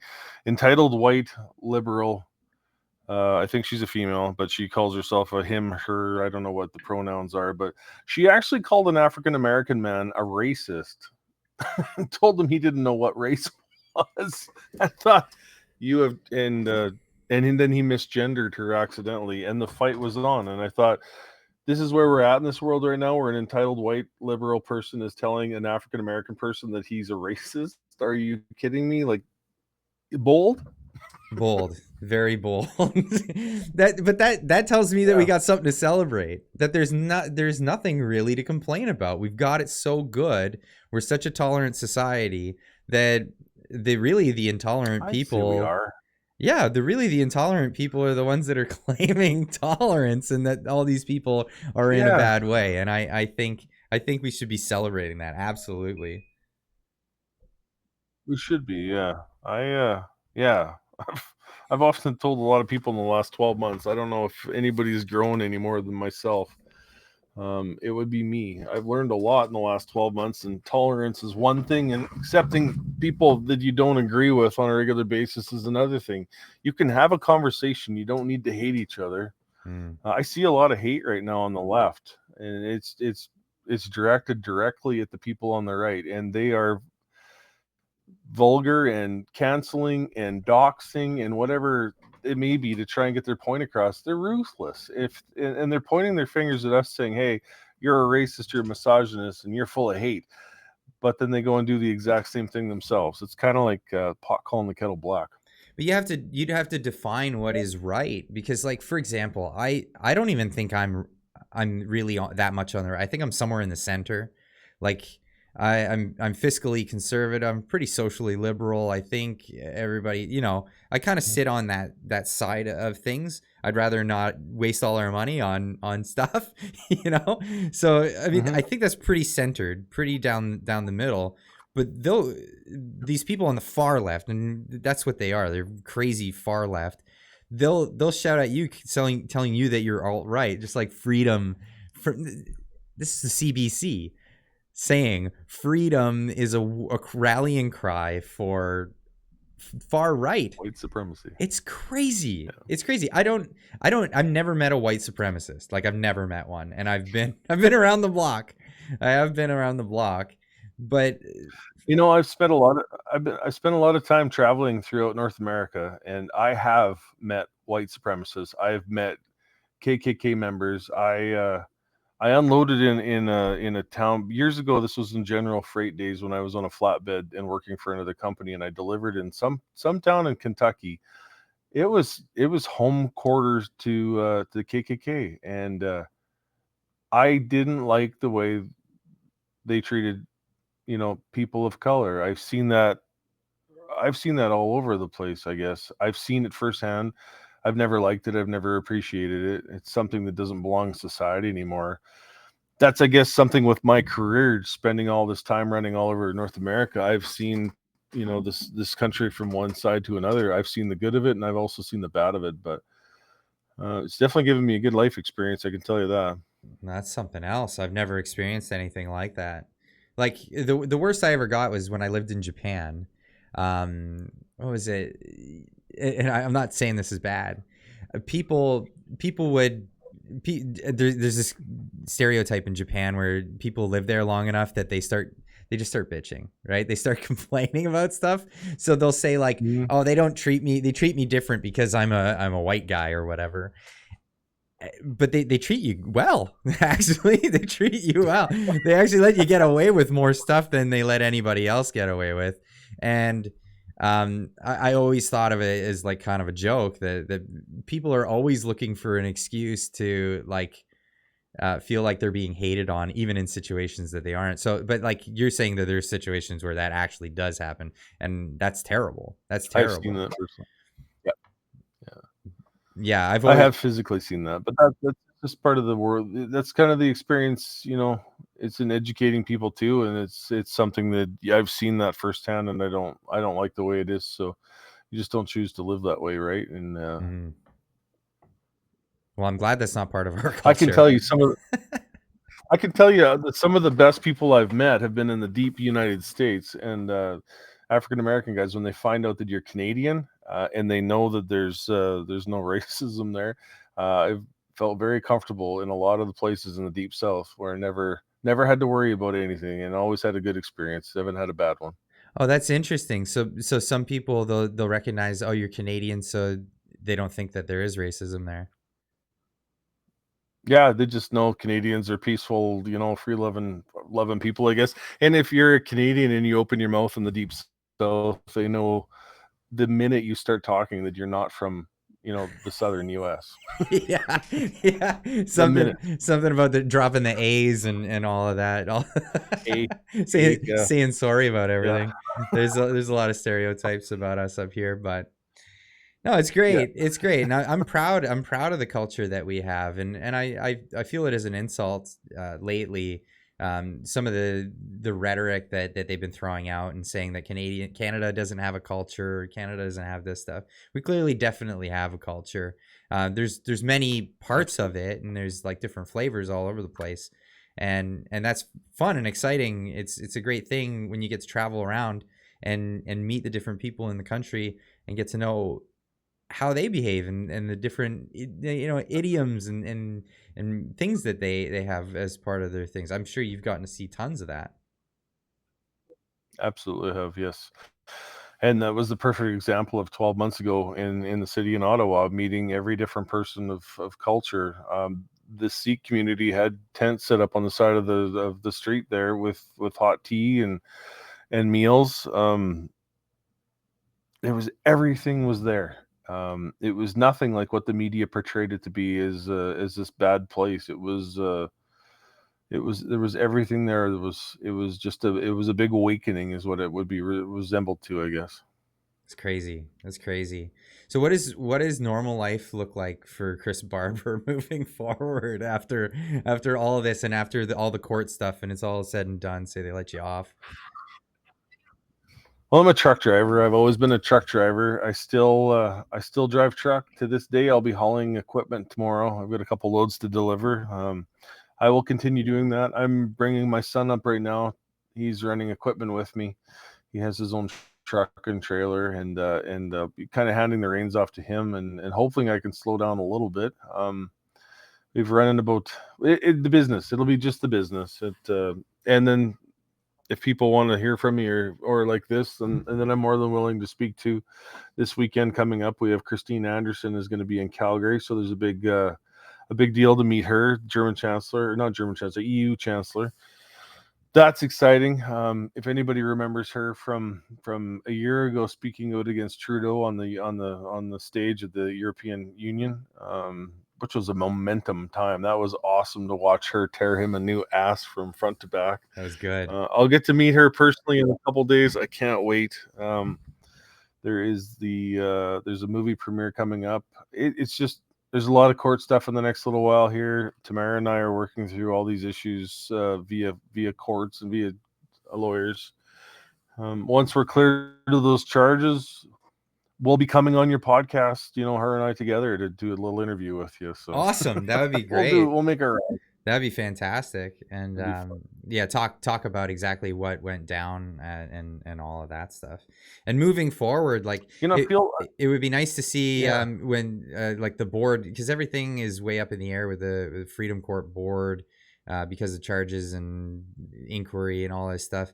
entitled white liberal. I think she's a female, but she calls herself a him, her. I don't know what the pronouns are, but she actually called an African American man a racist and told him he didn't know what race was. I thought you have, and then he misgendered her accidentally, and the fight was on. And I thought, this is where we're at in this world right now, where an entitled white liberal person is telling an African American person that he's a racist. Are you kidding me? Like, bold, very bold. that tells me that we got something to celebrate. That there's nothing really to complain about. We've got it so good. We're such a tolerant society that the intolerant people. We are. Yeah, the intolerant people are the ones that are claiming tolerance, and that all these people are in a bad way. And I think we should be celebrating that. Absolutely. We should be, yeah. I've often told a lot of people in the last 12 months, I don't know if anybody's grown any more than myself. It would be me. I've learned a lot in the last 12 months, and tolerance is one thing, and accepting people that you don't agree with on a regular basis is another thing. You can have a conversation. You don't need to hate each other. I see a lot of hate right now on the left, and it's directed directly at the people on the right, and they are vulgar and canceling and doxing and whatever it may be to try and get their point across. They're ruthless. And they're pointing their fingers at us saying, hey, you're a racist, you're a misogynist, and you're full of hate. But then they go and do the exact same thing themselves. It's kind of like pot calling the kettle black. But you'd have to define what is right, because, like, for example, I don't even think I'm really that much on the right. I think I'm somewhere in the center. Like, I'm fiscally conservative. I'm pretty socially liberal. I think everybody, I kind of sit on that side of things. I'd rather not waste all our money on stuff, So I mean, I think that's pretty centered, pretty down the middle. But these people on the far left, and that's what they are. They're crazy far left. They'll shout at you, telling you that you're alt-right, just like Freedom. This is the CBC. Saying freedom is a rallying cry for far right white supremacy. It's crazy. Yeah. It's crazy. I've never met a white supremacist. Like, I've never met one, and I've been around the block. I have been around the block, but I've spent a lot of time traveling throughout North America, and I have met white supremacists. I've met KKK members. I unloaded in a town years ago. This was in general freight days when I was on a flatbed and working for another company, and I delivered in some town in Kentucky. It was home quarters to the KKK, and I didn't like the way they treated people of color. I've seen that all over the place, I guess. I've seen it firsthand. I've never liked it. I've never appreciated it. It's something that doesn't belong in society anymore. That's, I guess, something with my career, spending all this time running all over North America. I've seen, this country from one side to another. I've seen the good of it, and I've also seen the bad of it. But it's definitely given me a good life experience. I can tell you that. That's something else. I've never experienced anything like that. Like the worst I ever got was when I lived in Japan. What was it? And I'm not saying this is bad. People would. There's this stereotype in Japan where people live there long enough that they just start bitching, right? They start complaining about stuff. So they'll say like, "Oh, they treat me different because I'm a white guy or whatever." But they treat you well. Actually, they treat you well. They actually let you get away with more stuff than they let anybody else get away with. And I always thought of it as like kind of a joke that people are always looking for an excuse to like feel like they're being hated on, even in situations that they aren't. So, but like you're saying that there's situations where that actually does happen, and that's terrible. That's terrible. I've seen that personally. Yeah, I have physically seen that, but that's just part of the world. That's kind of the experience, it's in educating people too, and it's something that I've seen that firsthand, and I don't like the way it is. So you just don't choose to live that way, right? And well, I'm glad that's not part of our culture. I can tell you that some of the best people I've met have been in the deep United States, and African American guys, when they find out that you're Canadian, and they know that there's no racism there, I've felt very comfortable in a lot of the places in the deep South where I never had to worry about anything, and always had a good experience. I haven't had a bad one. Oh, that's interesting. So some people they'll recognize, oh, you're Canadian, so they don't think that there is racism there. Yeah, they just know Canadians are peaceful, free loving people, I guess. And if you're a Canadian and you open your mouth in the deep South, they know the minute you start talking that you're not from, the southern U.S. yeah. Something about dropping the A's and all of that. Saying sorry about everything. Yeah. There's a lot of stereotypes about us up here, but no, it's great. Yeah. It's great. And I'm proud of the culture that we have, and I feel it as an insult lately. Some of the rhetoric that they've been throwing out and saying that Canada doesn't have a culture, Canada doesn't have this stuff. We clearly definitely have a culture. There's many parts of it, and there's like different flavors all over the place, and that's fun and exciting. It's a great thing when you get to travel around and meet the different people in the country and get to know how they behave and the different idioms and things that they have as part of their things. I'm sure you've gotten to see tons of that. Absolutely have, yes. And that was the perfect example of 12 months ago in the city in Ottawa, meeting every different person of culture. The Sikh community had tents set up on the side of the street there with hot tea and meals. Everything was there. It was nothing like what the media portrayed it to be as this bad place. There was everything there. It was a big awakening, is what it would be resembled to, I guess. It's crazy. That's crazy. So what does normal life look like for Chris Barber moving forward after all of this and after all the court stuff and it's all said and done? Say they let you off. Well, I'm a truck driver. I've always been a truck driver. I still drive truck to this day. I'll be hauling equipment tomorrow. I've got a couple loads to deliver. I will continue doing that. I'm bringing my son up right now. He's running equipment with me. He has his own truck and trailer, and kind of handing the reins off to him, and hopefully I can slow down a little bit. We've run into about the business. It'll be just the business. And then if people want to hear from me or like this, and then I'm more than willing to speak to. This weekend coming up, we have Christine Anderson is going to be in Calgary, so there's a a big deal to meet her, German Chancellor, not German Chancellor, EU Chancellor. That's exciting. If anybody remembers her from a year ago, speaking out against Trudeau on the stage of the European Union, which was a momentum time. That was awesome to watch her tear him a new ass from front to back. That was good. I'll get to meet her personally in a couple days. I can't wait. There's a movie premiere coming up. It's just, there's a lot of court stuff in the next little while here. Tamara and I are working through all these issues via courts and via lawyers. Once we're clear to those charges, we'll be coming on your podcast, her and I together, to do a little interview with you. So Awesome. That would be great. We'll make our. That'd be fantastic. And talk about exactly what went down and all of that stuff. And moving forward, like, it would be nice to see when like the board, because everything is way up in the air with the Freedom Court board because of charges and inquiry and all this stuff.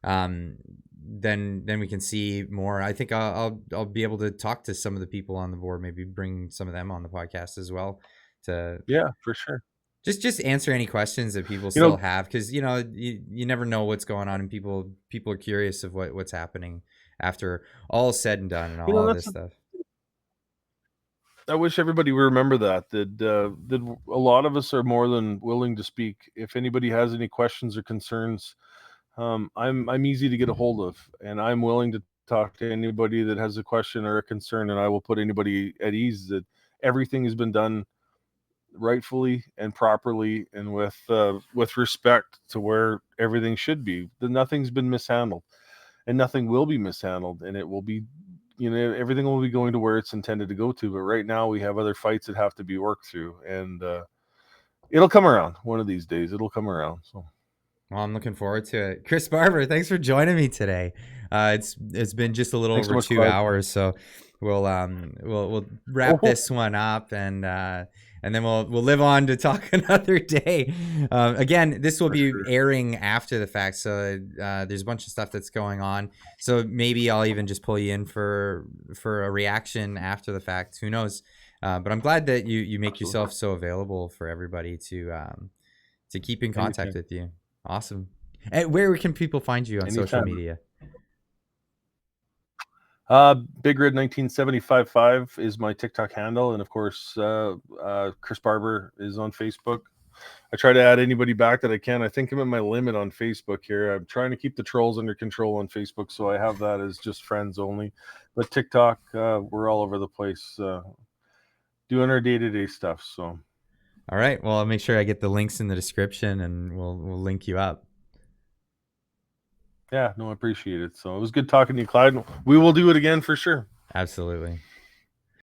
Then we can see more. I think I'll be able to talk to some of the people on the board, maybe bring some of them on the podcast as well to for sure. Just answer any questions that people still have, because you never know what's going on, and people are curious of what's happening after all said and done and all of this stuff. I wish everybody would remember that a lot of us are more than willing to speak. If anybody has any questions or concerns, I'm easy to get a hold of, and I'm willing to talk to anybody that has a question or a concern, and I will put anybody at ease that everything has been done rightfully and properly and with respect to where everything should be. That nothing's been mishandled, and nothing will be mishandled, and it will be, everything will be going to where it's intended to go to. But right now we have other fights that have to be worked through, and it'll come around one of these days. It'll come around. So, well, I'm looking forward to it. Chris Barber, thanks for joining me today. It's been just a little over 2 hours, so we'll wrap this one up, and then we'll live on to talk another day. Again, this will be airing after the fact, so there's a bunch of stuff that's going on. So maybe I'll even just pull you in for a reaction after the fact. Who knows? But I'm glad that you make yourself so available for everybody to keep in contact with you. Awesome. And where can people find you on social media? Big Red 1975.5 is my TikTok handle, and of course Chris Barber is on Facebook. I try to add anybody back that I can. I think I'm at my limit on Facebook here. I'm trying to keep the trolls under control on Facebook, so I have that as just friends only. But TikTok, we're all over the place doing our day-to-day stuff. So, all right. Well, I'll make sure I get the links in the description, and we'll link you up. Yeah, no, I appreciate it. So it was good talking to you, Clyde. We will do it again for sure. Absolutely.